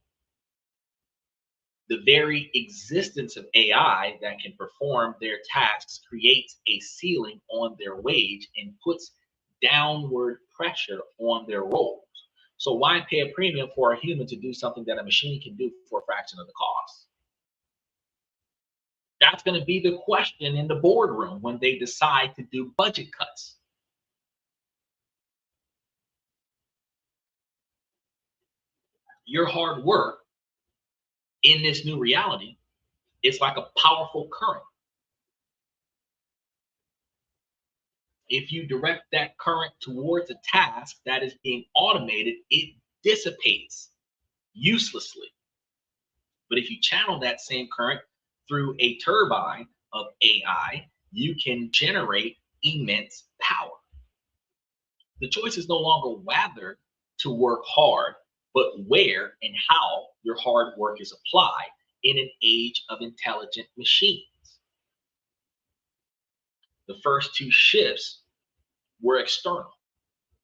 The very existence of AI that can perform their tasks creates a ceiling on their wage and puts downward pressure on their roles. So why pay a premium for a human to do something that a machine can do for a fraction of the cost? That's going to be the question in the boardroom when they decide to do budget cuts. Your hard work in this new reality is like a powerful current. If you direct that current towards a task that is being automated, it dissipates uselessly. But if you channel that same current through a turbine of AI, you can generate immense power. The choice is no longer whether to work hard, but where and how your hard work is applied in an age of intelligent machines. The first two shifts were external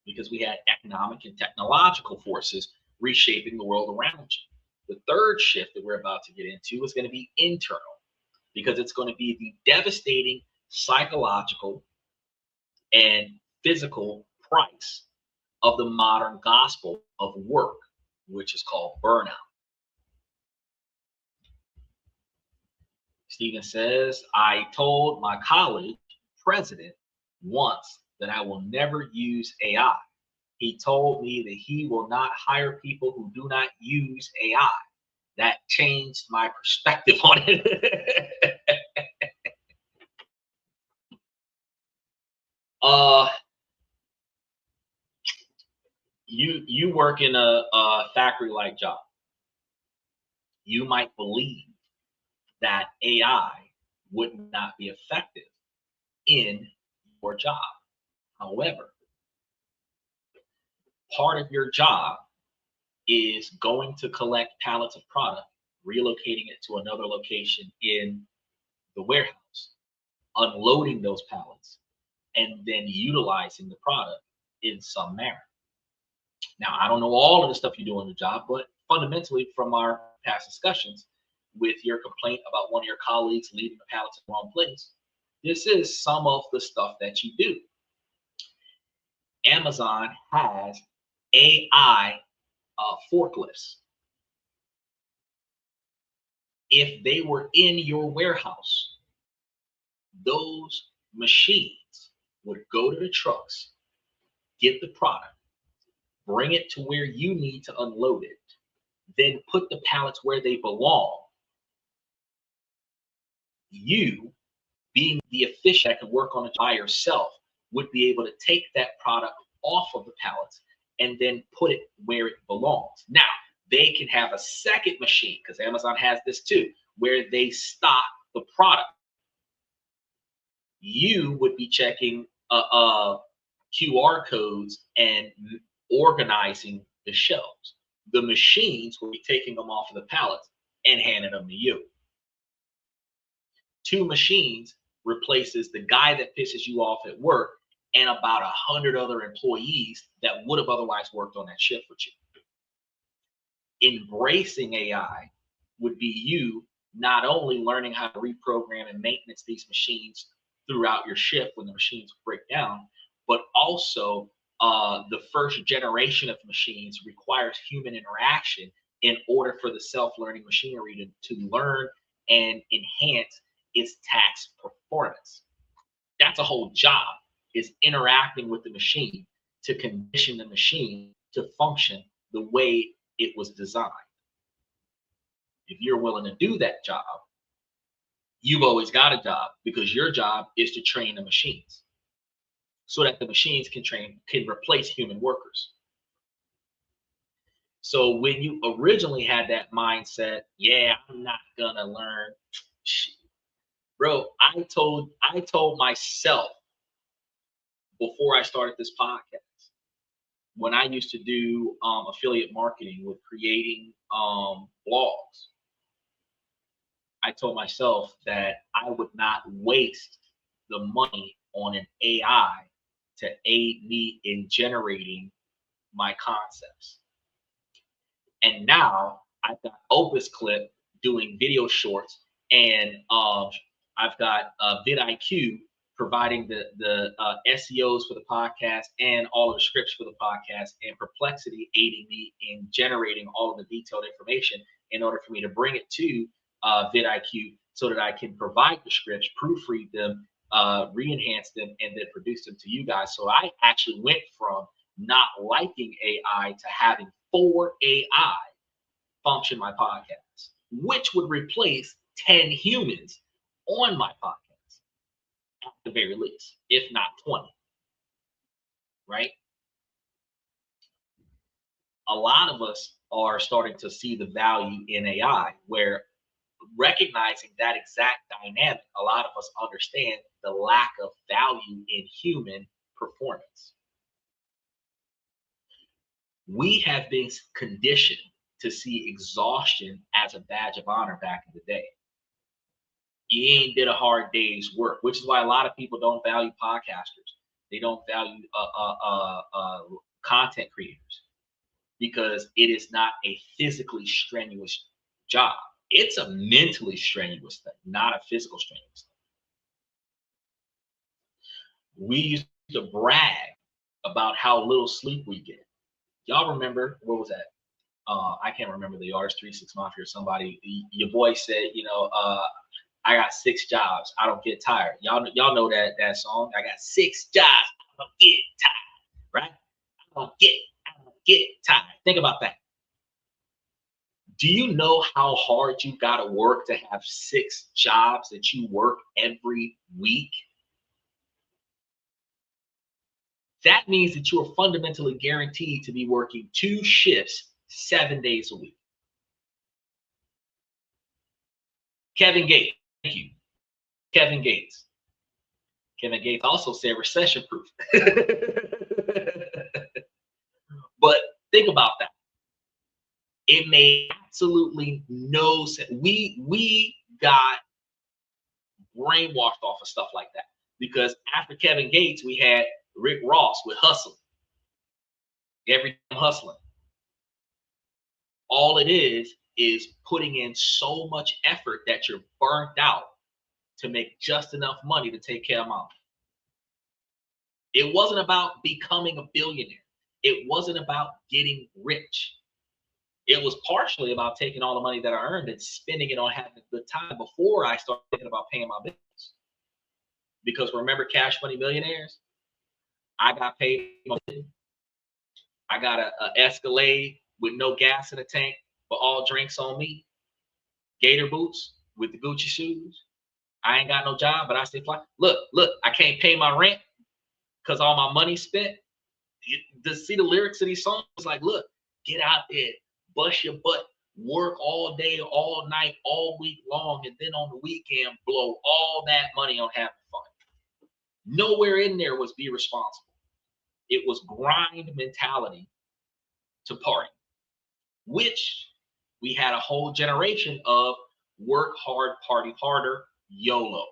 because we had economic and technological forces reshaping the world around you. The third shift that we're about to get into is going to be internal because it's going to be the devastating psychological and physical price of the modern gospel of work, which is called burnout. Stephen says, I told my college president once that I will never use AI. He told me that he will not hire people who do not use AI. That changed my perspective on it. You work in a factory-like job. You might believe that AI would not be effective in your job. However, part of your job is going to collect pallets of product, relocating it to another location in the warehouse, unloading those pallets, and then utilizing the product in some manner. Now, I don't know all of the stuff you do on the job, but fundamentally from our past discussions with your complaint about one of your colleagues leaving the pallets in the wrong place, this is some of the stuff that you do. Amazon has AI forklifts. If they were in your warehouse, those machines would go to the trucks, get the product, bring it to where you need to unload it, then put the pallets where they belong. You, being the official that can work on it by yourself, would be able to take that product off of the pallets and then put it where it belongs. Now, they can have a second machine, because Amazon has this too, where they stock the product. You would be checking QR codes and organizing the shelves. The machines will be taking them off of the pallets and handing them to you. Two machines replaces the guy that pisses you off at work and about 100 other employees that would have otherwise worked on that shift with you. Embracing AI would be you not only learning how to reprogram and maintenance these machines throughout your shift when the machines break down, but also the first generation of machines requires human interaction in order for the self-learning machinery to learn and enhance its task performance. That's a whole job, is interacting with the machine to condition the machine to function the way it was designed. If you're willing to do that job, you've always got a job, because your job is to train the machines so that the machines can replace human workers. So when you originally had that mindset, yeah, I'm not gonna learn, bro, I told myself before I started this podcast, when I used to do affiliate marketing with creating blogs, I told myself that I would not waste the money on an AI to aid me in generating my concepts. And now I've got Opus Clip doing video shorts, and I've got vidIQ providing the SEOs for the podcast and all of the scripts for the podcast, and Perplexity aiding me in generating all of the detailed information in order for me to bring it to vidIQ so that I can provide the scripts, proofread them, re-enhance them, and then produce them to you guys. So I actually went from not liking AI to having 4 AI function my podcast, which would replace 10 humans on my podcast at the very least, if not 20, right? A lot of us are starting to see the value in AI, where recognizing that exact dynamic, a lot of us understand the lack of value in human performance. We have been conditioned to see exhaustion as a badge of honor back in the day. You ain't did a hard day's work, which is why a lot of people don't value podcasters. They don't value content creators, because it is not a physically strenuous job. It's a mentally strenuous thing, not a physical strenuous thing. We used to brag about how little sleep we get. Y'all remember, what was that? I can't remember the artist, 3 6 Mafia or somebody. Your boy said, I got 6 jobs. I don't get tired. Y'all know that song. I got 6 jobs. I don't get tired, right? I don't get tired. Think about that. Do you know how hard you got to work to have 6 jobs that you work every week? That means that you are fundamentally guaranteed to be working 2 shifts 7 days a week. Kevin Gates, thank you. Kevin Gates. Kevin Gates also said recession proof. But think about that. It made absolutely no sense. We got brainwashed off of stuff like that, because after Kevin Gates, we had Rick Ross with Hustle. every time hustling. All it is putting in so much effort that you're burnt out to make just enough money to take care of mom. It wasn't about becoming a billionaire. It wasn't about getting rich. It was partially about taking all the money that I earned and spending it on having a good time before I started thinking about paying my bills. Because remember Cash Money Millionaires? I got paid. I got a Escalade with no gas in the tank, but all drinks on me. Gator boots with the Gucci shoes. I ain't got no job, but I stay fly. Look, I can't pay my rent because all my money spent. To see the lyrics of these songs, like, look, get out there, bust your butt, work all day, all night, all week long, and then on the weekend, blow all that money on having fun. Nowhere in there was be responsible. It was grind mentality to party, which we had a whole generation of work hard, party harder, YOLO.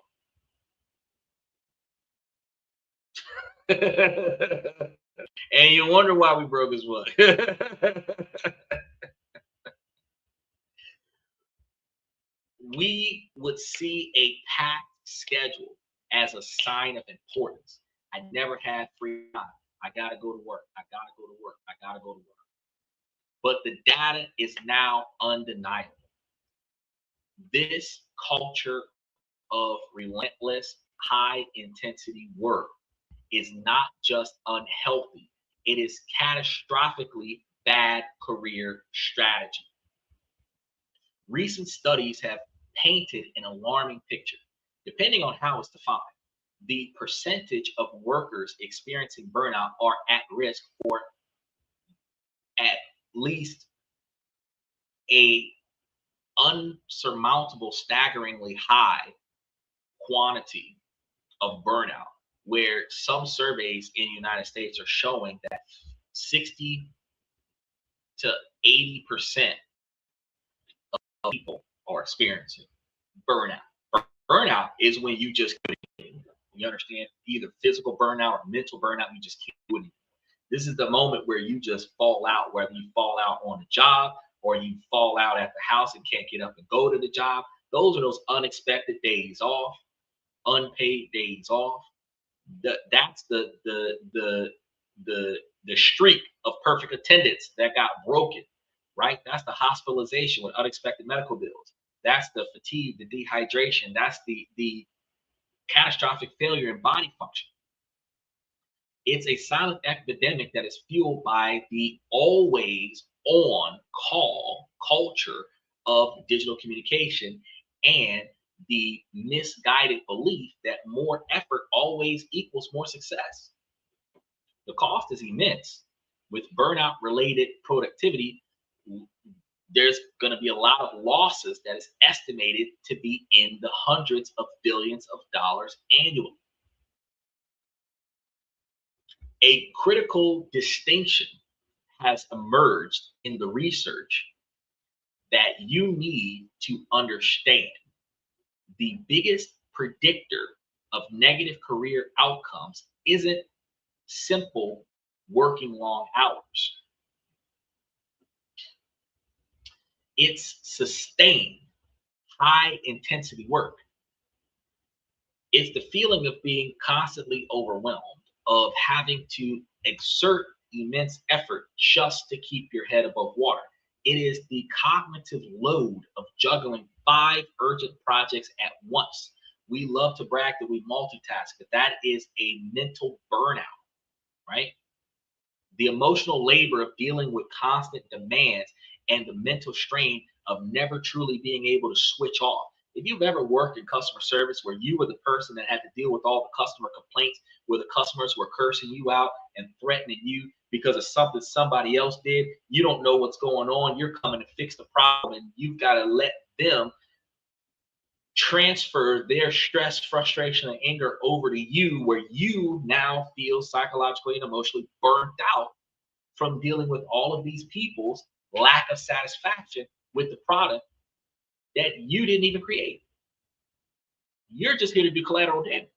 And you wonder why we broke as what? We would see a packed schedule as a sign of importance. I never had free time. I gotta go to work. I gotta go to work. I gotta go to work. But the data is now undeniable. This culture of relentless, high intensity work is not just unhealthy, it is catastrophically bad career strategy. Recent studies have painted an alarming picture. Depending on how it's defined, the percentage of workers experiencing burnout are at risk for at least a unsurmountable, staggeringly high quantity of burnout, where some surveys in the United States are showing that 60 to 80% of people are experiencing burnout. Burnout is when you just, you understand, either physical burnout or mental burnout, you just can't do anything. This is the moment where you just fall out, whether you fall out on the job or you fall out at the house and can't get up and go to the job. Those are those unexpected days off, unpaid days off. That's the streak of perfect attendance that got broken, right? That's the hospitalization with unexpected medical bills. That's the fatigue, the dehydration. That's the catastrophic failure in body function. It's a silent epidemic that is fueled by the always on call culture of digital communication and the misguided belief that more effort always equals more success. The cost is immense. With burnout related productivity, there's going to be a lot of losses that is estimated to be in the hundreds of billions of dollars annually. A critical distinction has emerged in the research that you need to understand. The biggest predictor of negative career outcomes isn't simple working long hours. It's sustained high intensity work. It's the feeling of being constantly overwhelmed, of having to exert immense effort just to keep your head above water. It is the cognitive load of juggling 5 urgent projects at once. We love to brag that we multitask, but that is a mental burnout, right? The emotional labor of dealing with constant demands and the mental strain of never truly being able to switch off. If you've ever worked in customer service where you were the person that had to deal with all the customer complaints, where the customers were cursing you out and threatening you because of something somebody else did, you don't know what's going on. You're coming to fix the problem, and you've got to let them transfer their stress, frustration, and anger over to you, where you now feel psychologically and emotionally burnt out from dealing with all of these people's lack of satisfaction with the product that you didn't even create. You're just here to do collateral damage.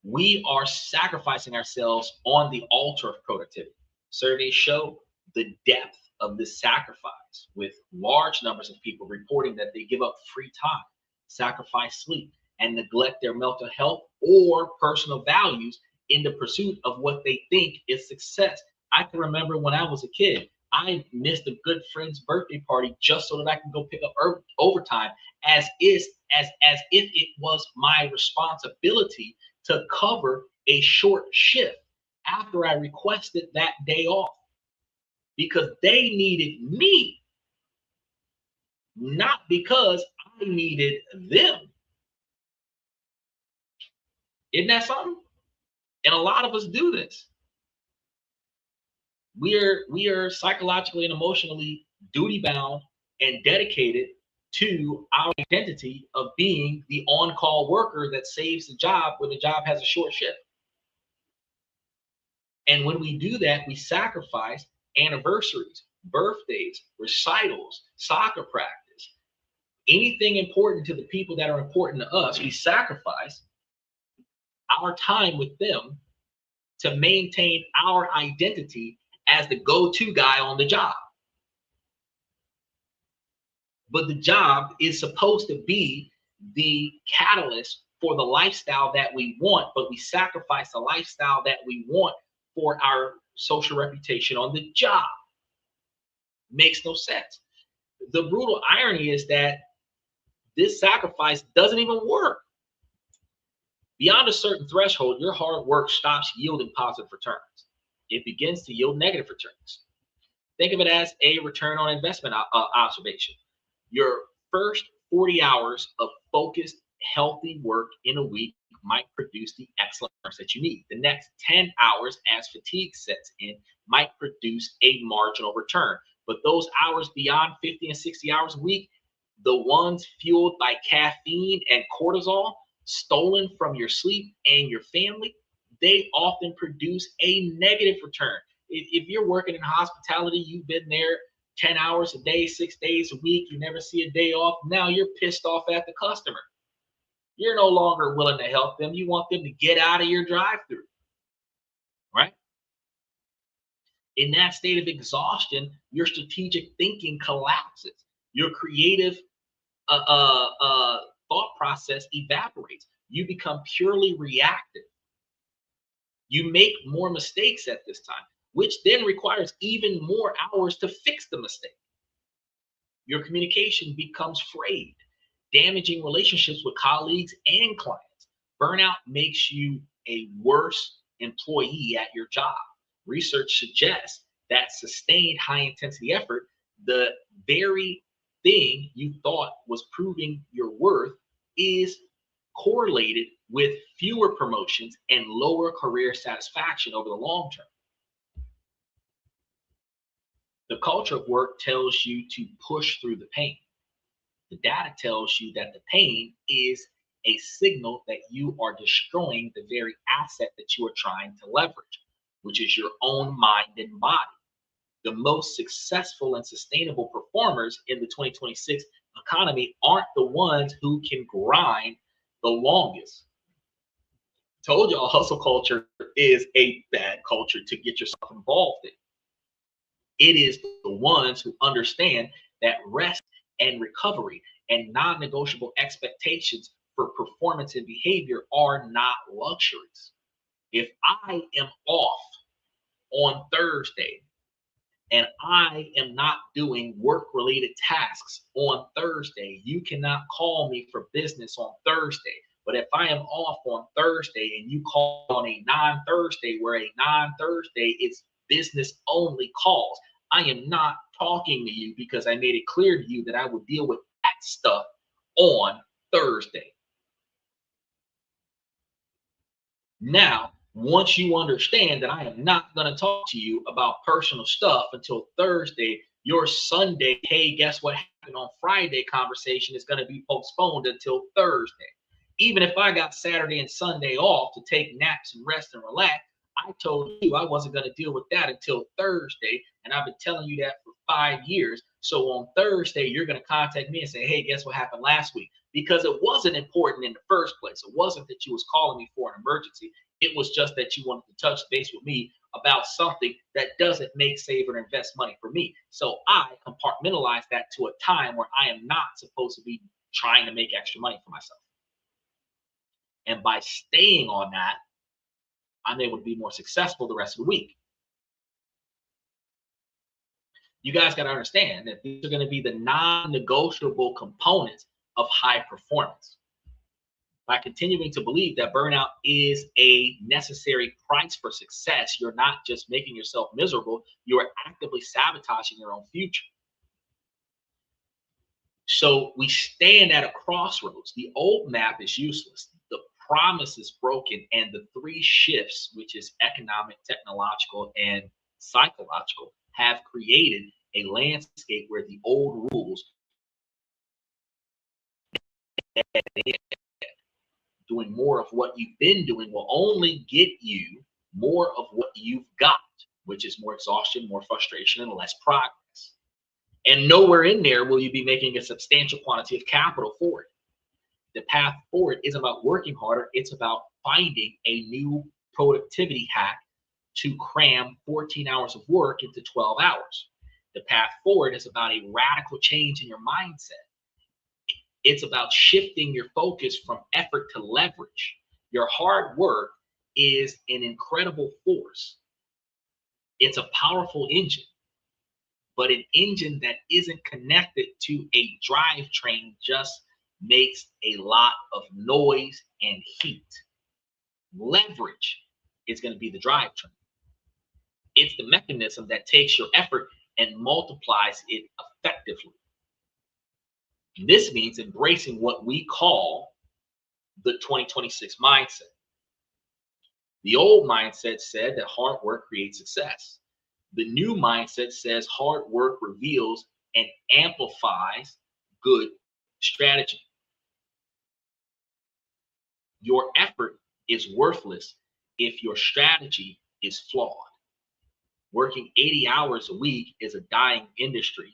we are sacrificing ourselves on the altar of productivity. Surveys show the depth of this sacrifice, with large numbers of people reporting that they give up free time, sacrifice sleep, and neglect their mental health or personal values in the pursuit of what they think is success. I can remember when I was a kid, I missed a good friend's birthday party just so that I could go pick up overtime, as if it was my responsibility to cover a short shift after I requested that day off, because they needed me, not because I needed them. Isn't that something? And a lot of us do this. We are psychologically and emotionally duty bound and dedicated to our identity of being the on-call worker that saves the job when the job has a short shift. And when we do that, we sacrifice anniversaries, birthdays, recitals, soccer practice, anything important to the people that are important to us. We sacrifice our time with them to maintain our identity as the go-to guy on the job. But the job is supposed to be the catalyst for the lifestyle that we want, but we sacrifice the lifestyle that we want for our social reputation on the job. Makes no sense. The brutal irony is that this sacrifice doesn't even work. Beyond a certain threshold, your hard work stops yielding positive returns. It begins to yield negative returns. Think of it as a return on investment observation. Your first 40 hours of focused, healthy work in a week might produce the excellent returns that you need. The next 10 hours, as fatigue sets in, might produce a marginal return. But those hours beyond 50 and 60 hours a week, the ones fueled by caffeine and cortisol, stolen from your sleep and your family, they often produce a negative return. If you're working in hospitality, you've been there 10 hours a day, 6 days a week, you never see a day off. Now you're pissed off at the customer. You're no longer willing to help them. You want them to get out of your drive-through, right? In that state of exhaustion, your strategic thinking collapses. Your creative thought process evaporates. You become purely reactive. You make more mistakes at this time, which then requires even more hours to fix the mistake. Your communication becomes frayed, damaging relationships with colleagues and clients. Burnout makes you a worse employee at your job. Research suggests that sustained high intensity effort, the very thing you thought was proving your worth, is correlated with fewer promotions and lower career satisfaction over the long term. The culture of work tells you to push through the pain. The data tells you that the pain is a signal that you are destroying the very asset that you are trying to leverage, which is your own mind and body. The most successful and sustainable performers in the 2026 economy aren't the ones who can grind the longest. Told y'all, hustle culture is a bad culture to get yourself involved in. It is the ones who understand that rest and recovery and non-negotiable expectations for performance and behavior are not luxuries. If I am off on Thursday and I am not doing work-related tasks on Thursday, you cannot call me for business on Thursday. But if I am off on Thursday and you call on a non-Thursday, where a non-Thursday is business-only calls, I am not talking to you because I made it clear to you that I would deal with that stuff on Thursday. Now, once you understand that I am not going to talk to you about personal stuff until Thursday, your Sunday, hey, guess what happened on Friday conversation is going to be postponed until Thursday. Even if I got Saturday and Sunday off to take naps and rest and relax, I told you I wasn't going to deal with that until Thursday. And I've been telling you that for 5 years. So on Thursday, you're going to contact me and say, hey, guess what happened last week? because it wasn't important in the first place. It wasn't that you was calling me for an emergency. It was just that you wanted to touch base with me about something that doesn't make, save, or invest money for me. So I compartmentalize that to a time where I am not supposed to be trying to make extra money for myself. And by staying on that, I'm able to be more successful the rest of the week. You guys got to understand that these are going to be the non-negotiable components of high performance. By continuing to believe that burnout is a necessary price for success, you're not just making yourself miserable, you are actively sabotaging your own future. So we stand at a crossroads. The old map is useless. The promise is broken, and the three shifts, which is economic, technological, and psychological, have created a landscape where the old rules, doing more of what you've been doing, will only get you more of what you've got, which is more exhaustion, more frustration, and less progress. And nowhere in there will you be making a substantial quantity of capital for it. The path forward isn't about working harder. It's about finding a new productivity hack to cram 14 hours of work into 12 hours. The path forward is about a radical change in your mindset. It's about shifting your focus from effort to leverage. Your hard work is an incredible force. It's a powerful engine, but an engine that isn't connected to a drivetrain just makes a lot of noise and heat. Leverage is going to be the drivetrain. It's the mechanism that takes your effort and multiplies it effectively. This means embracing what we call the 2026 mindset. The old mindset said that hard work creates success. The new mindset says hard work reveals and amplifies good strategy. Your effort is worthless if your strategy is flawed. Working 80 hours a week is a dying industry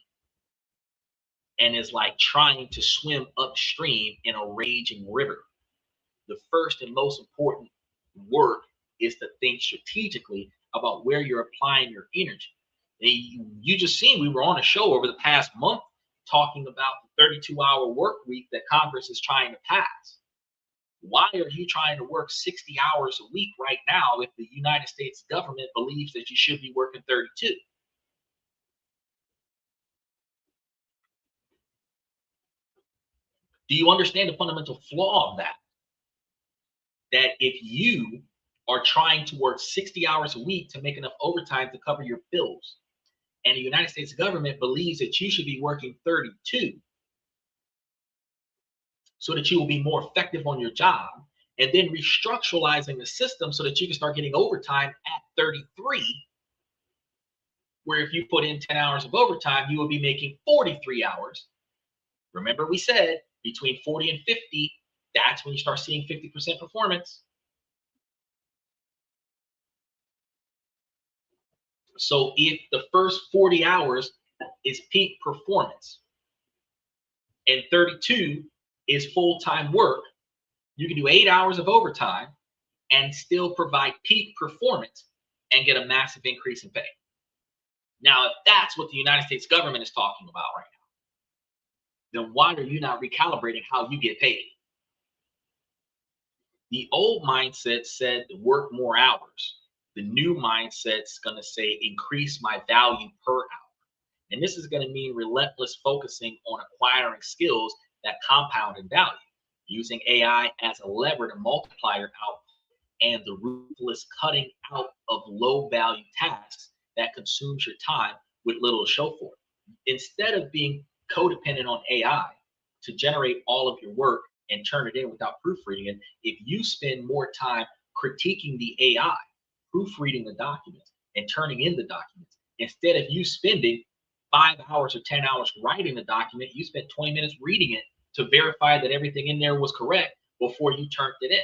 and is like trying to swim upstream in a raging river. The first and most important work is to think strategically about where you're applying your energy. And you just seen, we were on a show over the past month talking about the 32-hour work week that Congress is trying to pass. Why are you trying to work 60 hours a week right now if the United States government believes that you should be working 32? Do you understand the fundamental flaw of that? That if you are trying to work 60 hours a week to make enough overtime to cover your bills, and the United States government believes that you should be working 32 so that you will be more effective on your job, and then restructuralizing the system so that you can start getting overtime at 33, where if you put in 10 hours of overtime, you will be making 43 hours. Remember, we said between 40 and 50, that's when you start seeing 50% performance. So if the first 40 hours is peak performance and 32 is full-time work, you can do 8 hours of overtime and still provide peak performance and get a massive increase in pay. Now, if that's what the United States government is talking about right now, then why are you not recalibrating how you get paid? The old mindset said to work more hours. The new mindset's going to say increase my value per hour. And this is going to mean relentless focusing on acquiring skills that compound in value, using AI as a lever to multiply your output, and the ruthless cutting out of low value tasks that consumes your time with little to show for it. Instead of being codependent on AI to generate all of your work and turn it in without proofreading it, if you spend more time critiquing the AI, proofreading the documents, and turning in the documents, instead of you spending 5 hours or 10 hours writing the document, you spent 20 minutes reading it to verify that everything in there was correct before you turned it in.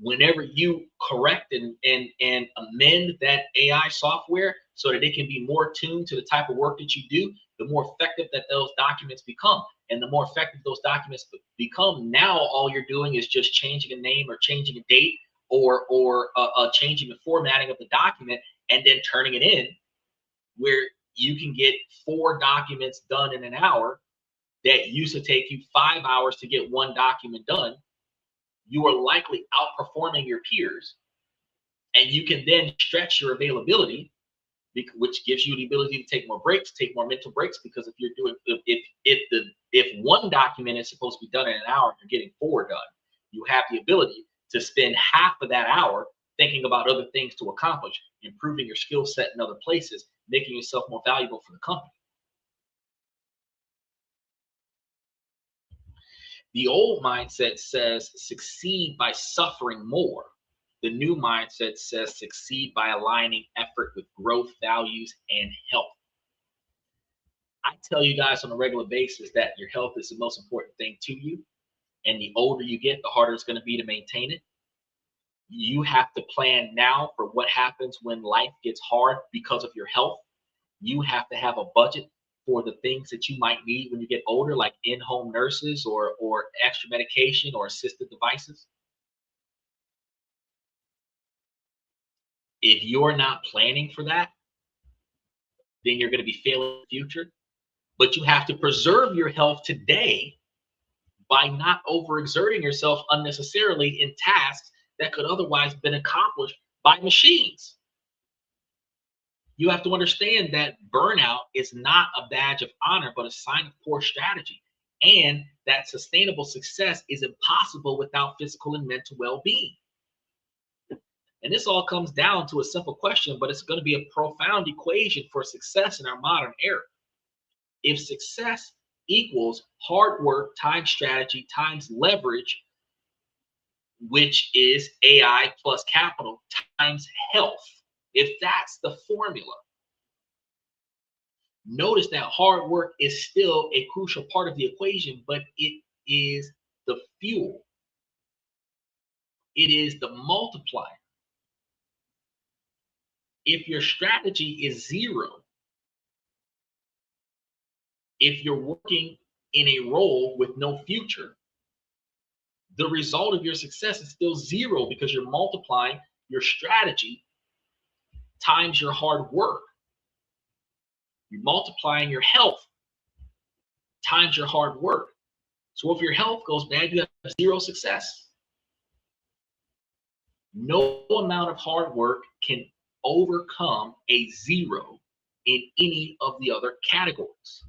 whenever you correct and amend that AI software so that it can be more tuned to the type of work that you do, the more effective that those documents become. And the more effective those documents become, now all you're doing is just changing a name or changing a date or changing the formatting of the document and then turning it in, where you can get 4 documents done in an hour that used to take you 5 hours to get 1 document done. You are likely outperforming your peers, and you can then stretch your availability, which gives you the ability to take more breaks, take more mental breaks. Because if you're doing, if 1 document is supposed to be done in an hour, you're getting 4 done. You have the ability to spend half of that hour thinking about other things to accomplish, improving your skill set in other places, making yourself more valuable for the company. The old mindset says succeed by suffering more. The new mindset says succeed by aligning effort with growth, values, and health. I tell you guys on a regular basis that your health is the most important thing to you. And the older you get, the harder it's going to be to maintain it. You have to plan now for what happens when life gets hard because of your health. You have to have a budget for the things that you might need when you get older, like in-home nurses or extra medication or assisted devices. If you're not planning for that, then you're going to be failing in the future. But you have to preserve your health today by not overexerting yourself unnecessarily in tasks that could otherwise been accomplished by machines. You have to understand that burnout is not a badge of honor, but a sign of poor strategy. And that sustainable success is impossible without physical and mental well-being. And this all comes down to a simple question, but it's going to be a profound equation for success in our modern era. If success equals hard work times strategy times leverage, which is AI plus capital times health, if that's the formula, notice that hard work is still a crucial part of the equation, but it is the fuel. It is the multiplier. If your strategy is 0, if you're working in a role with no future, the result of your success is still 0 because you're multiplying your strategy times your hard work. You're multiplying your health times your hard work. So if your health goes bad, you have 0 success. No amount of hard work can overcome a 0 in any of the other categories.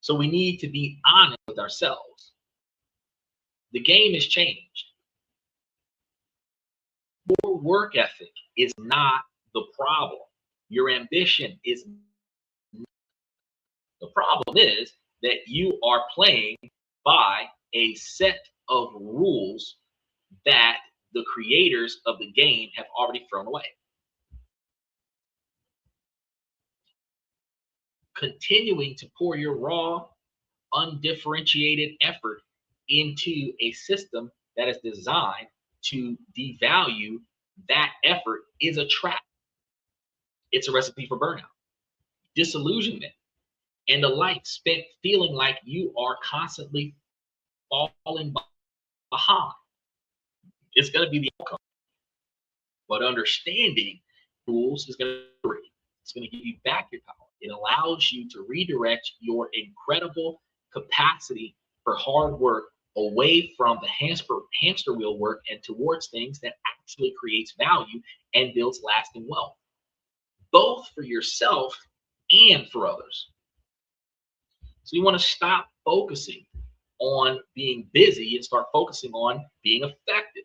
So we need to be honest with ourselves. The game has changed. Your work ethic is not the problem. Your ambition is not. The problem is that you are playing by a set of rules that the creators of the game have already thrown away. Continuing to pour your raw, undifferentiated effort into a system that is designed to devalue that effort is a trap. It's a recipe for burnout, disillusionment, and a life spent feeling like you are constantly falling behind. It's going to be the outcome. But understanding rules is going to it's going to give you back your power. It allows you to redirect your incredible capacity for hard work away from the hamster wheel work and towards things that actually creates value and builds lasting wealth, both for yourself and for others. So you want to stop focusing on being busy and start focusing on being effective.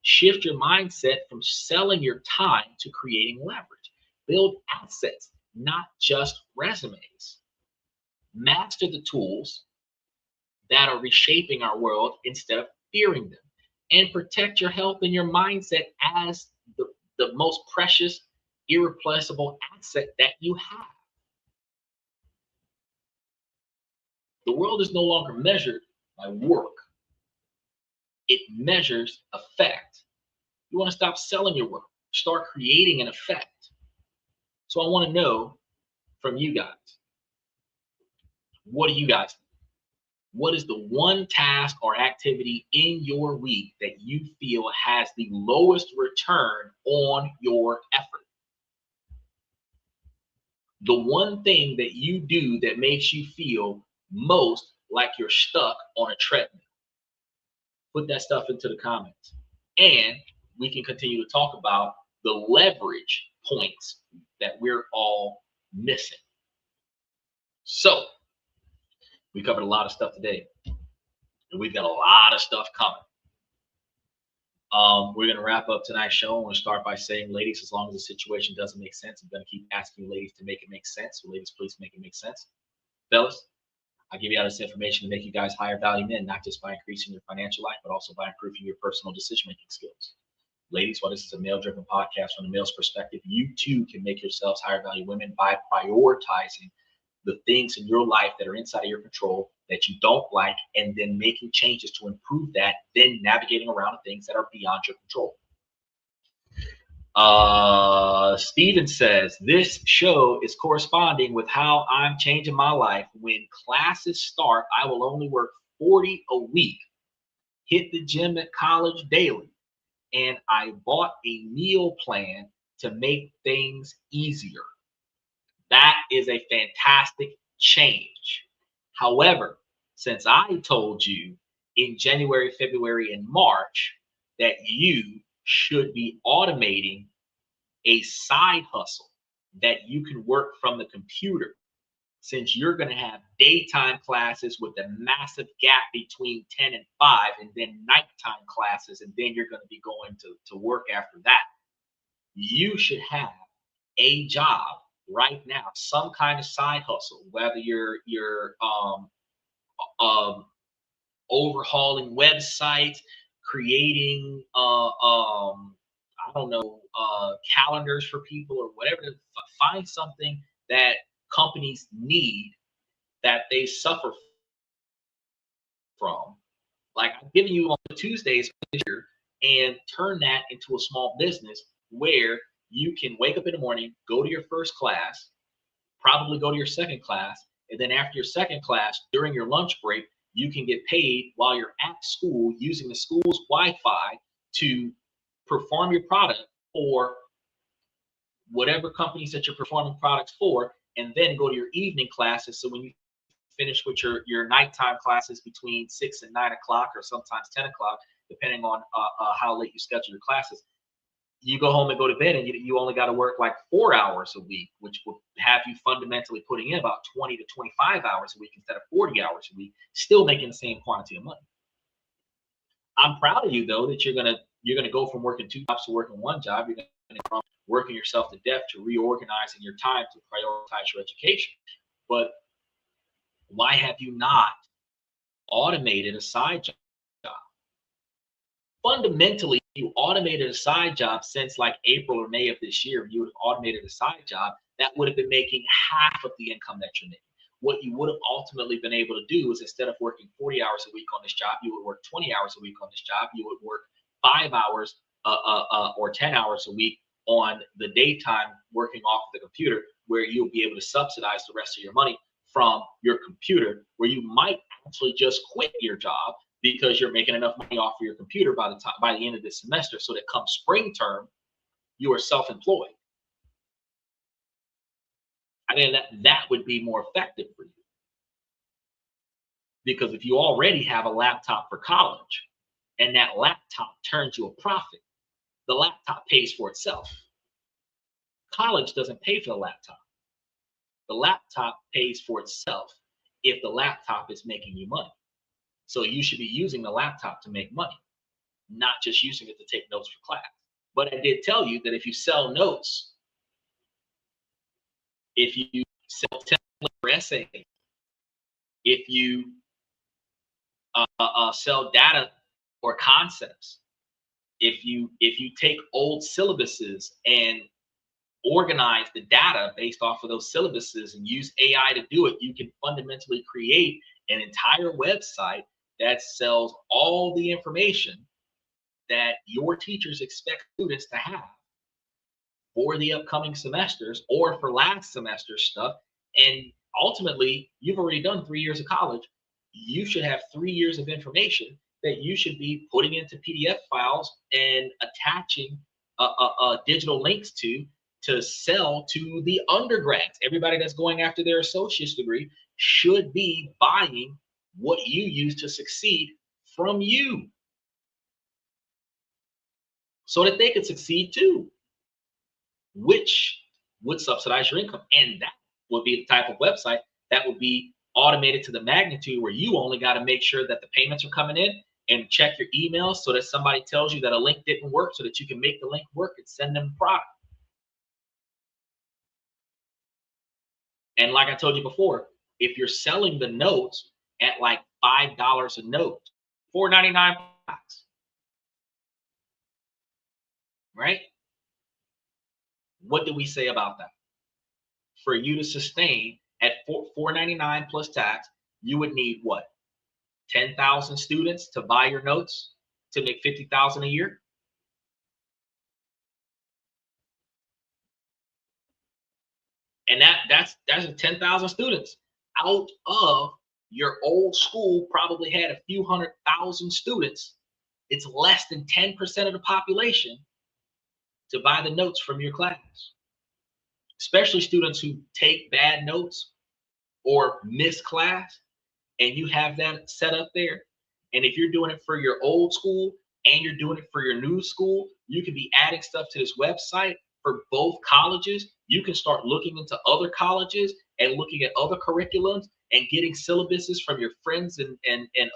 Shift your mindset from selling your time to creating leverage. Build assets, not just resumes. Master the tools that are reshaping our world instead of fearing them. And protect your health and your mindset as the most precious, irreplaceable asset that you have. The world is no longer measured by work. it measures effect. You want to stop selling your work, start creating an effect. So I want to know from you guys, what do you guys think? What is the one task or activity in your week that you feel has the lowest return on your effort? The one thing that you do that makes you feel most like you're stuck on a treadmill. Put that stuff into the comments. And we can continue to talk about the leverage points that we're all missing. So we covered a lot of stuff today, and we've got a lot of stuff coming. We're going to wrap up tonight's show. I'm going to start by saying, ladies, as long as the situation doesn't make sense, I'm going to keep asking you ladies to make it make sense. So ladies, please make it make sense. Fellas, I give you all this information to make you guys higher value men, not just by increasing your financial life, but also by improving your personal decision-making skills. Ladies, while this is a male-driven podcast from the male's perspective, you too can make yourselves higher value women by prioritizing the things in your life that are inside of your control that you don't like, and then making changes to improve that, then navigating around the things that are beyond your control. Steven says, this show is corresponding with how I'm changing my life. When classes start, I will only work 40 a week, hit the gym at college daily, and I bought a meal plan to make things easier. That is a fantastic change. However, since I told you in January, February, and March that you should be automating a side hustle that you can work from the computer, since you're going to have daytime classes with a massive gap between 10 and 5, and then nighttime classes, and then you're going to be going to work after that, you should have a job right now, some kind of side hustle, whether you're overhauling websites, creating I don't know, calendars for people or whatever. Find something that companies need that they suffer from. Like I'm giving you on Tuesdays this year, and turn that into a small business where you can wake up in the morning, go to your first class, probably go to your second class, and then after your second class, during your lunch break, you can get paid while you're at school using the school's Wi-Fi to perform your product for whatever companies that you're performing products for, and then go to your evening classes. So when you finish with your nighttime classes between 6 and 9 o'clock, or sometimes 10 o'clock, depending on how late you schedule your classes, you go home and go to bed, and you only got to work like 4 hours a week, which will have you fundamentally putting in about 20 to 25 hours a week instead of 40 hours a week, still making the same quantity of money. I'm proud of you though, that you're gonna go from working 2 jobs to working 1 job. You're gonna go from working yourself to death to reorganizing your time to prioritize your education. But why have you not automated a side job? Fundamentally, you automated a side job since like April or May of this year. You would have automated a side job that would have been making half of the income that you're making. What you would have ultimately been able to do is, instead of working 40 hours a week on this job, you would work 20 hours a week on this job. You would work 5 hours or 10 hours a week on the daytime working off the computer, where you'll be able to subsidize the rest of your money from your computer, where you might actually just quit your job because you're making enough money off of your computer by the end of this semester, so that come spring term, you are self-employed. I mean, that would be more effective for you. Because if you already have a laptop for college and that laptop turns you a profit, the laptop pays for itself. College doesn't pay for the laptop. The laptop pays for itself if the laptop is making you money. So you should be using the laptop to make money, not just using it to take notes for class. But I did tell you that if you sell notes, if you sell template for essays, if you sell data or concepts, if you take old syllabuses and organize the data based off of those syllabuses and use AI to do it, you can fundamentally create an entire website that sells all the information that your teachers expect students to have for the upcoming semesters or for last semester's stuff. And ultimately, you've already done 3 years of college. You should have 3 years of information that you should be putting into PDF files and attaching digital links to sell to the undergrads. Everybody that's going after their associate's degree should be buying what you use to succeed from you so that they could succeed too, which would subsidize your income. And that would be the type of website that would be automated to the magnitude where you only got to make sure that the payments are coming in and check your emails so that somebody tells you that a link didn't work so that you can make the link work and send them the product. And like I told you before, if you're selling the notes at like $5 a note, $4.99, right? What do we say about that? For you to sustain at $4.99 plus tax, you would need what? 10,000 students to buy your notes to make 50,000 a year. And that's 10,000 students out of your old school probably had a few 100,000 students. It's less than 10% of the population to buy the notes from your class, especially students who take bad notes or miss class, and you have that set up there. And if you're doing it for your old school and you're doing it for your new school, you can be adding stuff to this website for both colleges. You can start looking into other colleges and looking at other curriculums and getting syllabuses from your friends and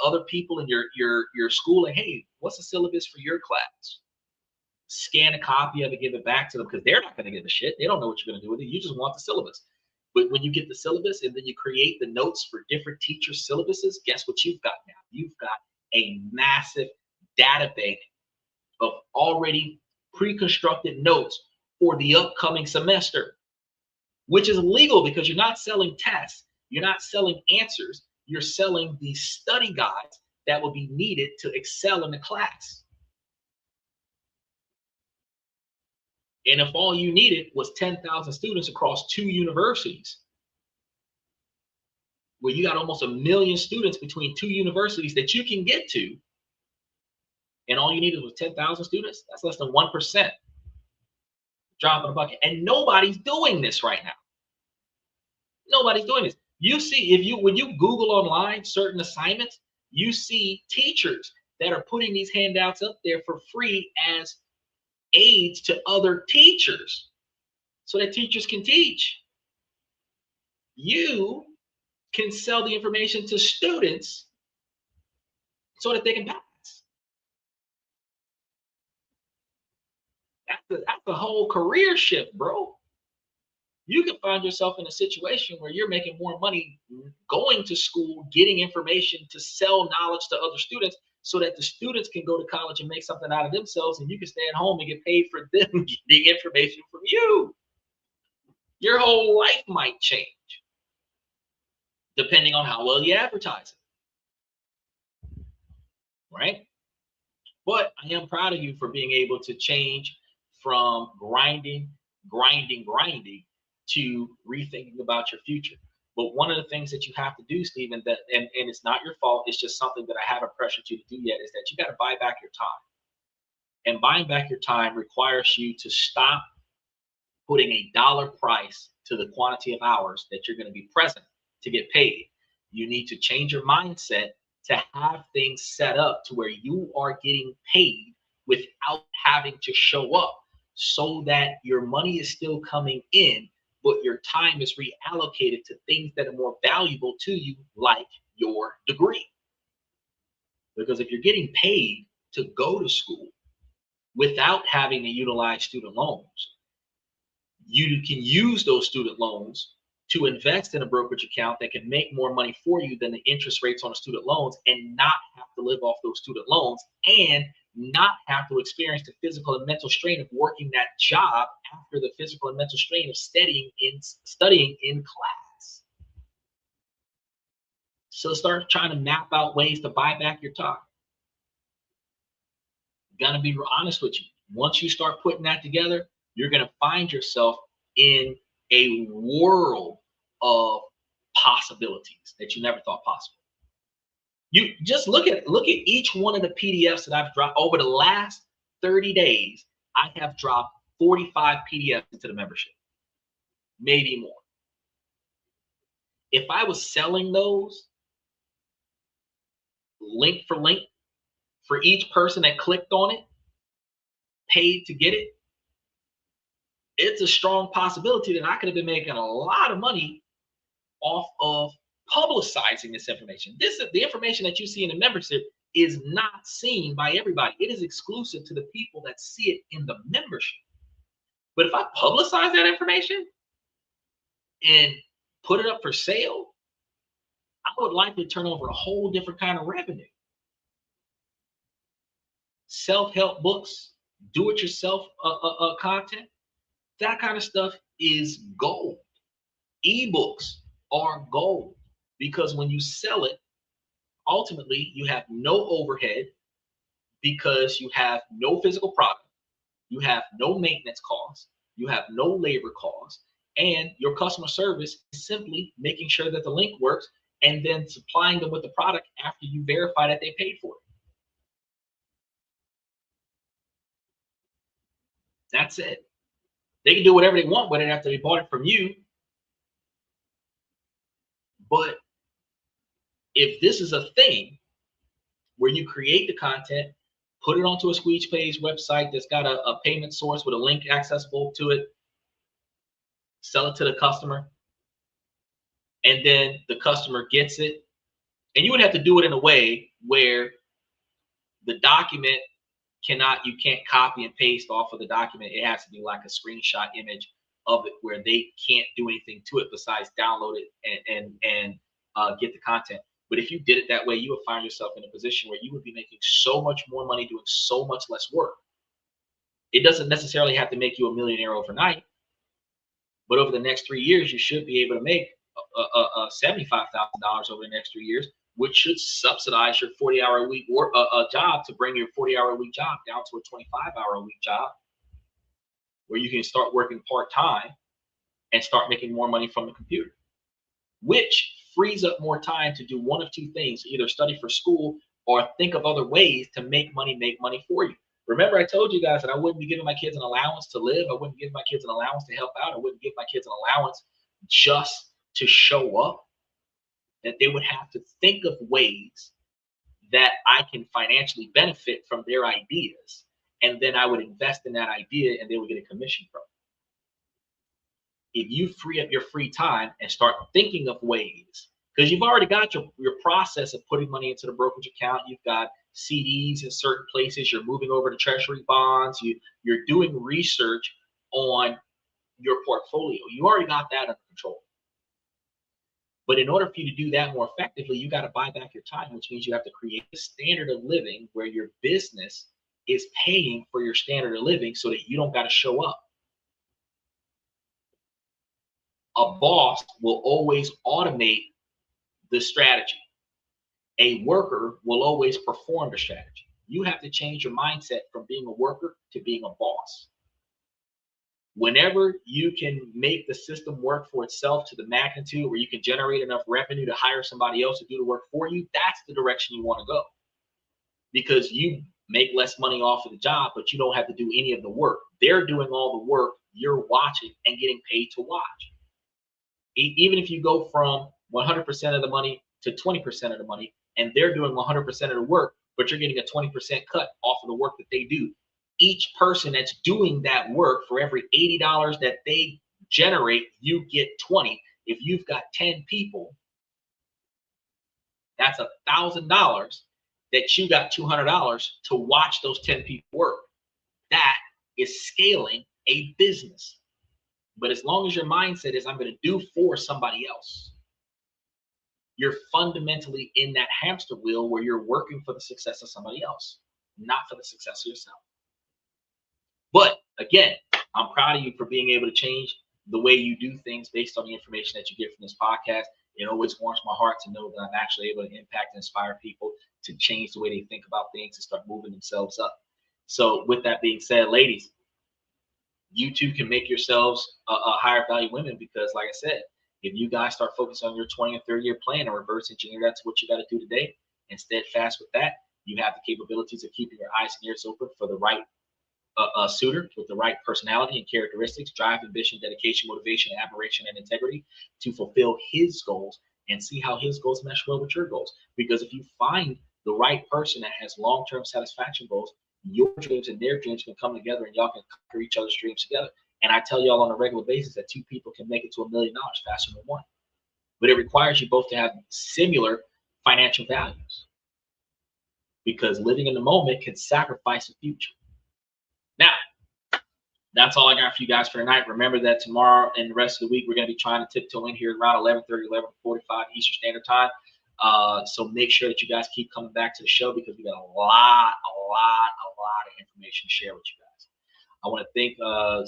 other people in your school. And hey, what's the syllabus for your class? Scan a copy of it, give it back to them, because they're not going to give a shit. They don't know what you're going to do with it. You just want the syllabus. But when you get the syllabus and then you create the notes for different teachers' syllabuses, guess what you've got now? You've got a massive data bank of already pre-constructed notes for the upcoming semester, which is legal because you're not selling tests, you're not selling answers, you're selling the study guides that will be needed to excel in the class. And if all you needed was 10,000 students across 2 universities, where you got almost 1 million students between 2 universities that you can get to, and all you needed was 10,000 students, that's less than 1%. Drop in a bucket. And nobody's doing this right now. Nobody's doing this. You see, when you Google online certain assignments, you see teachers that are putting these handouts up there for free as aids to other teachers so that teachers can teach. You can sell the information to students so that they can pass. That's a whole career shift, bro. You can find yourself in a situation where you're making more money going to school, getting information to sell knowledge to other students so that the students can go to college and make something out of themselves, and you can stay at home and get paid for them getting information from you. Your whole life might change depending on how well you advertise it, right? But I am proud of you for being able to change from grinding to rethinking about your future. But one of the things that you have to do, Stephen, that and it's not your fault, it's just something that I haven't pressured you to do yet, is that you got to buy back your time. And buying back your time requires you to stop putting a dollar price to the quantity of hours that you're going to be present to get paid. You need to change your mindset to have things set up to where you are getting paid without having to show up, so that your money is still coming in, but your time is reallocated to things that are more valuable to you, like your degree. Because if you're getting paid to go to school without having to utilize student loans, you can use those student loans to invest in a brokerage account that can make more money for you than the interest rates on the student loans, and not have to live off those student loans, and not have to experience the physical and mental strain of working that job after the physical and mental strain of studying in class. So start trying to map out ways to buy back your time. Gonna be honest with you. Once you start putting that together, you're gonna find yourself in a world of possibilities that you never thought possible. You just look at each one of the PDFs that I've dropped over the last 30 days. I have dropped 45 PDFs into the membership, maybe more. If I was selling those link for link for each person that clicked on it, paid to get it, it's a strong possibility that I could have been making a lot of money off of publicizing this information. This is the information that you see in the membership is not seen by everybody. It is exclusive to the people that see it in the membership. But if I publicize that information and put it up for sale, I would likely turn over a whole different kind of revenue. Self-help books, do-it-yourself content, that kind of stuff is gold. Ebooks are gold because when you sell it, ultimately you have no overhead because you have no physical product, you have no maintenance costs, you have no labor costs, and your customer service is simply making sure that the link works and then supplying them with the product after you verify that they paid for it. That's it. They can do whatever they want with it after they bought it from you. But if this is a thing where you create the content, put it onto a squeeze page website that's got a payment source with a link accessible to it, sell it to the customer, and then the customer gets it. And you would have to do it in a way where the document you can't copy and paste off of the document. It has to be like a screenshot image of it where they can't do anything to it besides download it and get the content. But if you did it that way, you would find yourself in a position where you would be making so much more money doing so much less work. It doesn't necessarily have to make you a millionaire overnight, but over the next 3 years, you should be able to make $75,000 over the next 3 years, which should subsidize your 40-hour-a-week job to bring your 40-hour-a-week job down to a 25-hour-a-week job where you can start working part-time and start making more money from the computer, which frees up more time to do one of two things: either study for school or think of other ways to make money for you. Remember, I told you guys that I wouldn't be giving my kids an allowance to live. I wouldn't give my kids an allowance to help out. I wouldn't give my kids an allowance just to show up. That they would have to think of ways that I can financially benefit from their ideas. And then I would invest in that idea and they would get a commission from it. If you free up your free time and start thinking of ways, because you've already got your process of putting money into the brokerage account, you've got CDs in certain places, you're moving over to treasury bonds, you're doing research on your portfolio. You already got that under control. But in order for you to do that more effectively, you got to buy back your time, which means you have to create a standard of living where your business is paying for your standard of living so that you don't got to show up. A boss will always automate the strategy. A worker will always perform the strategy. You have to change your mindset from being a worker to being a boss. Whenever you can make the system work for itself to the magnitude where you can generate enough revenue to hire somebody else to do the work for you, that's the direction you want to go. Because you make less money off of the job, but you don't have to do any of the work. They're doing all the work, you're watching and getting paid to watch. Even if you go from 100% of the money to 20% of the money, and they're doing 100% of the work, but you're getting a 20% cut off of the work that they do. Each person that's doing that work, for every $80 that they generate, you get 20. If you've got 10 people, that's $1,000 that you got $200 to watch those 10 people work. That is scaling a business. But as long as your mindset is, I'm going to do for somebody else, you're fundamentally in that hamster wheel where you're working for the success of somebody else, not for the success of yourself. But again, I'm proud of you for being able to change the way you do things based on the information that you get from this podcast. It always warms my heart to know that I'm actually able to impact and inspire people to change the way they think about things and start moving themselves up. So with that being said, ladies, you too can make yourselves a higher value women, because like I said, if you guys start focusing on your 20 and 30-year plan and reverse engineer that to what you got to do today and steadfast with that, you have the capabilities of keeping your eyes and ears open for the right suitor with the right personality and characteristics, drive, ambition, dedication, motivation, admiration, and integrity to fulfill his goals and see how his goals mesh well with your goals. Because if you find the right person that has long-term satisfaction goals, your dreams and their dreams can come together and y'all can conquer each other's dreams together. And I tell y'all on a regular basis that two people can make it to $1 million faster than one. But it requires you both to have similar financial values, because living in the moment can sacrifice the future. Now, that's all I got for you guys for tonight. Remember that tomorrow and the rest of the week, we're going to be trying to tiptoe in here around 11:30, 11:45 Eastern Standard Time. So make sure that you guys keep coming back to the show, because we got a lot of information to share with you guys. I want to thank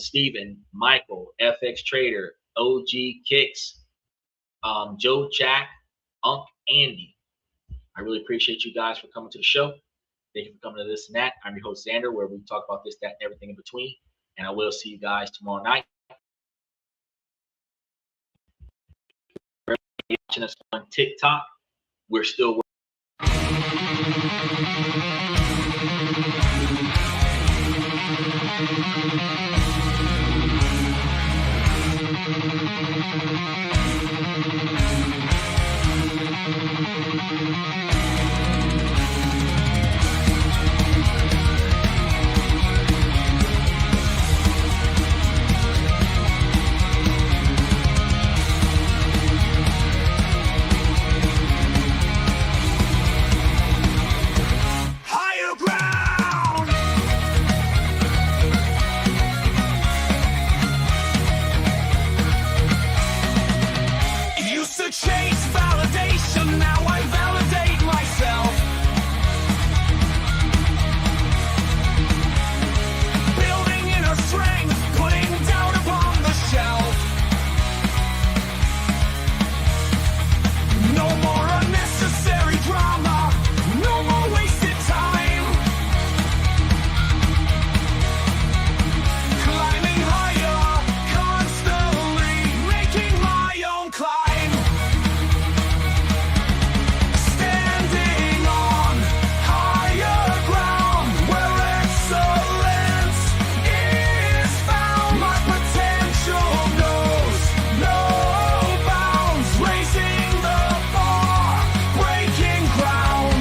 Stephen, Michael, FX Trader, OG Kicks, Joe Jack, Unc Andy. I really appreciate you guys for coming to the show. Thank you for coming to This and That. I'm your host, Xander, where we talk about this, that, and everything in between. And I will see you guys tomorrow night. Watching us on TikTok. We're still higher ground. Used to chase validation, now I validate myself. Building inner strength, putting doubt upon the shelf. No more unnecessary drama, no more wasted time. Climbing higher, constantly making my own climb. Standing on higher ground where excellence is found. My potential knows no bounds, raising the bar, breaking ground.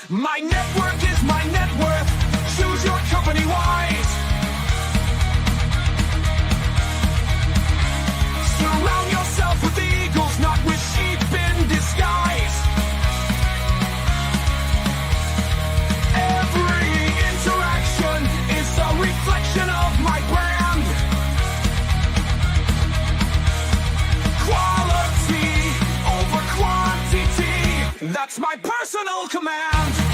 My network is my net worth. Choose your company wise. Surround yourself with eagles, not with sheep in disguise. Every interaction is a reflection of my brand. Quality over quantity, that's my personal command.